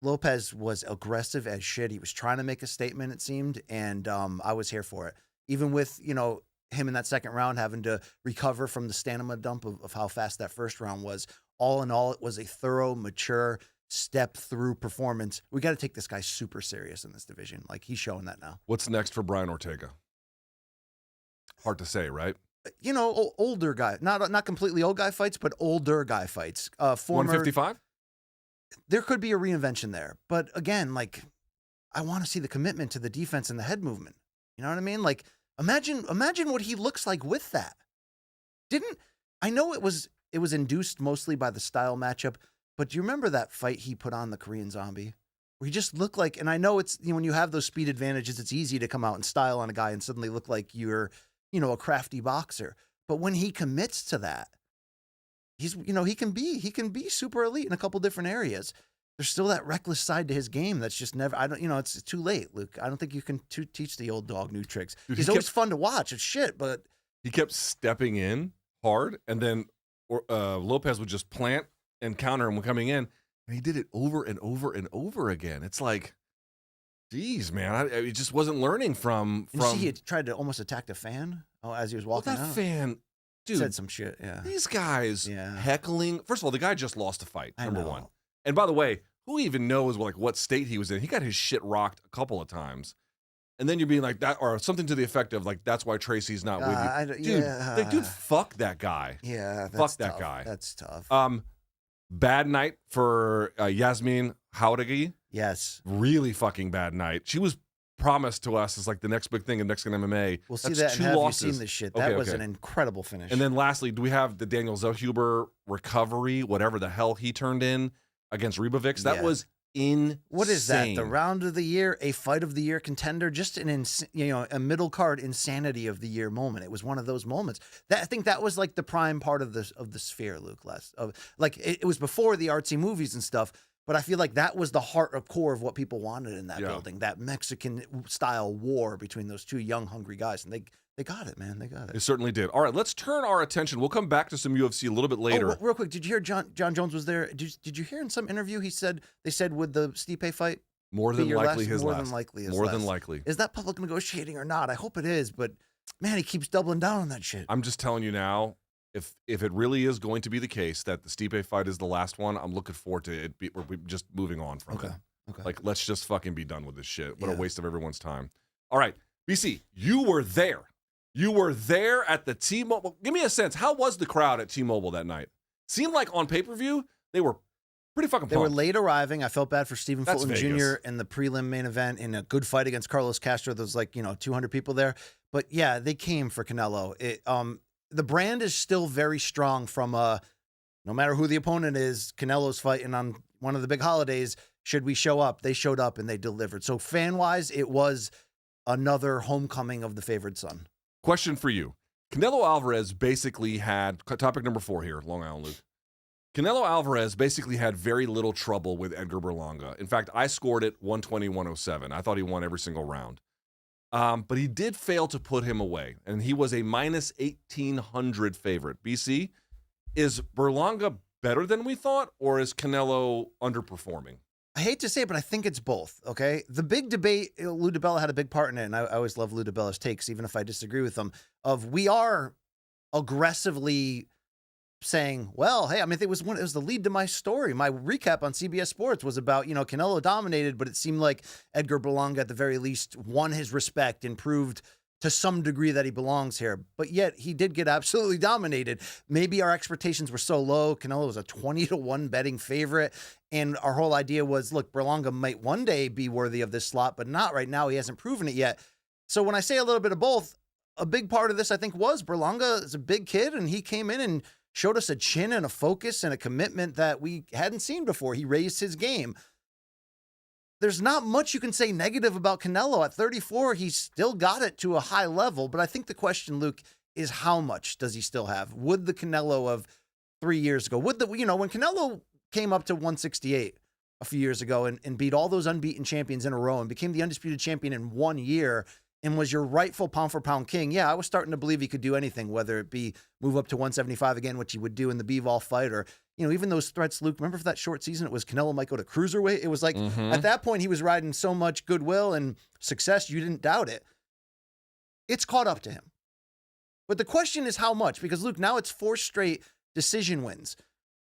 Lopez was aggressive as shit. He was trying to make a statement, it seemed, and I was here for it. Even with, him in that second round having to recover from the stamina dump of how fast that first round was. All in all, it was a thorough, mature, step-through performance. We got to take this guy super serious in this division. Like, he's showing that now. What's next for Brian Ortega? Hard to say, right? Older guy. Not completely old guy fights, but older guy fights. 155? There could be a reinvention there. But again, I want to see the commitment to the defense and the head movement. You know what I mean? Imagine what he looks like with that. I know it was induced mostly by the style matchup, but do you remember that fight he put on the Korean Zombie? Where he just looked like, and I know it's, when you have those speed advantages, it's easy to come out and style on a guy and suddenly look like you're, a crafty boxer. But when he commits to that, he can be super elite in a couple different areas. There's still that reckless side to his game that's just never, it's too late, Luke. I don't think you can teach the old dog new tricks. Dude, he's always fun to watch. It's shit, but he kept stepping in hard, and then Lopez would just plant and counter him coming in, and he did it over and over and over again. It's like, geez, man, he just wasn't learning from. You see, he had tried to almost attack the fan as he was walking out. That fan, dude, said some shit. Yeah, these guys heckling. First of all, the guy just lost a fight. Number 1, and by the way, who even knows what state he was in? He got his shit rocked a couple of times. And then you're being like that, or something to the effect of that's why Tracy's not with you. Dude, fuck that guy. Yeah, fuck that guy. That's tough. Bad night for Yasmin Jauregui. Yes, really fucking bad night. She was promised to us as the next big thing in Mexican MMA. We'll see that. 2 and have losses. You seen this shit? That was an incredible finish. And then lastly, do we have the Daniel Zellhuber recovery, whatever the hell he turned in against Ribovics? That was insane. What is that? The round of the year, a fight of the year contender, just a middle card insanity of the year moment. It was one of those moments. I think that was the prime part of the Sphere, Luke. It was before the artsy movies and stuff, but I feel like that was the heart or core of what people wanted in that building. That Mexican style war between those 2 young, hungry guys, and They got it, man. They got They it. certainly did. All right, let's turn our attention. We'll come back to some UFC a little bit later. Oh, real quick, did you hear John Jones was there? Did you hear in some interview they said with the Stipe fight? More than likely his last. More than likely his More last. than likely. Is that public negotiating or not? I hope it is, but man, he keeps doubling down on that shit. I'm just telling you now, if it really is going to be the case that the Stipe fight is the last one, I'm looking forward to it. We're just moving on from it. Okay. Like, let's just fucking be done with this shit. What a Yeah. waste of everyone's time. All right, BC, you were there. You were there at the T-Mobile. Give me a sense. How was the crowd at T-Mobile that night? Seemed like on pay-per-view, they were pretty fucking pumped. They were late arriving. I felt bad for Stephen That's Fulton Vegas. Jr. in the prelim main event in a good fight against Carlos Castro. There was 200 people there. But yeah, they came for Canelo. The brand is still very strong from no matter who the opponent is, Canelo's fighting on one of the big holidays. Should we show up? They showed up and they delivered. So fan-wise, it was another homecoming of the favored son. Question for you. Canelo Alvarez basically had, topic number 4 here, Long Island Luke. Canelo Alvarez basically had very little trouble with Edgar Berlanga. In fact, I scored it 120-107. I thought he won every single round. But he did fail to put him away, and he was a minus 1,800 favorite. BC, is Berlanga better than we thought, or is Canelo underperforming? I hate to say it, but I think it's both, okay? The big debate, Lou DiBella had a big part in it, and I always love Lou DiBella's takes, even if I disagree with them, of we are aggressively saying, well, hey, I mean, it was the lead to my story. My recap on CBS Sports was about, Canelo dominated, but it seemed like Edgar Berlanga at the very least won his respect and proved to some degree that he belongs here. But yet he did get absolutely dominated. Maybe our expectations were so low. Canelo was a 20-1 betting favorite. And our whole idea was, look, Berlanga might one day be worthy of this slot, but not right now. He hasn't proven it yet. So when I say a little bit of both, a big part of this, I think, was Berlanga is a big kid, and he came in and showed us a chin and a focus and a commitment that we hadn't seen before. He raised his game. There's not much you can say negative about Canelo. At 34, he's still got it to a high level, but I think the question, Luke, is how much does he still have? Would the Canelo of 3 years ago, when Canelo came up to 168 a few years ago and beat all those unbeaten champions in a row and became the undisputed champion in 1 year and was your rightful pound-for-pound king, yeah, I was starting to believe he could do anything, whether it be move up to 175 again, which he would do in the Bivol fight, or, even those threats, Luke, remember for that short season, it was Canelo might go to cruiserweight? It was like, at that point, he was riding so much goodwill and success, you didn't doubt it. It's caught up to him. But the question is how much, because, Luke, now it's 4 straight decision wins.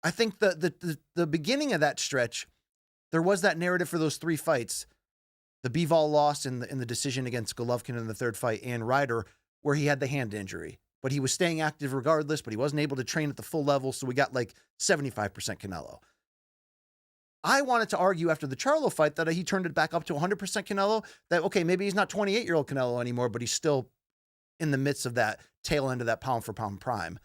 I think the beginning of that stretch, there was that narrative for those 3 fights. The Bivol loss in the decision against Golovkin in the 3rd fight and Ryder, where he had the hand injury. But he was staying active regardless, but he wasn't able to train at the full level, so we got like 75% Canelo. I wanted to argue after the Charlo fight that he turned it back up to 100% Canelo, that, okay, maybe he's not 28-year-old Canelo anymore, but he's still in the midst of that tail end of that pound-for-pound prime.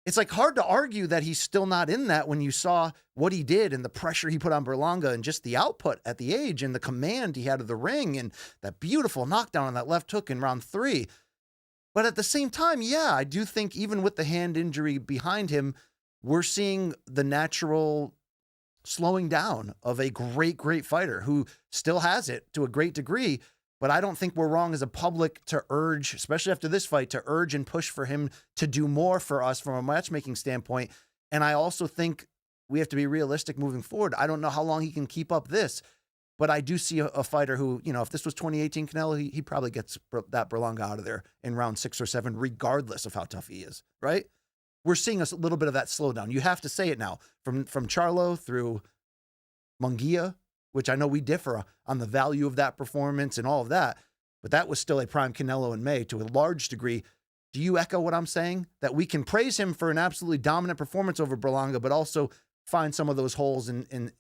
It's like hard to argue that he's still not in that when you saw what he did and the pressure he put on Berlanga and just the output at the age and the command he had of the ring and that beautiful knockdown on that left hook in round 3. But at the same time, yeah, I do think even with the hand injury behind him, we're seeing the natural slowing down of a great, great fighter who still has it to a great degree. But I don't think we're wrong as a public to urge, especially after this fight, to urge and push for him to do more for us from a matchmaking standpoint. And I also think we have to be realistic moving forward. I don't know how long he can keep up this, but I do see a fighter who, if this was 2018 Canelo, he probably gets that Berlanga out of there in round 6 or 7, regardless of how tough he is, right? We're seeing a little bit of that slowdown. You have to say it now. From Charlo through Munguia, which I know we differ on the value of that performance and all of that, but that was still a prime Canelo in May to a large degree. Do you echo what I'm saying? That we can praise him for an absolutely dominant performance over Berlanga, but also find some of those holes in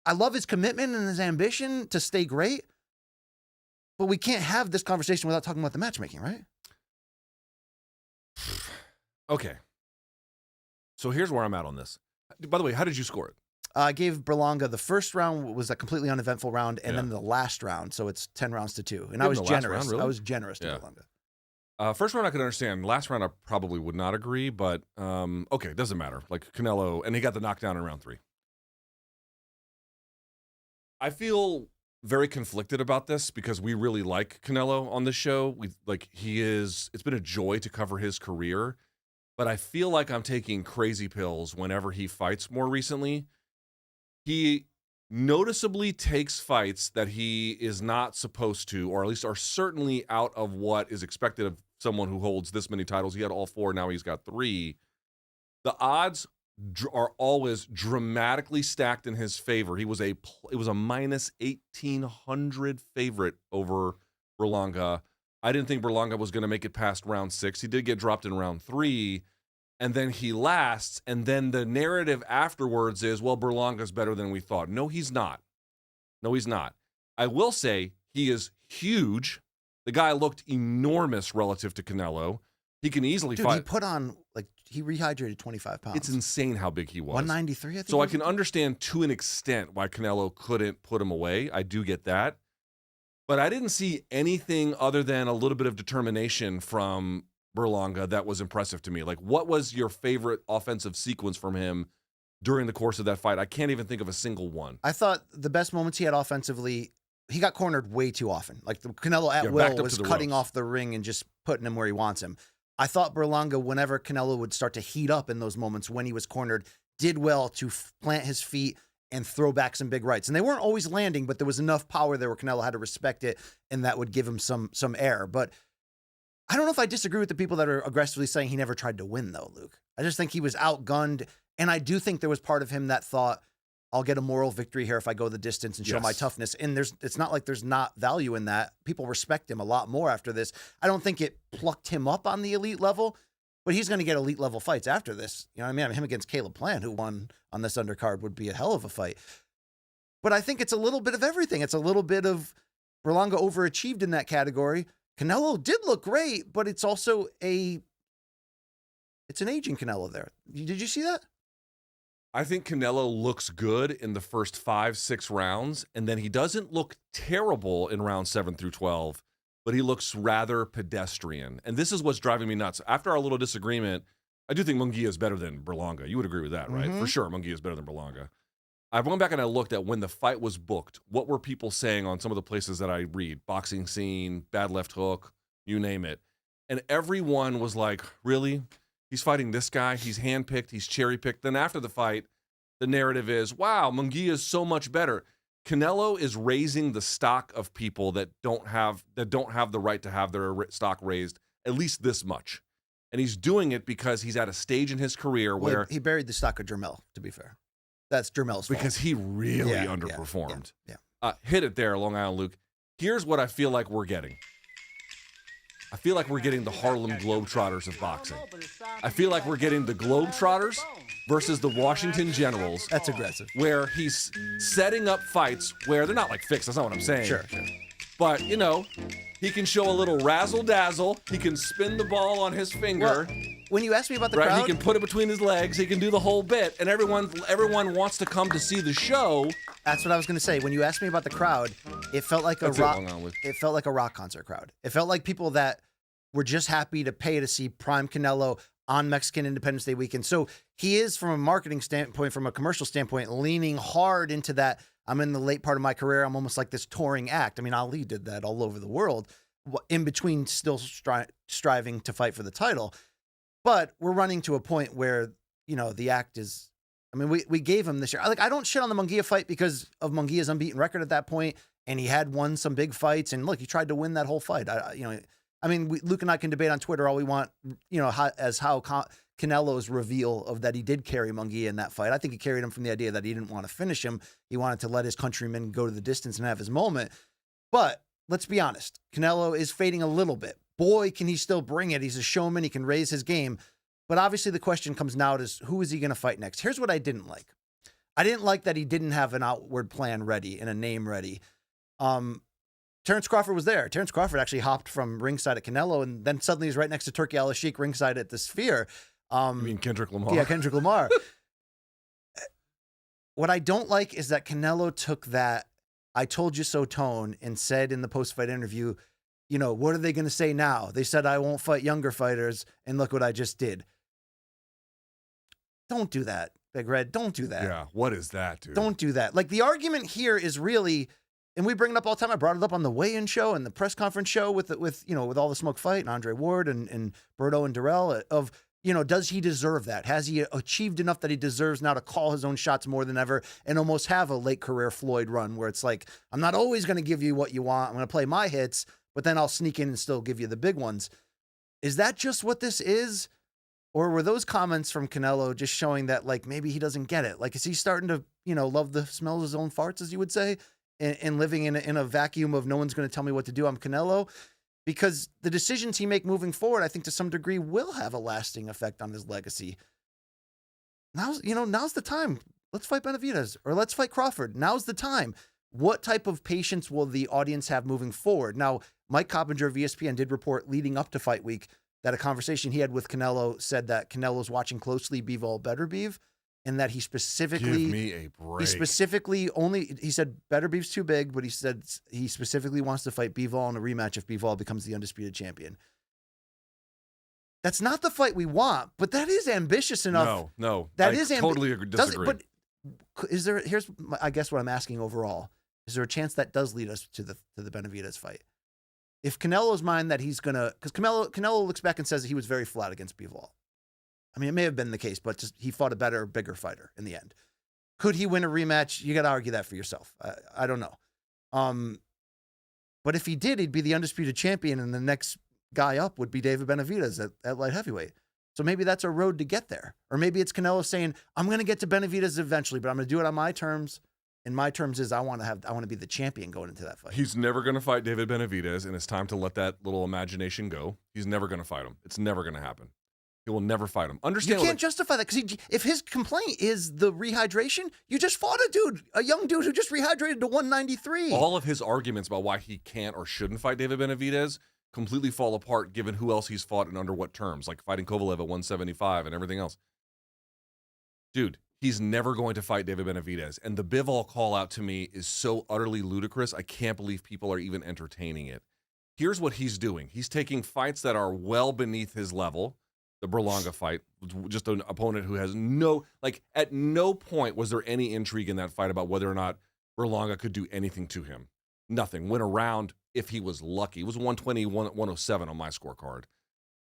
I love his commitment and his ambition to stay great, but we can't have this conversation without talking about the matchmaking, right? Okay. So here's where I'm at on this. By the way, how did you score it? I gave Berlanga the first round was a completely uneventful round, and then the last round, so it's 10 rounds to 2. And I was generous. Round, really? I was generous to Berlanga. First round I could understand. Last round I probably would not agree, but okay, it doesn't matter. Like Canelo, and he got the knockdown in round 3. I feel very conflicted about this because we really like Canelo on this show. It's been a joy to cover his career, but I feel like I'm taking crazy pills whenever he fights more recently. He noticeably takes fights that he is not supposed to, or at least are certainly out of what is expected of someone who holds this many titles. He had all 4, now he's got 3. The odds are always dramatically stacked in his favor. It was a minus 1,800 favorite over Berlanga. I didn't think Berlanga was going to make it past round 6. He did get dropped in round 3, and then he lasts, and then the narrative afterwards is, well, Berlanga's better than we thought. No, he's not. No, he's not. I will say he is huge. The guy looked enormous relative to Canelo. He can easily fight. He put on, he rehydrated 25 pounds. It's insane how big he was. 193, I think. So I can understand to an extent why Canelo couldn't put him away. I do get that. But I didn't see anything other than a little bit of determination from Berlanga that was impressive to me. Like, what was your favorite offensive sequence from him during the course of that fight? I can't even think of a single one. I thought the best moments he had offensively, he got cornered way too often. Like, the Canelo at will was cutting ropes off the ring and just putting him where he wants him. I thought Berlanga, whenever Canelo would start to heat up in those moments when he was cornered, did well to plant his feet and throw back some big rights. And they weren't always landing, but there was enough power there where Canelo had to respect it, and that would give him some air. But I don't know if I disagree with the people that are aggressively saying he never tried to win, though, Luke. I just think he was outgunned, and I do think there was part of him that thought, I'll get a moral victory here if I go the distance and show my toughness. And it's not like there's not value in that. People respect him a lot more after this. I don't think it plucked him up on the elite level, but he's going to get elite level fights after this. You know what I mean? Him against Caleb Plant, who won on this undercard, would be a hell of a fight. But I think it's a little bit of everything. It's a little bit of Berlanga overachieved in that category. Canelo did look great, but it's also it's an aging Canelo there. Did you see that? I think Canelo looks good in the first 5-6 rounds, and then he doesn't look terrible in rounds 7 through 12, but he looks rather pedestrian. And this is what's driving me nuts. After our little disagreement, I do think Munguia is better than Berlanga. You would agree with that, right? Mm-hmm. For sure, Munguia is better than Berlanga. I went back and I looked at when the fight was booked. What were people saying on some of the places that I read? Boxing Scene, Bad Left Hook, you name it. And everyone was like, really? He's fighting this guy. He's handpicked. He's cherry-picked. Then after the fight, the narrative is, wow, Munguia is so much better. Canelo is raising the stock of people that don't have the right to have their stock raised at least this much. And he's doing it because he's at a stage in his career where he buried the stock of Jermel, to be fair. That's Jermel's fault. Because he really underperformed. Hit it there, Long Island Luke. Here's what I feel like we're getting. I feel like we're getting the Harlem Globetrotters of boxing. I feel like we're getting the Globetrotters versus the Washington Generals. That's aggressive. Where he's setting up fights where they're not like fixed. That's not what I'm saying. Sure. But, he can show a little razzle-dazzle. He can spin the ball on his finger. Well, when you asked me about the right, crowd, he can put it between his legs. He can do the whole bit, and everyone wants to come to see the show. That's what I was going to say. When you asked me about the crowd, it felt like it felt like a rock concert crowd. It felt like people that were just happy to pay to see Prime Canelo on Mexican Independence Day weekend. So he is, from a marketing standpoint, from a commercial standpoint, leaning hard into that. I'm in the late part of my career. I'm almost like this touring act. I mean, Ali did that all over the world, in between still striving to fight for the title. But we're running to a point where, the act is, I mean, we gave him this year. I don't shit on the Munguia fight because of Munguia's unbeaten record at that point, and he had won some big fights, and look, he tried to win that whole fight. Luke and I can debate on Twitter all we want, how Canelo's reveal of that he did carry Munguia in that fight. I think he carried him from the idea that he didn't want to finish him. He wanted to let his countrymen go to the distance and have his moment. But let's be honest, Canelo is fading a little bit. Boy, can he still bring it. He's a showman. He can raise his game. But obviously the question comes now to who is he going to fight next? Here's what I didn't like. I didn't like that he didn't have an outward plan ready and a name ready. Terrence Crawford was there. Terrence Crawford actually hopped from ringside at Canelo, and then suddenly he's right next to Turki Al-Sheikh ringside at the Sphere. You mean Kendrick Lamar? Yeah, Kendrick Lamar. What I don't like is that Canelo took that I told you so tone and said in the post-fight interview, what are they going to say now? They said I won't fight younger fighters, and look what I just did. Don't do that, Big Red. Don't do that. Yeah, what is that, dude? Don't do that. Like, the argument here is really, and we bring it up all the time. I brought it up on the weigh-in show and the press conference show with all the smoke fight and Andre Ward and Berto and Durrell of, does he deserve that? Has he achieved enough that he deserves now to call his own shots more than ever and almost have a late career Floyd run where it's like, I'm not always going to give you what you want. I'm going to play my hits, but then I'll sneak in and still give you the big ones. Is that just what this is? Or were those comments from Canelo just showing that, like, maybe he doesn't get it? Like, is he starting to, love the smell of his own farts, as you would say, and living in a vacuum of no one's going to tell me what to do? I'm Canelo. Because the decisions he make moving forward, I think to some degree will have a lasting effect on his legacy. Now's the time. Let's fight Benavidez or let's fight Crawford. Now's the time. What type of patience will the audience have moving forward? Now, Mike Coppinger of ESPN did report leading up to fight week that a conversation he had with Canelo said that Canelo's watching closely Bivol Better Beef, and that he specifically Give me a break. He said Better Beef's too big, but he said he specifically wants to fight Bivol in a rematch if Bivol becomes the undisputed champion. That's not the fight we want, but that is ambitious enough. No, that I is totally disagree. But is there? Here's I guess what I'm asking overall: is there a chance that does lead us to the Benavidez fight? If Canelo's mind that he's gonna, because Canelo looks back and says that he was very flat against Bivol. I mean, it may have been the case, but just he fought a better, bigger fighter in the end. Could he win a rematch? You got to argue that for yourself. I don't know. But if he did, he'd be the undisputed champion, and the next guy up would be David Benavidez at light heavyweight. So maybe that's a road to get there. Or maybe it's Canelo saying, I'm going to get to Benavidez eventually, but I'm going to do it on my terms. And my terms is I want to be the champion going into that fight. He's never going to fight David Benavidez, and it's time to let that little imagination go. He's never going to fight him. It's never going to happen. He will never fight him. Understand? You can't justify that because if his complaint is the rehydration, you just fought a young dude who just rehydrated to 193. All of his arguments about why he can't or shouldn't fight David Benavidez completely fall apart given who else he's fought and under what terms, like fighting Kovalev at 175 and everything else. Dude, he's never going to fight David Benavidez. And the Bivol call out to me is so utterly ludicrous. I can't believe people are even entertaining it. Here's what he's doing. He's taking fights that are well beneath his level. The Berlanga fight, just an opponent who has at no point was there any intrigue in that fight about whether or not Berlanga could do anything to him. Nothing. Went around if he was lucky. It was 120, 107 on my scorecard.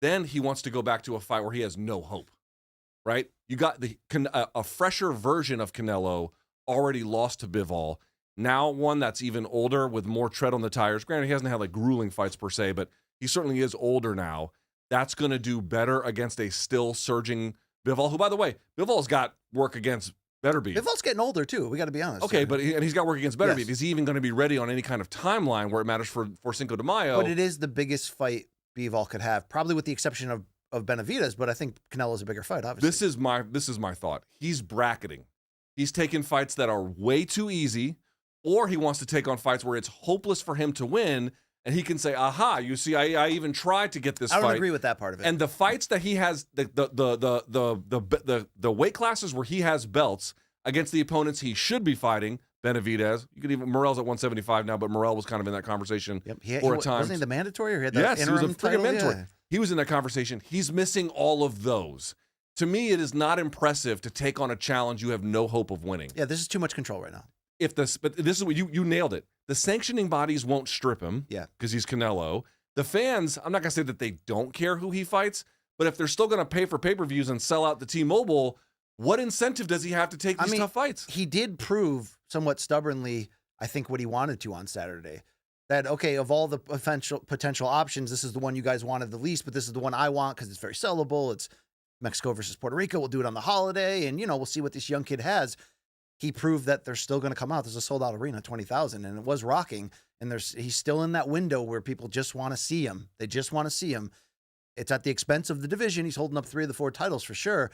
Then he wants to go back to a fight where he has no hope, right? You got a fresher version of Canelo already lost to Bivol. Now one that's even older with more tread on the tires. Granted, he hasn't had like grueling fights per se, but he certainly is older now. That's going to do better against a still surging Bivol, who, by the way, Bivol's got work against Better Beef. Bivol's getting older, too. We got to be honest. Okay, but he's got work against Better Yes. Beef. Is he even going to be ready on any kind of timeline where it matters for Cinco de Mayo? But it is the biggest fight Bivol could have, probably with the exception of Benavidez, but I think Canelo's a bigger fight, obviously. This is my thought. He's bracketing. He's taking fights that are way too easy, or he wants to take on fights where it's hopeless for him to win. And he can say, aha, you see, I even tried to get this fight. I don't agree with that part of it. And the fights that he has, the weight classes where he has belts against the opponents he should be fighting, Benavidez. You could even, Morrell's at 175 now, but Morrell was kind of in that conversation for a time. Wasn't he the mandatory or he had that yes, interim he was a freaking title? mentor. Yeah. He was in that conversation. He's missing all of those. To me, it is not impressive to take on a challenge you have no hope of winning. Yeah, this is too much control right now. But this is what you nailed it. The sanctioning bodies won't strip him, because he's Canelo. The fans, I'm not gonna say that they don't care who he fights, but if they're still gonna pay for pay-per-views and sell out the T-Mobile, what incentive does he have to take these tough fights? He did prove somewhat stubbornly, I think, what he wanted to on Saturday. That, okay, of all the potential options, this is the one you guys wanted the least, but this is the one I want because it's very sellable. It's Mexico versus Puerto Rico. We'll do it on the holiday, and we'll see what this young kid has. He proved that they're still going to come out. There's a sold-out arena, 20,000, and it was rocking. And he's still in that window where people just want to see him. They just want to see him. It's at the expense of the division. He's holding up 3 of the 4 titles for sure.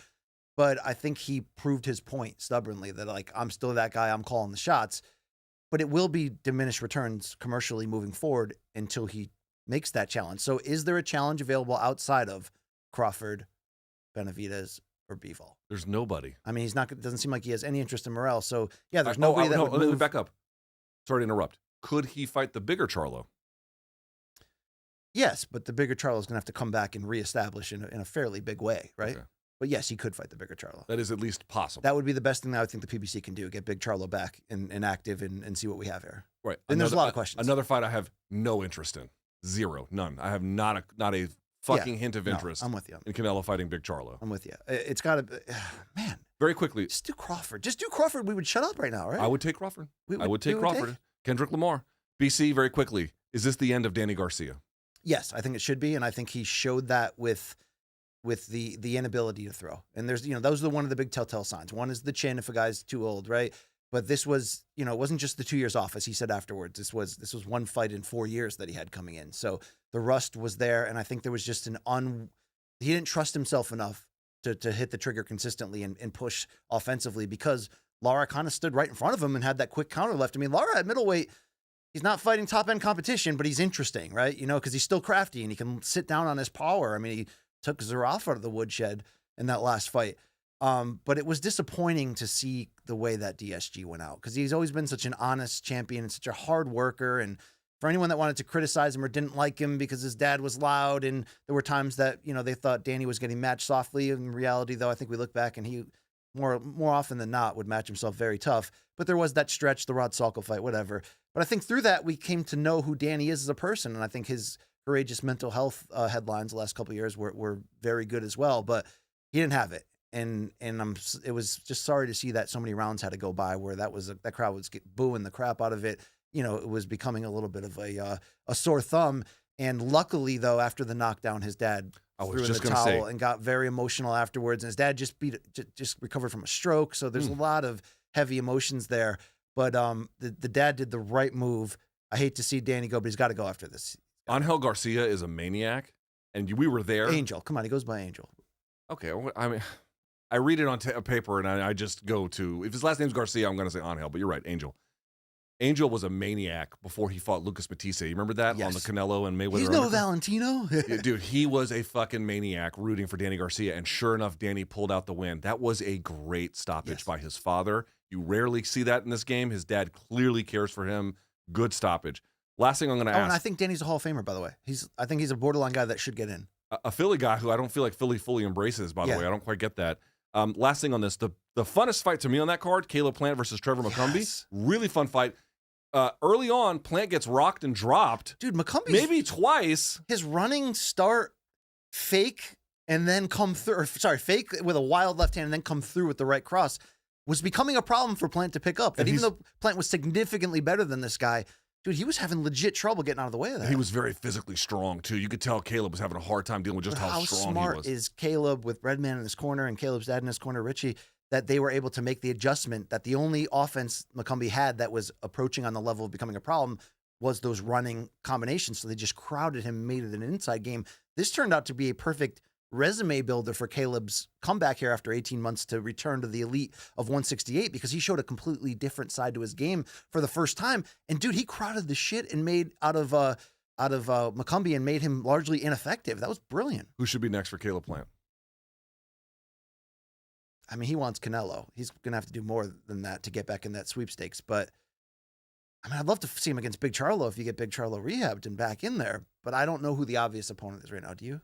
But I think he proved his point stubbornly that, like, I'm still that guy. I'm calling the shots. But it will be diminished returns commercially moving forward until he makes that challenge. So is there a challenge available outside of Crawford, Benavidez, or Bivol? There's nobody. I mean, doesn't seem like he has any interest in Morrell. So, yeah, there's nobody that would move. Let me back up. Sorry to interrupt. Could he fight the bigger Charlo? Yes, but the bigger Charlo's going to have to come back and reestablish in a fairly big way, right? Okay. But yes, he could fight the bigger Charlo. That is at least possible. That would be the best thing that I think the PBC can do, get Big Charlo back and active and see what we have here. Right. And there's a lot of questions. Another fight I have no interest in. Zero. None. I have not a fucking hint of interest I'm with you. in Canelo fighting Big Charlo. I'm with you. It's got to man. Very quickly. Just do Crawford. Just do Crawford. We would shut up right now, right? I would take Crawford. I would take we Crawford. Kendrick Lamar. BC, very quickly. Is this the end of Danny Garcia? Yes, I think it should be. And I think he showed that with the inability to throw. And there's, those are one of the big telltale signs. One is the chin if a guy's too old, right? But this was, it wasn't just the 2 years off, as he said afterwards. This was one fight in 4 years that he had coming in. So the rust was there, and I think there was just he didn't trust himself enough to hit the trigger consistently and push offensively, because Lara kind of stood right in front of him and had that quick counter left. I mean, Lara at middleweight, he's not fighting top-end competition, but he's interesting, right? Because he's still crafty and he can sit down on his power. I mean, he took Zaraf out of the woodshed in that last fight. But it was disappointing to see the way that DSG went out, because he's always been such an honest champion and such a hard worker. And for anyone that wanted to criticize him or didn't like him because his dad was loud, and there were times that, they thought Danny was getting matched softly. In reality, though, I think we look back and he more often than not would match himself very tough. But there was that stretch, the Rod Salko fight, whatever. But I think through that, we came to know who Danny is as a person. And I think his courageous mental health headlines the last couple of years were very good as well. But he didn't have it. And it was just sorry to see that so many rounds had to go by where that crowd was booing the crap out of it. It was becoming a little bit of a sore thumb. And luckily, though, after the knockdown, his dad threw in the towel and got very emotional afterwards. And his dad just recovered from a stroke. So there's a lot of heavy emotions there. But the dad did the right move. I hate to see Danny go, but he's got to go after this. Angel Garcia is a maniac, and we were there. Angel, come on, he goes by Angel. Okay, I mean, I read it on paper, and I just go to, if his last name's Garcia, I'm going to say Angel, but you're right, Angel. Angel was a maniac before he fought Lucas Matisse. You remember that? Yes. On the Canelo and Mayweather? He's no Valentino. Dude, he was a fucking maniac rooting for Danny Garcia, and sure enough, Danny pulled out the win. That was a great stoppage by his father. You rarely see that in this game. His dad clearly cares for him. Good stoppage. Last thing I'm going to ask. And I think Danny's a Hall of Famer, by the way. I think he's a borderline guy that should get in. A Philly guy who I don't feel like Philly fully embraces, by the way. I don't quite get that. Last thing on this, the funnest fight to me on that card, Caleb Plant versus Trevor McCombie. Yes. Really fun fight. Early on, Plant gets rocked and dropped. Dude, McCombie maybe twice. His running start fake and then come through. Fake with a wild left hand and then come through with the right cross was becoming a problem for Plant to pick up. That even though Plant was significantly better than this guy, dude, he was having legit trouble getting out of the way of that. He was very physically strong, too. You could tell Caleb was having a hard time dealing with just how strong he was. How smart is Caleb with Redman in his corner and Caleb's dad in his corner, Richie, that they were able to make the adjustment that the only offense McCombie had that was approaching on the level of becoming a problem was those running combinations. So they just crowded him and made it an inside game. This turned out to be a perfect resume builder for Caleb's comeback here after 18 months to return to the elite of 168, because he showed a completely different side to his game for the first time. And dude, he crowded the shit and made out of McCombie and made him largely ineffective. That was brilliant. Who should be next for Caleb Plant? I mean, he wants Canelo. He's going to have to do more than that to get back in that sweepstakes. But I mean, I'd love to see him against Big Charlo if you get Big Charlo rehabbed and back in there. But I don't know who the obvious opponent is right now. Do you?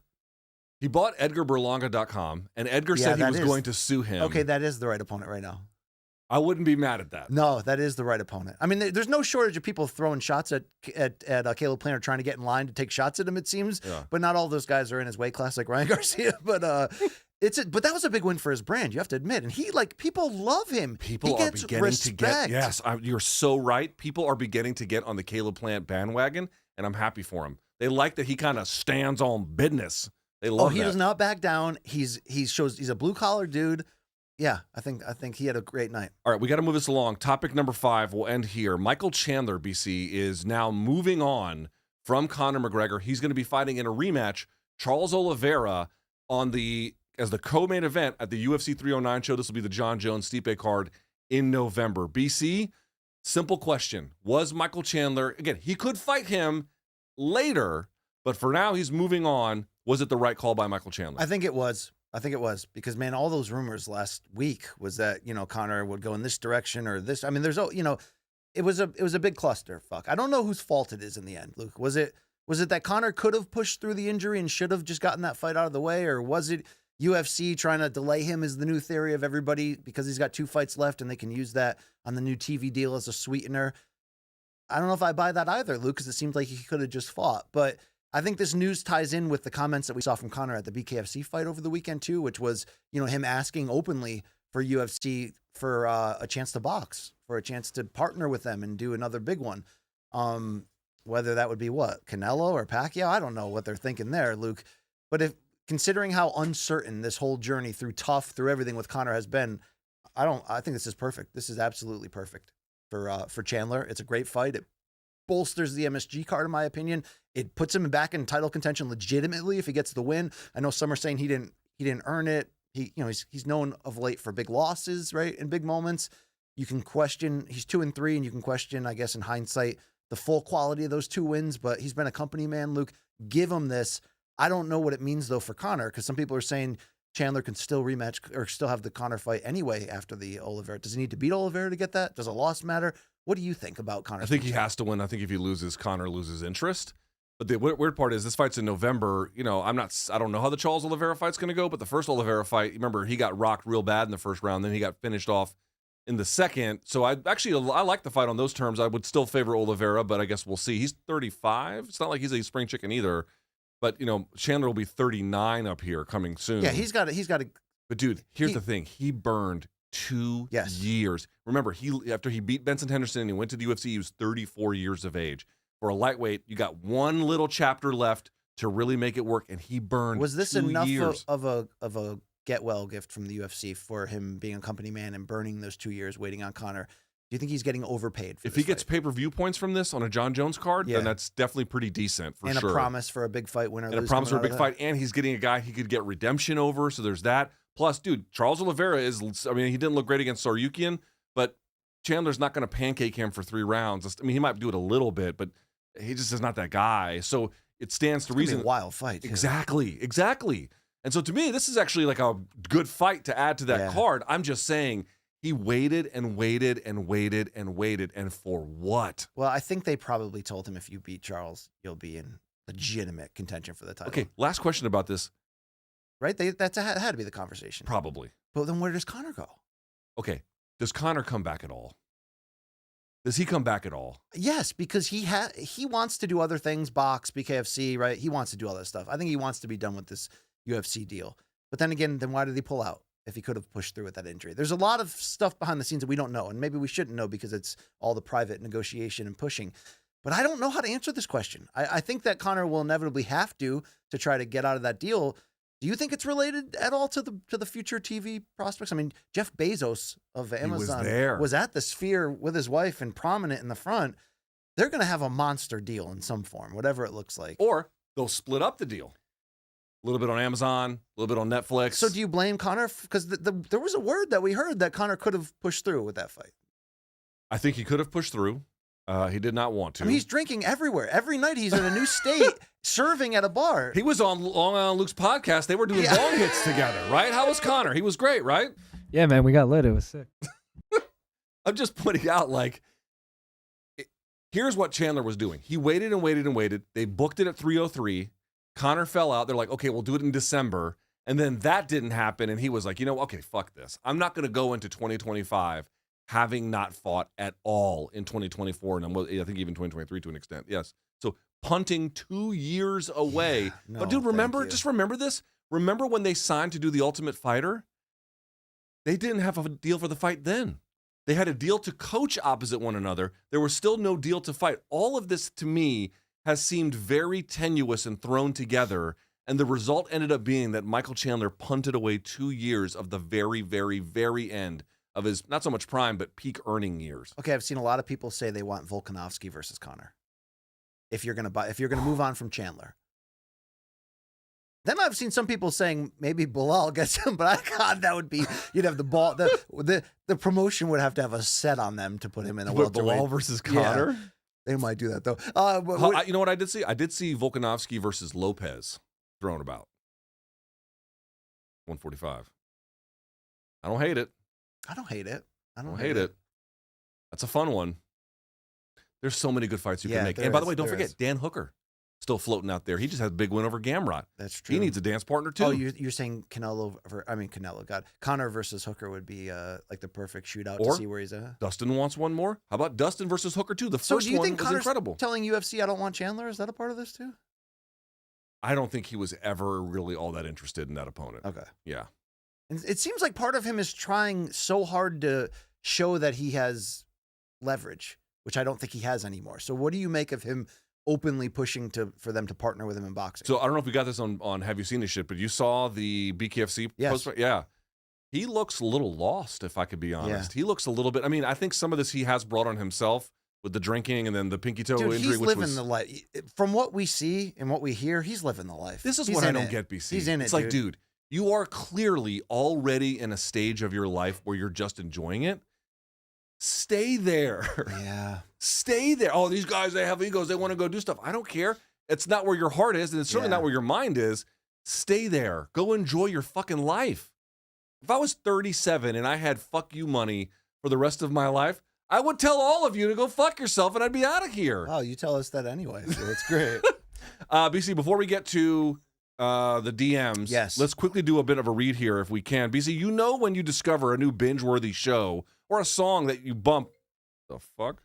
He bought EdgarBerlanga.com, and Edgar said he was going to sue him. Okay, that is the right opponent right now. I wouldn't be mad at that. No, that is the right opponent. I mean, there's no shortage of people throwing shots at Caleb Plant or trying to get in line to take shots at him, it seems. Yeah. But not all those guys are in his weight class like Ryan Garcia. But but that was a big win for his brand, you have to admit. And people love him. People are beginning to get, yes, you're so right. People are beginning to get on the Caleb Plant bandwagon, and I'm happy for him. They like that he kind of stands on business. They love he does not back down. He's a blue collar dude. Yeah, I think he had a great night. All right, we got to move this along. Topic number 5, we'll end here. Michael Chandler, BC, is now moving on from Conor McGregor. He's going to be fighting in a rematch, Charles Oliveira, as the co-main event at the UFC 309 show. This will be the John Jones-Stipe card in November. BC, simple question. Was Michael Chandler, again, he could fight him later, but for now he's moving on. Was it the right call by Michael Chandler? I think it was because, man, all those rumors last week was that, Conor would go in this direction or this. I mean, it was a big cluster. Fuck. I don't know whose fault it is in the end, Luke. Was it that Conor could have pushed through the injury and should have just gotten that fight out of the way? Or was it UFC trying to delay him is the new theory of everybody because he's got 2 fights left and they can use that on the new TV deal as a sweetener. I don't know if I buy that either, Luke, because it seems like he could have just fought. But I think this news ties in with the comments that we saw from Conor at the BKFC fight over the weekend too, which was, him asking openly for UFC for a chance to box, for a chance to partner with them and do another big one. Whether that would be Canelo or Pacquiao, I don't know what they're thinking there, Luke. But considering how uncertain this whole journey through everything with Conor has been, I think this is perfect. This is absolutely perfect for Chandler. It's a great fight. It bolsters the MSG card, in my opinion. It puts him back in title contention legitimately if he gets the win. I know some are saying he didn't earn it. He's known of late for big losses, right? In big moments. You can question, he's 2-3, and you can question, I guess, in hindsight, the full quality of those 2 wins, but he's been a company man, Luke. Give him this. I don't know what it means, though, for Conor, because some people are saying Chandler can still rematch or still have the Conor fight anyway after the Oliveira. Does he need to beat Oliveira to get that? Does a loss matter? What do you think about Conor? I think he has to win. I think if he loses, Conor loses interest. But the weird part is this fight's in November. I don't know how the Charles Oliveira fight's going to go, but the first Oliveira fight, remember, he got rocked real bad in the first round. Then he got finished off in the second. So I like the fight on those terms. I would still favor Oliveira, but I guess we'll see. He's 35. It's not like he's a spring chicken either. But, Chandler will be 39 up here coming soon. Yeah, he's got to. But, dude, here's the thing. He burned 2 years. Remember, after he beat Benson Henderson and he went to the UFC, he was 34 years of age. For a lightweight, you got one little chapter left to really make it work, and he burned 2 years. Was this enough of a get well gift from the UFC for him being a company man and burning those 2 years waiting on Conor? Do you think he's getting overpaid for If he gets pay-per-view points from this on a John Jones card, then that's definitely pretty decent for sure. And a promise for a big fight winner. And a promise for a big fight, and he's getting a guy he could get redemption over, so there's that. Plus, dude, Charles Oliveira he didn't look great against Saryukian, but Chandler's not going to pancake him for 3 rounds. He might do it a little bit, but he just is not that guy. So it stands to reason. Be a wild fight. Too. Exactly. And so to me, this is actually like a good fight to add to that card. I'm just saying he waited and waited and waited and waited, and for what? Well, I think they probably told him if you beat Charles, you'll be in legitimate contention for the title. Okay, last question about this. Right? That had to be the conversation. Probably. But then where does Conor go? Okay, does Conor come back at all? Does he come back at all? Yes, because he wants to do other things, box, BKFC, right? He wants to do all that stuff. I think he wants to be done with this UFC deal. But then again, why did he pull out if he could have pushed through with that injury? There's a lot of stuff behind the scenes that we don't know, and maybe we shouldn't know because it's all the private negotiation and pushing. But I don't know how to answer this question. I think that Conor will inevitably have to try to get out of that deal. Do you think it's related at all to the future TV prospects? I mean, Jeff Bezos of Amazon was at the Sphere with his wife and prominent in the front. They're going to have a monster deal in some form, whatever it looks like. Or they'll split up the deal. A little bit on Amazon, a little bit on Netflix. So do you blame Conor? Because there was a word that we heard that Conor could have pushed through with that fight. I think he could have pushed through. He did not want to. I mean, he's drinking everywhere. Every night he's in a new state, serving at a bar. He was on Long Island Luke's podcast. They were doing bong hits together, right? How was Conor? He was great, right? Yeah, man, we got lit. It was sick. I'm just pointing out, here's what Chandler was doing. He waited and waited and waited. They booked it at 3:03. Conor fell out. They're like, okay, we'll do it in December. And then that didn't happen. And he was like, okay, fuck this. I'm not going to go into 2025 having not fought at all in 2024. And I think even 2023 to an extent. Yes. So punting 2 years away. But dude, just remember this. Remember when they signed to do The Ultimate Fighter? They didn't have a deal for the fight then. They had a deal to coach opposite one another. There was still no deal to fight. All of this to me has seemed very tenuous and thrown together. And the result ended up being that Michael Chandler punted away 2 years of the very, very, very end of his, not so much prime, but peak earning years. Okay, I've seen a lot of people say they want Volkanovski versus Conor. If you're gonna move on from Chandler. Then I've seen some people saying maybe Bilal gets him, but God, that would be, you'd have the ball, the promotion would have to have a set on them to put him in a welterweight. Bilal versus Conor? Yeah, they might do that though. You know what I did see? I did see Volkanovski versus Lopez thrown about. 145. I don't hate it. I don't hate it. I don't hate it. That's a fun one. There's so many good fights you can make. And by the way, don't forget Dan Hooker. still floating out there. He just had a big win over Gamrot. That's true. He needs a dance partner too. Oh, you're saying Canelo, God. Connor versus Hooker would be like the perfect shootout to see where he's at. Dustin wants one more. How about Dustin versus Hooker too? The first one was incredible. Telling UFC I don't want Chandler, is that a part of this too? I don't think he was ever really all that interested in that opponent. Okay. Yeah. And it seems like part of him is trying so hard to show that he has leverage, which I don't think he has anymore. So what do you make of him openly pushing for them to partner with him in boxing? So I don't know if we got this on Have You Seen This Shit, but you saw the BKFC post? Yeah. He looks a little lost, if I could be honest. Yeah. He looks a little bit, I mean, I think some of this he has brought on himself with the drinking and then the pinky toe injury. He's living the life. From what we see and what we hear, he's living the life. This is what I don't get, BC. He's in it, It's like, dude, you are clearly already in a stage of your life where you're just enjoying it. Stay there. Yeah. Stay there. Oh, these guys, they have egos. They want to go do stuff. I don't care. It's not where your heart is, and it's certainly not where your mind is. Stay there. Go enjoy your fucking life. If I was 37 and I had fuck you money for the rest of my life, I would tell all of you to go fuck yourself, and I'd be out of here. Oh, you tell us that anyway, so it's great. BC, before we get to the DMs, yes, let's quickly do a bit of a read here if we can. BC, you know when you discover a new binge-worthy show or a song that you bump, the fuck?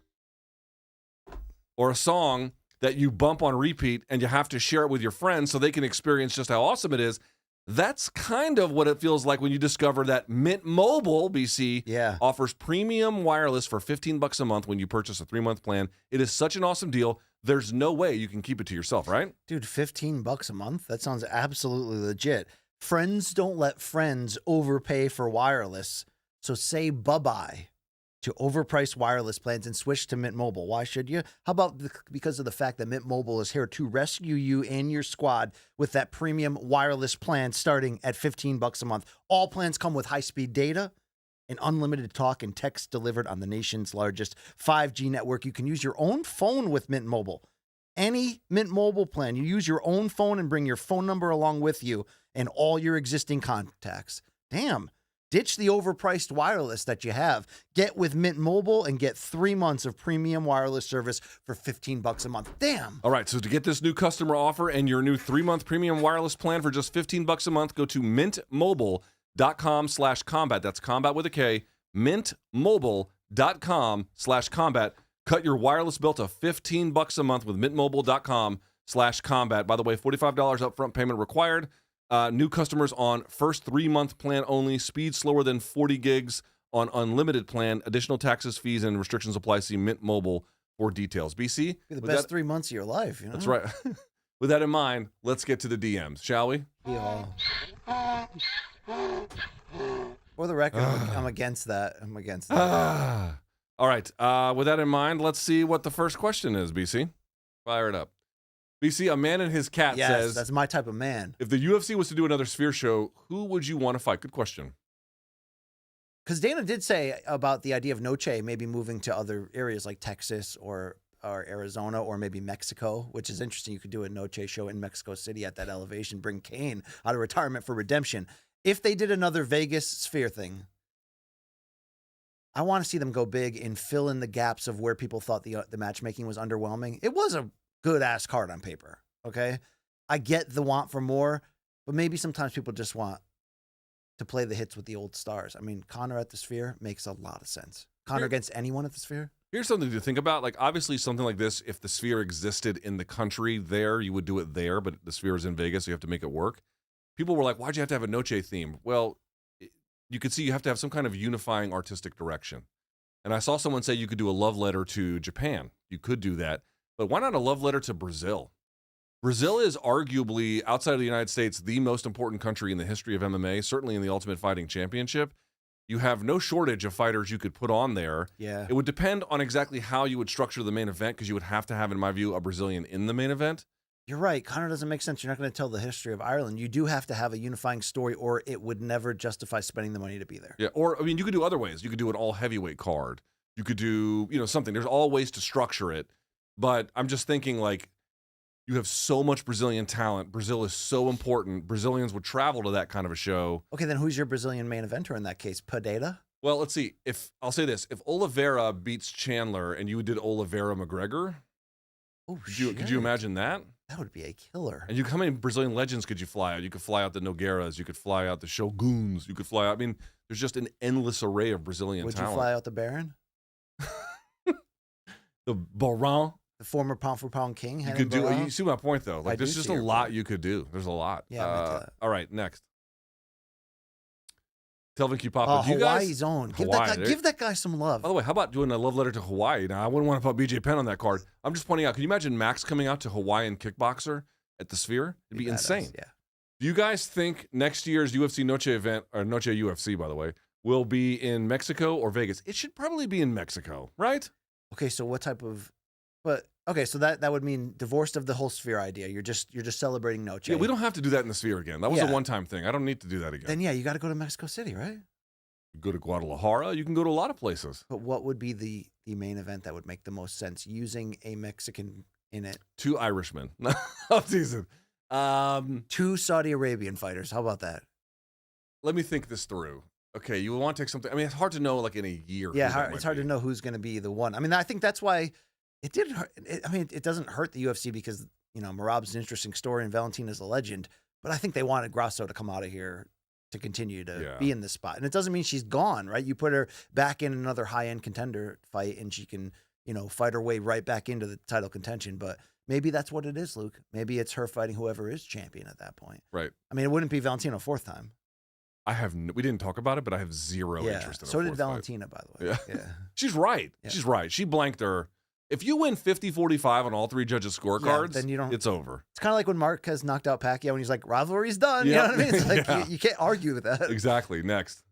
Or a song that you bump on repeat and you have to share it with your friends so they can experience just how awesome it is. That's kind of what it feels like when you discover that Mint Mobile, BC, offers premium wireless for $15 a month when you purchase a 3-month plan. It is such an awesome deal. There's no way you can keep it to yourself, right? Dude, $15 a month? That sounds absolutely legit. Friends don't let friends overpay for wireless. So say bye-bye to overpriced wireless plans and switch to Mint Mobile. Why should you? How about because of the fact that Mint Mobile is here to rescue you and your squad with that premium wireless plan starting at $15 a month. All plans come with high-speed data and unlimited talk and text delivered on the nation's largest 5G network. You can use your own phone with Mint Mobile. Any Mint Mobile plan, you use your own phone and bring your phone number along with you and all your existing contacts. Damn. Ditch the overpriced wireless that you have. Get with Mint Mobile and get 3 months of premium wireless service for $15 a month. Damn. All right, so to get this new customer offer and your new 3-month premium wireless plan for just $15 a month, go to mintmobile.com/combat. That's combat with a K. Mintmobile.com/combat. Cut your wireless bill to $15 a month with mintmobile.com/combat. By the way, $45 upfront payment required. New customers on first 3-month plan only. Speed slower than 40 gigs on unlimited plan. Additional taxes, fees, and restrictions apply. See Mint Mobile for details. BC? Be the best 3 months of your life. You know? That's right. With that in mind, let's get to the DMs, shall we? Yeah. For the record, I'm against that. I'm against that. All right. With that in mind, let's see what the first question is, BC. Fire it up. BC, a man and his cat says... that's my type of man. If the UFC was to do another Sphere show, who would you want to fight? Good question. Because Dana did say about the idea of Noche maybe moving to other areas like Texas or Arizona or maybe Mexico, which is interesting. You could do a Noche show in Mexico City at that elevation, bring Kane out of retirement for redemption. If they did another Vegas Sphere thing, I want to see them go big and fill in the gaps of where people thought the matchmaking was underwhelming. It was a good-ass card on paper, okay? I get the want for more, but maybe sometimes people just want to play the hits with the old stars. I mean, Conor at the Sphere makes a lot of sense. Conor against anyone at the Sphere? Here's something to think about. Like, obviously, something like this, if the Sphere existed in the country there, you would do it there, but the Sphere is in Vegas, so you have to make it work. People were like, why'd you have to have a Noche theme? Well, you could see you have to have some kind of unifying artistic direction. And I saw someone say you could do a love letter to Japan. You could do that. But why not a love letter to Brazil? Brazil is arguably, outside of the United States, the most important country in the history of MMA, certainly in the Ultimate Fighting Championship. You have no shortage of fighters you could put on there. Yeah. It would depend on exactly how you would structure the main event, because you would have to have, in my view, a Brazilian in the main event. You're right. Conor doesn't make sense. You're not going to tell the history of Ireland. You do have to have a unifying story, or it would never justify spending the money to be there. Yeah, or, I mean, you could do other ways. You could do an all-heavyweight card. You could do, something. There's all ways to structure it. But I'm just thinking, like, you have so much Brazilian talent. Brazil is so important. Brazilians would travel to that kind of a show. Okay, then who's your Brazilian main eventer in that case? Padeta? Well, let's see. I'll say this. If Oliveira beats Chandler and you did Oliveira McGregor. Oh, Could you imagine that? That would be a killer. And how many Brazilian legends could you fly out? You could fly out the Nogueiras. You could fly out the Shoguns. You could fly out. I mean, there's just an endless array of Brazilian Would talent. you fly out the Baron? The Baron? The former pound-for-pound king? You could do. Baron? You see my point, though. Like, there's just a lot you could do. There's a lot. Yeah, I'm into that. All right, next. Telvin Q. Papa. Do you Hawaii guys? zone. Hawaii, Give that guy some love. By the way, how about doing a love letter to Hawaii? Now, I wouldn't want to put BJ Penn on that card. I'm just pointing out, can you imagine Max coming out to Hawaiian kickboxer at the Sphere? It'd be insane. Yeah. Do you guys think next year's UFC Noche event, or Noche UFC, by the way, will be in Mexico or Vegas? It should probably be in Mexico, right? Okay, so what type of... But, okay, so that would mean divorced of the whole Sphere idea. You're just celebrating Noche. Yeah, we don't have to do that in the Sphere again. That was a Yeah. one-time thing. I don't need to do that again. Then, yeah, you got to go to Mexico City, right? You go to Guadalajara. You can go to a lot of places. But what would be the main event that would make the most sense using a Mexican in it? 2 Irishmen. Off season. 2 Saudi Arabian fighters. How about that? Let me think this through. Okay, you want to take something. I mean, it's hard to know like in a year. Yeah, it's hard to know who's going to be the one. I mean, I think that's why it did hurt. It doesn't hurt the UFC because, Merab's an interesting story and Valentina's a legend. But I think they wanted Grasso to come out of here to continue to be in this spot. And it doesn't mean she's gone, right? You put her back in another high-end contender fight and she can, fight her way right back into the title contention. But maybe that's what it is, Luke. Maybe it's her fighting whoever is champion at that point. Right. I mean, it wouldn't be Valentina 4th time. We didn't talk about it, but I have zero interest in her. So did Valentina, by the way. Yeah. She's right. Yeah. She's right. She blanked her. If you win 50-45 on all 3 judges' scorecards, then you don't. It's over. It's kind of like when Marquez knocked out Pacquiao and he's like, rivalry's done. You Yeah. know what I mean? It's like, Yeah. you can't argue with that. Exactly. Next.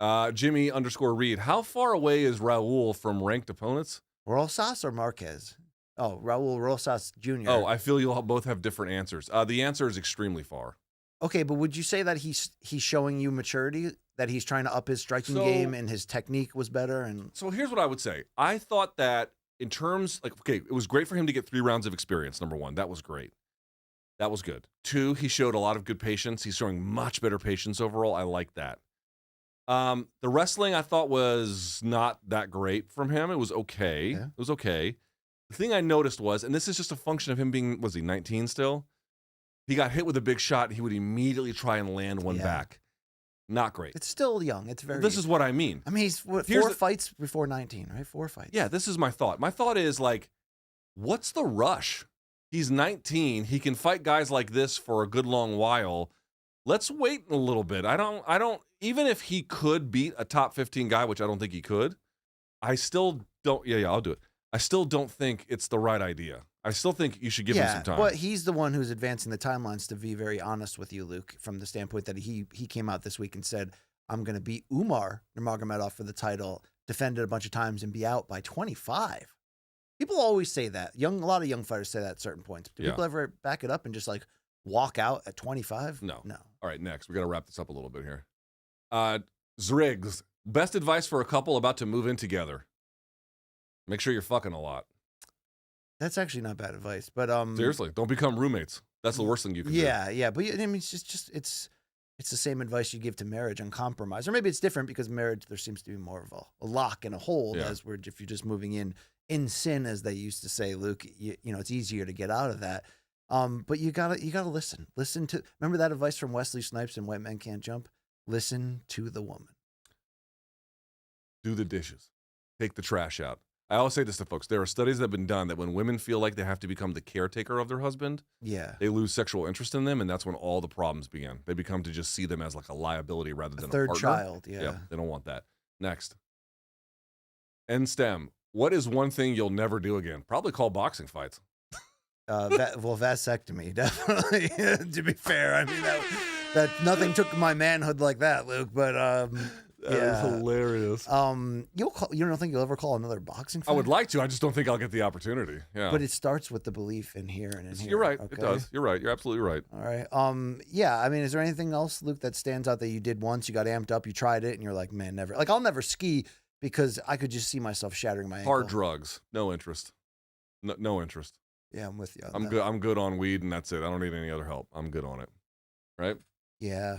Jimmy_Reed. How far away is Raul from ranked opponents? Rosas or Marquez? Oh, Raul Rosas Jr. Oh, I feel you'll both have different answers. The answer is extremely far. Okay, but would you say that he's showing you maturity, that he's trying to up his striking So- game and his technique was better? And So here's what I would say. I thought that in terms, it was great for him to get 3 rounds of experience, number 1. That was great. That was good. 2, he showed a lot of good patience. He's showing much better patience overall. I like that. The wrestling I thought was not that great from him. It was okay. Yeah. It was okay. The thing I noticed was, and this is just a function of him being, was he 19 still? He got hit with a big shot. And he would immediately try and land one back. Not great. it's still young. It's very. This is what I mean. I mean, he's Here's 4 the- fights before 19, right? 4 fights. Yeah, this is my thought. My thought is what's the rush? He's 19. He can fight guys like this for a good long while. Let's wait a little bit. I don't, even if he could beat a top 15 guy, which I don't think he could, I still don't, I'll do it. I still don't think it's the right idea. I still think you should give him some time. But he's the one who's advancing the timelines, to be very honest with you, Luke, from the standpoint that he came out this week and said, I'm going to beat Umar Nurmagomedov for the title, defend it a bunch of times, and be out by 25. People always say that. A lot of young fighters say that at certain points. Do people ever back it up and just walk out at 25? No. No. All right, next. We got to wrap this up a little bit here. Zriggs, best advice for a couple about to move in together. Make sure you're fucking a lot. That's actually not bad advice, but Seriously, don't become roommates. That's the worst thing you can do. Yeah, but I mean, it's the same advice you give to marriage on compromise, or maybe it's different because marriage there seems to be more of a lock and a hold, as where if you're just moving in sin, as they used to say, Luke. You know, it's easier to get out of that. But you gotta listen. Listen to remember that advice from Wesley Snipes in White Men Can't Jump. Listen to the woman. Do the dishes. Take the trash out. I always say this to folks. There are studies that have been done that when women feel like they have to become the caretaker of their husband, they lose sexual interest in them, and that's when all the problems begin. They become to just see them as like a liability rather than a third partner. child. They don't want that. Next. NSTEM. What is one thing you'll never do again? Probably call boxing fights. Vasectomy, definitely. To be fair, I mean that nothing took my manhood like that, Luke. But That is hilarious. You don't think you'll ever call another boxing fight? I would like to. I just don't think I'll get the opportunity. Yeah. But it starts with the belief in here and in here. You're right. Okay? It does. You're right. You're absolutely right. All right. Yeah. I mean, is there anything else, Luke, that stands out that you did once? You got amped up, you tried it, and you're like, man, never. Like, I'll never ski because I could just see myself shattering my ankle. Hard drugs. No interest. No interest. Yeah, I'm with you. I'm good. I'm good on weed, and that's it. I don't need any other help. I'm good on it. Right? Yeah.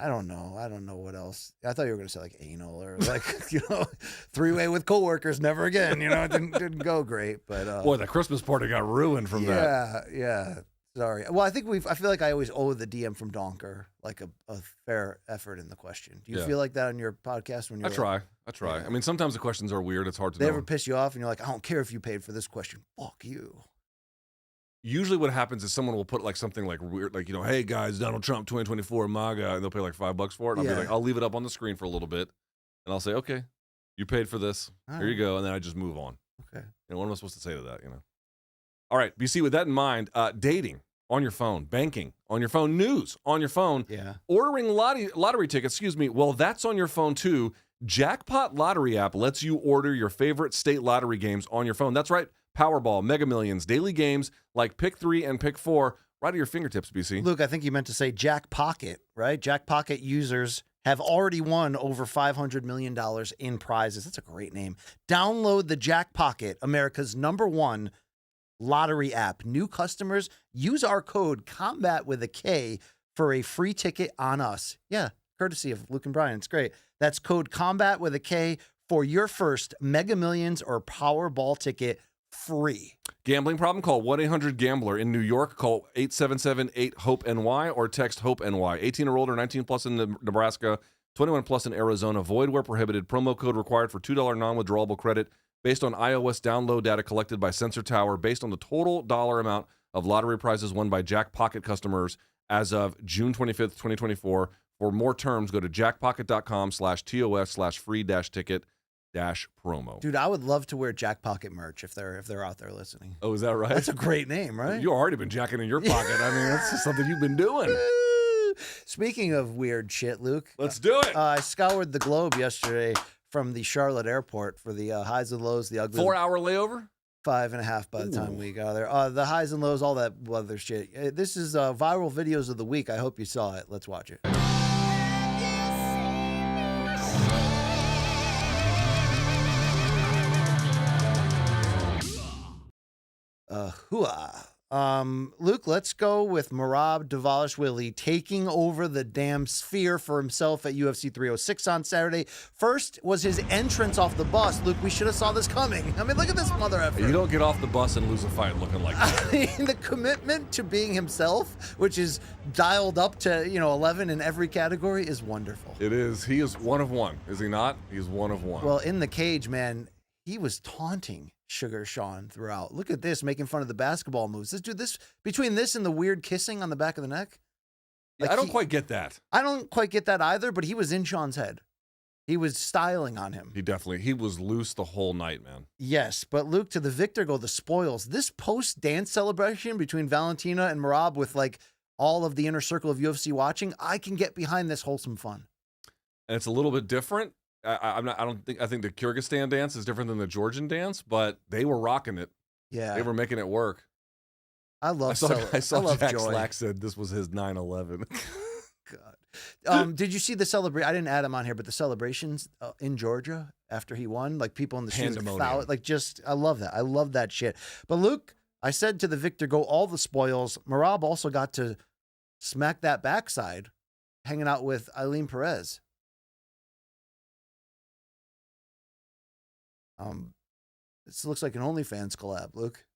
I don't know. I don't know what else. I thought you were going to say like anal or like, three-way with coworkers, never again. It didn't go great. But Boy, the Christmas party got ruined from that. Yeah. Sorry. Well, I feel like I always owe the DM from Donker like a fair effort in the question. Do you feel like that on your podcast when you're I try. Yeah. I mean, sometimes the questions are weird. It's hard to They know. ever piss you off and you're like, I don't care if you paid for this question. Fuck you. Usually what happens is someone will put like something like weird, like, hey guys, Donald Trump 2024 MAGA, and they'll pay like $5 for it. And I'll be like, I'll leave it up on the screen for a little bit. And I'll say, okay, you paid for this. Here you go. And then I just move on. Okay. What am I supposed to say to that, All right, BC, with that in mind, dating on your phone, banking on your phone, news on your phone, ordering lottery tickets, well, that's on your phone too. Jackpot Lottery app lets you order your favorite state lottery games on your phone. That's right. Powerball, Mega Millions, daily games like Pick 3 and Pick 4 right at your fingertips, BC. Luke, I think you meant to say Jack Pocket, right? Jack Pocket users have already won over $500 million in prizes. That's a great name. Download the Jack Pocket, America's #1 lottery app. New customers, use our code KOMBAT with a K for a free ticket on us. Yeah, courtesy of Luke and Brian. It's great. That's code KOMBAT with a K for your first Mega Millions or Powerball ticket free. Gambling problem? Call 1-800-GAMBLER. In New York, call 877-8-HOPE-NY or text HOPE-NY. 18 or older, 19 plus in Nebraska, 21 plus in Arizona. Void where prohibited. Promo code required for $2 non-withdrawable credit based on iOS download data collected by Sensor Tower based on the total dollar amount of lottery prizes won by Jack Pocket customers as of June 25th, 2024. For more terms, go to jackpocket.com/TOS/free-ticket promo. Dude, I would love to wear Jack Pocket merch if they're out there listening. Oh, is that right? That's a great name, right? You've already been jacking in your pocket. I mean, that's just something you've been doing. Speaking of weird shit, Luke. Let's do it. I scoured the globe yesterday from the Charlotte airport for the highs and lows, the ugly. 4-hour layover? 5.5 by the time we got there. The highs and lows, all that other shit. This is viral videos of the week. I hope you saw it. Let's watch it. Luke, let's go with Merab Dvalishvili taking over the damn sphere for himself at UFC 306 on Saturday. First was his entrance off the bus. Luke, we should have saw this coming. I mean, look at this mother effer. You don't get off the bus and lose a fight looking like that. I mean, the commitment to being himself, which is dialed up to, 11 in every category, is wonderful. It is. He is one of one, is he not? He's one of one. Well, in the cage, man, he was taunting Sugar Sean throughout. Look at this, making fun of the basketball moves. Between this and the weird kissing on the back of the neck. I don't quite get that. I don't quite get that either, but he was in Sean's head. He was styling on him. He was loose the whole night, man. Yes, but Luke, to the victor go the spoils. This post-dance celebration between Valentina and Merab with like all of the inner circle of UFC watching, I can get behind this wholesome fun. And it's a little bit different. I think the Kyrgyzstan dance is different than the Georgian dance, but they were rocking it. Yeah. They were making it work. I saw Jack joy. Slack said this was his 9/11. God. Did you see the celebration? I didn't add him on here, but the celebrations in Georgia after he won, like people in the streets, I love that. I love that shit. But Luke, I said to the victor, go all the spoils. Merab also got to smack that backside, hanging out with Eileen Perez. This looks like an OnlyFans collab, Luke.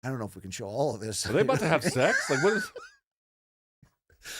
I don't know if we can show all of this. Are they about to have sex? Like, what is?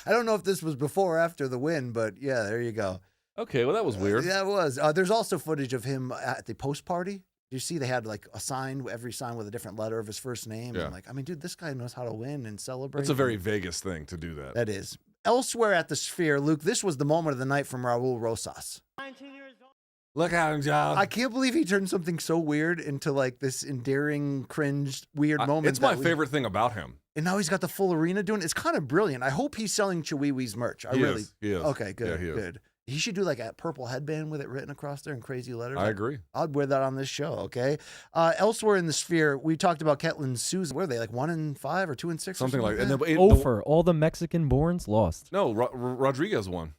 I don't know if this was before or after the win, but yeah, there you go. Okay, well, that was weird. Yeah, it was. There's also footage of him at the post party. You see, they had like a sign, every sign with a different letter of his first name. Yeah. And like, I mean, dude, this guy knows how to win and celebrate. It's a very Vegas thing to do that. That is. Elsewhere at the Sphere, Luke, this was the moment of the night from Raul Rosas. 19 years old. Look at him, John. I can't believe he turned something so weird into like this endearing, cringe, weird moment. It's my favorite thing about him. And now he's got the full arena doing it. It's kind of brilliant. I hope he's selling Chiwiwi's merch. He is. Okay, good, Yeah, he is. good. He should do like a purple headband with it written across there in crazy letters. I agree. I'd wear that on this show, okay? Elsewhere in the Sphere, we talked about Ketlin Susan. Where are they, like 1-5 or 2-6? Something like that. Over. All the Mexican-borns lost. No, Rodriguez won.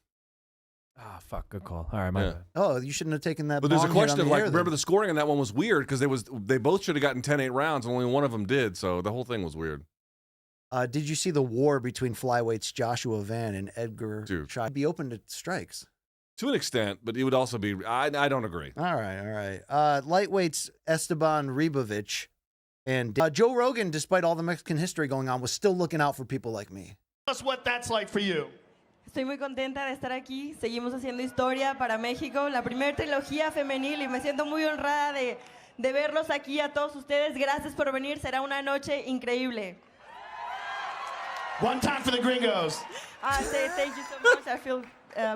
Ah, fuck. Good call. All right, my bad. Oh, you shouldn't have taken that. But there's a bong hit question on of the like, air, remember then. the scoring on that one was weird because they both should have gotten 10-8 rounds and only one of them did. So the whole thing was weird. Did you see the war between flyweights Joshua Van and Edgar? Dude. Should be open to strikes. To an extent, but it would also be. I don't agree. All right. Lightweights Esteban Ribovic and Joe Rogan, despite all the Mexican history going on, was still looking out for people like me. Tell us what that's like for you. Estoy muy contenta de estar aquí. Seguimos haciendo historia para México, la primera trilogía femenil, y me siento muy honrada de verlos aquí a todos ustedes. Gracias por venir. Será una noche increíble. One time for the gringos. Thank you so much. I feel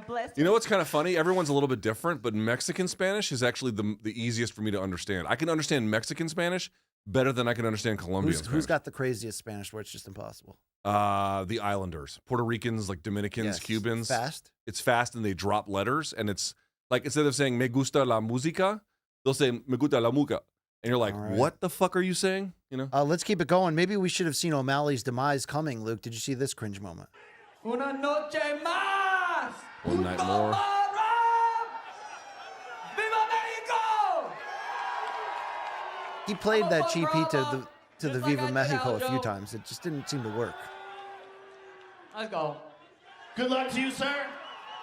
blessed. You know what's kind of funny? Everyone's a little bit different, but Mexican Spanish is actually the easiest for me to understand. I can understand Mexican Spanish better than I can understand Colombian Spanish. Who's got the craziest Spanish where it's just impossible? The Islanders, Puerto Ricans, like Dominicans, Yes. Cubans. Fast? It's fast and they drop letters, and it's like instead of saying "me gusta la música," they'll say "me gusta la música," and you're like, All right. "What the fuck are you saying?" You know? Let's keep it going. Maybe we should have seen O'Malley's demise coming, Luke. Did you see this cringe moment? Una noche más. One night more. Viva Mexico! He played that GP to the Viva Mexico a few times. It just didn't seem to work. Let's go. Good luck to you, sir.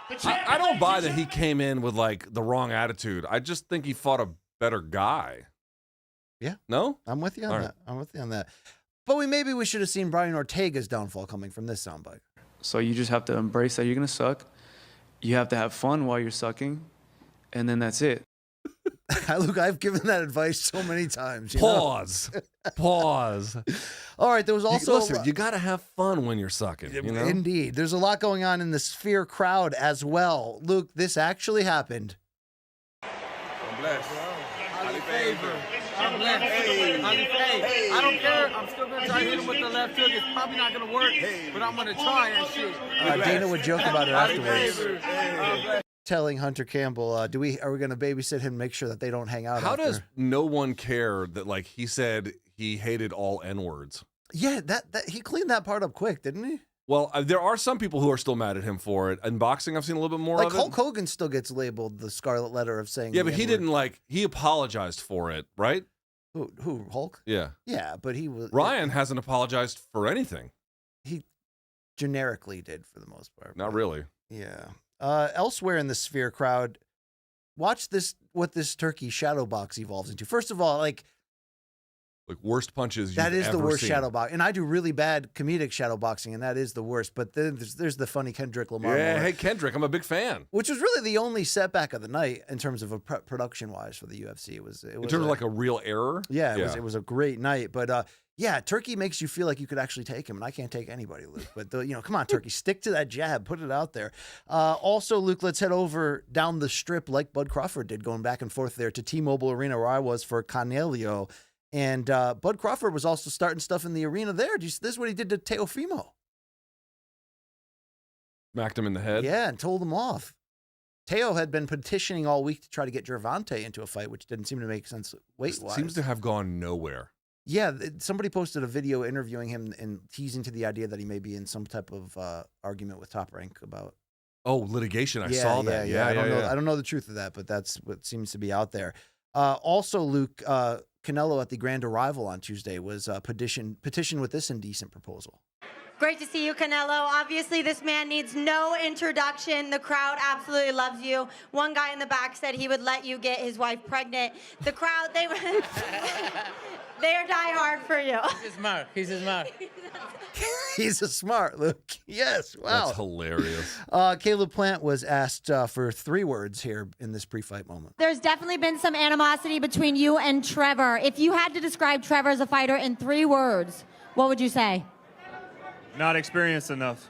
The I champion, don't buy ladies that and he came in with like the wrong attitude. I just think he fought a better guy. Yeah. No? I'm with you on All that. right. I'm with you on that. But maybe we should have seen Brian Ortega's downfall coming from this soundbite. So you just have to embrace that you're going to suck. You have to have fun while you're sucking. And then that's it. Luke, I've given that advice so many times. You know? Pause. Pause. All right, there was also Listen, you got to have fun when you're sucking. You know? Indeed. There's a lot going on in the Sphere crowd as well. Luke, this actually happened. I'm blessed. I'm blessed. Hey, I don't care. I'm still going to try to hit him with the left hook. It's probably not going to work, but I'm going to try that shit. Dana would joke about it afterwards. Telling Hunter Campbell, are we going to babysit him, make sure that they don't hang out? How after? does no one care that like he said he hated all N-words? Yeah, that he cleaned that part up quick, didn't he? Well, there are some people who are still mad at him for it. In boxing, I've seen a little bit more Like of it. Hulk Hogan still gets labeled the scarlet letter of saying. Yeah, the but he N-word. didn't like. He apologized for it, right? Who Hulk? Yeah. Yeah, but he was Ryan hasn't apologized for anything. He generically did for the most part. Not really. Yeah. Elsewhere in the Sphere crowd, watch what this turkey shadow box evolves into. First of all, like worst punches. that you've is the ever worst seen. shadow box, and I do really bad comedic shadow boxing, and that is the worst. But then there's the funny Kendrick Lamar, Yeah, moment, hey Kendrick, I'm a big fan. which was really the only setback of the night in terms of a production wise for the UFC. It was In terms of like a real error. yeah, it was a great night. But yeah, Turkey makes you feel like you could actually take him, and I can't take anybody, Luke. But come on, Turkey, stick to that jab, put it out there. Also, Luke, let's head over down the strip like Bud Crawford did, going back and forth there to T-Mobile Arena where I was for Canelo. And Bud Crawford was also starting stuff in the arena there. This is what he did to Teofimo. Smacked him in the head. Yeah, and told him off. Teo had been petitioning all week to try to get Gervonta into a fight, which didn't seem to make sense weight-wise. Seems to have gone nowhere. Yeah, somebody posted a video interviewing him and teasing to the idea that he may be in some type of argument with Top Rank about. Oh, litigation. I saw that. Yeah, I don't know the truth of that, but that's what seems to be out there. Also, Luke, Canelo at the Grand Arrival on Tuesday was petitioned with this indecent proposal. Great to see you, Canelo. Obviously, this man needs no introduction. The crowd absolutely loves you. One guy in the back said he would let you get his wife pregnant. The crowd, they are diehard for you. He's smart. He's smart. He's a smart, Luke. Yes, wow. That's hilarious. Caleb Plant was asked for 3 words here in this pre-fight moment. There's definitely been some animosity between you and Trevor. If you had to describe Trevor as a fighter in 3 words, what would you say? Not experienced enough.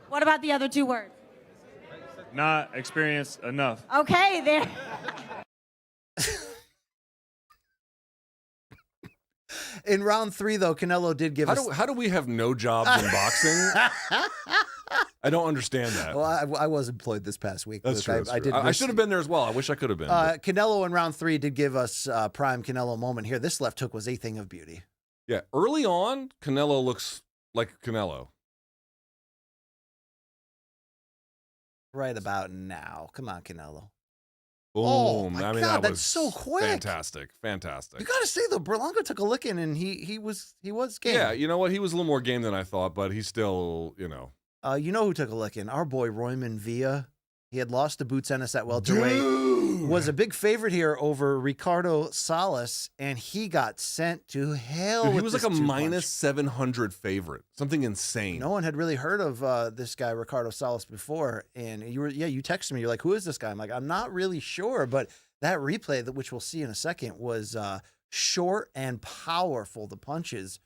What about the other 2 words? Not experienced enough. Okay, there. In round 3, though, Canelo did give us. How do we have no jobs in boxing? I don't understand that. Well, I was employed this past week. That's Luke. true. That's I true. did. I should have been there as well. I wish I could have been. Canelo in round 3 did give us prime Canelo moment here. This left hook was a thing of beauty. Yeah, early on, Canelo looks like Canelo. Right about now. Come on, Canelo. Oh, Boom. my I mean, God, that that's was so quick. Fantastic. Fantastic. You got to say, though, Berlanga took a licking, and he was game. Yeah, you know what? He was a little more game than I thought, but he's still, you know. You know who took a licking? Our boy, Royman Villa. He had lost to Boots Ennis at welterweight. Was a big favorite here over Ricardo Salas, and he got sent to hell. Dude, he with was like this a two-punch. minus 700 favorite. Something insane. No one had really heard of this guy, Ricardo Salas, before. And you texted me. You're like, who is this guy? I'm like, I'm not really sure. But that replay, which we'll see in a second, was short and powerful. The punches.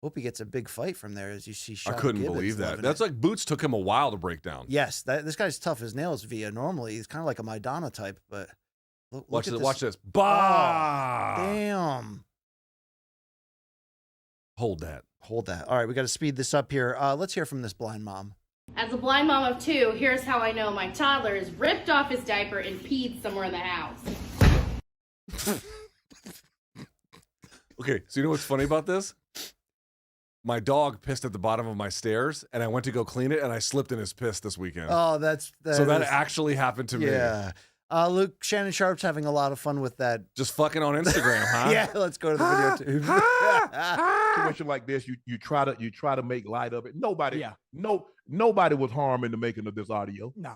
Hope he gets a big fight from there as you see I Sean couldn't Gibbons believe that. loving That's it. like Boots took him a while to break down. Yes, this guy's tough as nails, Villa. Normally, he's kind of like a Maidana type, but Watch at this. Watch this. Oh, Bah! damn. Hold that. Hold that. All right, we got to speed this up here. Let's hear from this blind mom. As a blind mom of 2, here's how I know my toddler is ripped off his diaper and peed somewhere in the house. Okay, so you know what's funny about this? My dog pissed at the bottom of my stairs, and I went to go clean it, and I slipped in his piss this weekend. Oh, so that actually happened to me. Yeah. Luke, Shannon Sharp's having a lot of fun with that. Just fucking on Instagram, huh? Yeah, let's go to the video too. Situation like this, you try to make light of it. Nobody was harmed in the making of this audio. No.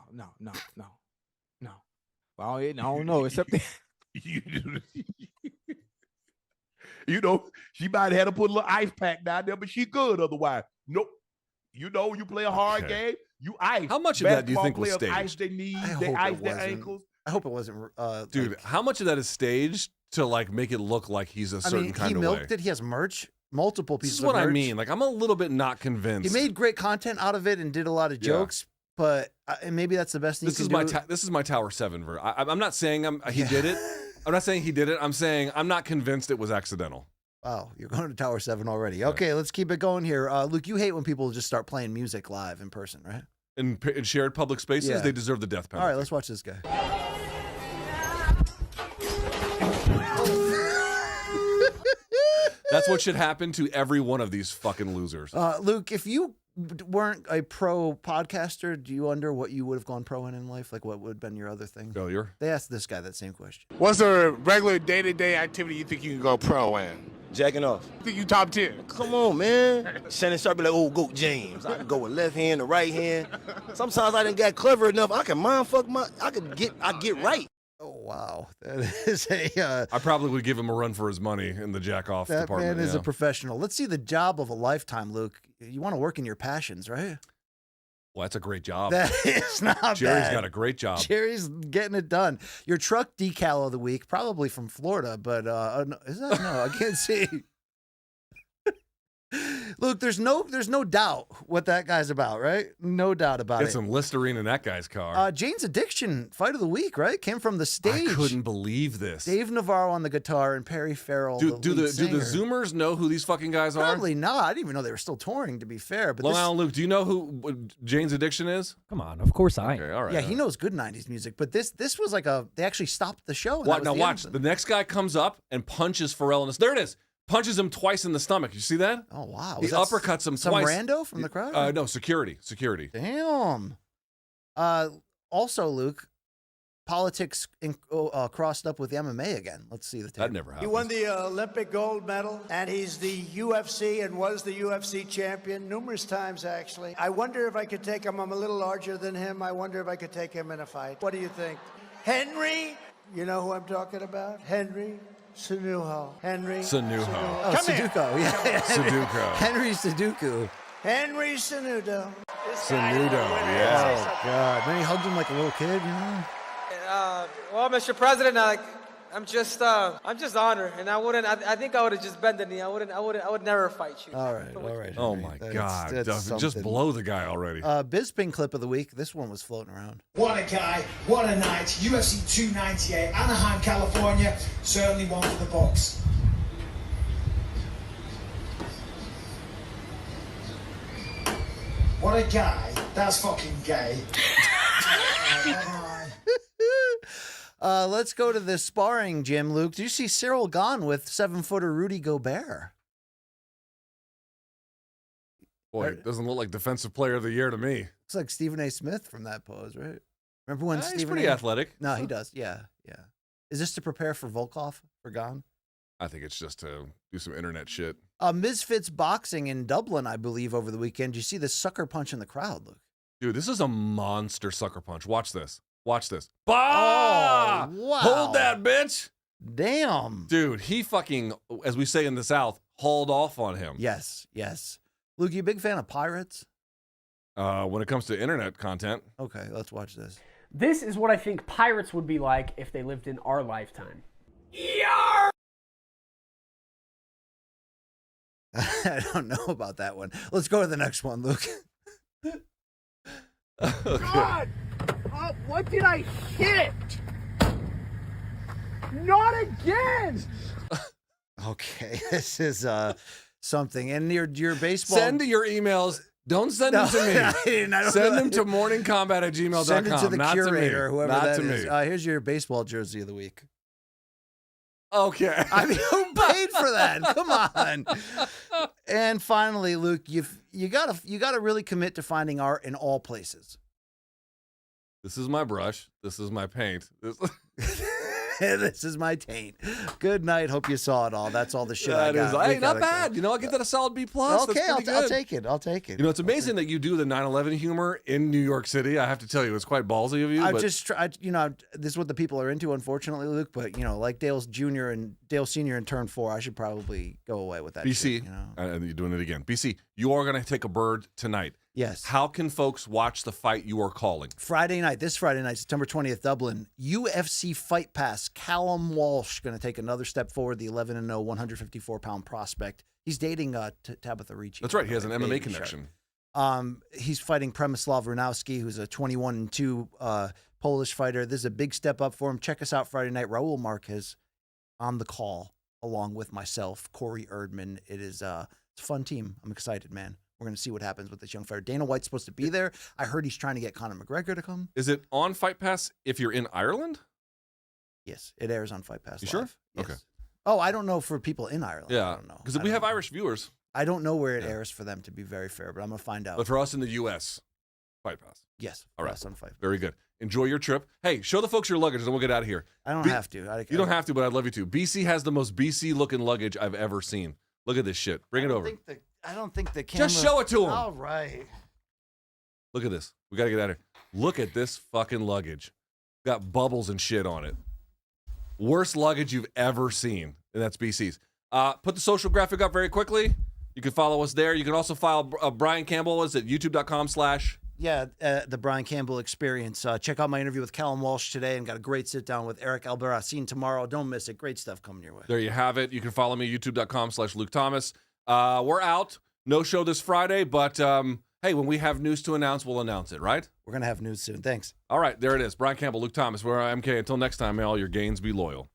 Well, I don't know, except you know, she might have had to put a little ice pack down there, but she good otherwise. Nope. You know, you play a hard game, you ice. How much of that do you think was players staged? ice their knees, I they hope ice it their wasn't. ankles. I hope it wasn't. Dude, how much of that is staged to like make it look like he's a certain kind he of milked way? it. He has merch, multiple This pieces is what of merch. I mean. Like, I'm a little bit not convinced. He made great content out of it and did a lot of jokes, but and maybe that's the best thing. This is my this is my Tower 7 version. I'm not saying he did it. I'm not saying he did it. I'm saying I'm not convinced it was accidental. Wow, you're going to Tower 7 already. Okay, let's keep it going here. Luke, you hate when people just start playing music live in person, right? In shared public spaces, Yeah. they deserve the death penalty. All right, let's watch this guy. That's what should happen to every one of these fucking losers. Luke, if you weren't a pro podcaster, do you wonder what you would have gone pro in life? Like, what would have been your other thing? Failure. They asked this guy that same question. What's a regular day-to-day activity you think you can go pro in? Jacking off. I think you top 10. Come on, man. Shannon Sharp be like, oh, go James. I can go with left hand or right hand. Sometimes I didn't get clever enough. I can mind fuck I get right. Oh, wow. That is a... I probably would give him a run for his money in the jack off that department. man is yeah. a professional. Let's see the job of a lifetime, Luke. You want to work in your passions, right? Well, that's a great job. That is not Jerry's bad. got a great job. Jerry's getting it done. Your truck decal of the week, probably from Florida, but is that? No, I can't see. Luke, there's no doubt what that guy's about, right? No doubt about Get it. some Listerine in that guy's car. Jane's Addiction fight of the week, right? Came from the stage. I couldn't believe this. Dave Navarro on the guitar and Perry Farrell. Do the singer. Zoomers know who these fucking guys are? Probably not. I didn't even know they were still touring, to be fair. But Long this, Island Luke, do you know who Jane's Addiction is? Come on, of course I. Okay, all right. yeah, he knows good 90s music. But this was like they actually stopped the show. And What? that was Now watch. end. The next guy comes up and punches Pharrell in the... There it is. Punches him twice in the stomach. You see that? Oh, wow. He Was that uppercuts him some twice. rando from the crowd? No, security. Damn. Also, Luke, politics crossed up with MMA again. Let's see the tape. That never He happened. won the Olympic gold medal, and he's the UFC and was the UFC champion numerous times, actually. I wonder if I could take him. I'm a little larger than him. I wonder if I could take him in a fight. What do you think? Henry, you know who I'm talking about? Henry Cejudo. Henry Cejudo. Oh, Come here. Sudoku. Yeah. Sudoku. Henry Sudoku. Henry Cejudo. Cejudo, yeah. Oh, God. Then he hugged him like a little kid, you know? Well, Mr. President, I'm just honored, and I think I would have just bent the knee. I would never fight you. All right. Oh, Henry. my That's- God. that's Just something. blow the guy already. Bisping clip of the week. This one was floating around. What a guy, what a night. UFC 298, Anaheim, California. Certainly one for the books. What a guy. That's fucking gay. Let's go to the sparring gym, Luke. Did you see Cyril Gahn with 7-footer Rudy Gobert? Boy, it doesn't look like Defensive Player of the Year to me. Looks like Stephen A. Smith from that pose, right? Remember when He's Stephen pretty A? athletic. No, he does. Yeah, yeah. Is this to prepare for Volkov for Gone? I think it's just to do some internet shit. Misfits Boxing in Dublin, I believe, over the weekend. You see the sucker punch in the crowd, Luke. Dude, this is a monster sucker punch. Watch this. Watch this. Bah! Oh, wow. Hold that, bitch. Damn. Dude, he fucking, as we say in the South, hauled off on him. Yes, yes. Luke, you a big fan of pirates? When it comes to internet content. Okay, let's watch this. This is what I think pirates would be like if they lived in our lifetime. I don't know about that one. Let's go to the next one, Luke. God! What did I hit? Not again! Okay, this is something. And your baseball. Send your emails. Don't send them to me. I don't Send know. them to morningkombat@gmail.com. Send it to the not curator, to me. whoever not that to is. me. Here's your baseball jersey of the week. Okay. I mean, who paid for that? Come on. And finally, Luke, you gotta really commit to finding art in all places. This is my brush. This is my paint. This is my taint. Good night. Hope you saw it all. That's all the shit I That is, got. hey, We not gotta bad. go. You know, I'll give that a solid B+. That's Okay, pretty I'll good. take it. I'll take it. You know, it's amazing that you do the 9/11 humor in New York City. I have to tell you, it's quite ballsy of you. I've but just tried, this is what the people are into, unfortunately, Luke. But, like Dale Jr. and Dale Sr. in turn 4, I should probably go away with that. BC, shit, you're doing it again. BC, you are going to take a bird tonight. Yes. How can folks watch the fight you are calling? This Friday night, September 20th, Dublin, UFC Fight Pass. Callum Walsh going to take another step forward, the 11-0, 154-pound prospect. He's dating Tabitha Ricci. That's right. He has an MMA Baby connection. shark. He's fighting Przemysław Ranowski, who's a 21-2 Polish fighter. This is a big step up for him. Check us out Friday night. Raul Marquez on the call, along with myself, Corey Erdman. It's a fun team. I'm excited, man. We're going to see what happens with this young fighter. Dana White's supposed to be there. I heard he's trying to get Conor McGregor to come. Is it on Fight Pass if you're in Ireland? Yes, it airs on Fight Pass. You Live. sure? Yes. Okay. Oh, I don't know for people in Ireland. Yeah. I don't know. Because we have Irish viewers. I don't know where it airs for them, to be very fair, but I'm going to find out. But for us in the U.S., Fight Pass. Yes. All right. Us on Fight Pass. Very good. Enjoy your trip. Hey, show the folks your luggage, and we'll get out of here. I don't have to. You don't have to, but I'd love you to. BC has the most BC-looking luggage I've ever seen. Look at this shit. Bring it over. I don't think the camera... Just show it to him. All right. Look at this. We got to get out of here. Look at this fucking luggage. Got bubbles and shit on it. Worst luggage you've ever seen. And that's BC's. Put the social graphic up very quickly. You can follow us there. You can also follow Brian Campbell. Is at youtube.com/ Yeah, the Brian Campbell Experience. Check out my interview with Callum Walsh today and got a great sit down with Eric Albarracin tomorrow. Don't miss it. Great stuff coming your way. There you have it. You can follow me, youtube.com/ Luke Thomas. We're out. No show this Friday, but hey, when we have news to announce, we'll announce it, right? We're going to have news soon. Thanks. All right, there it is. Brian Campbell, Luke Thomas. We're MK. Until next time, may all your gains be loyal.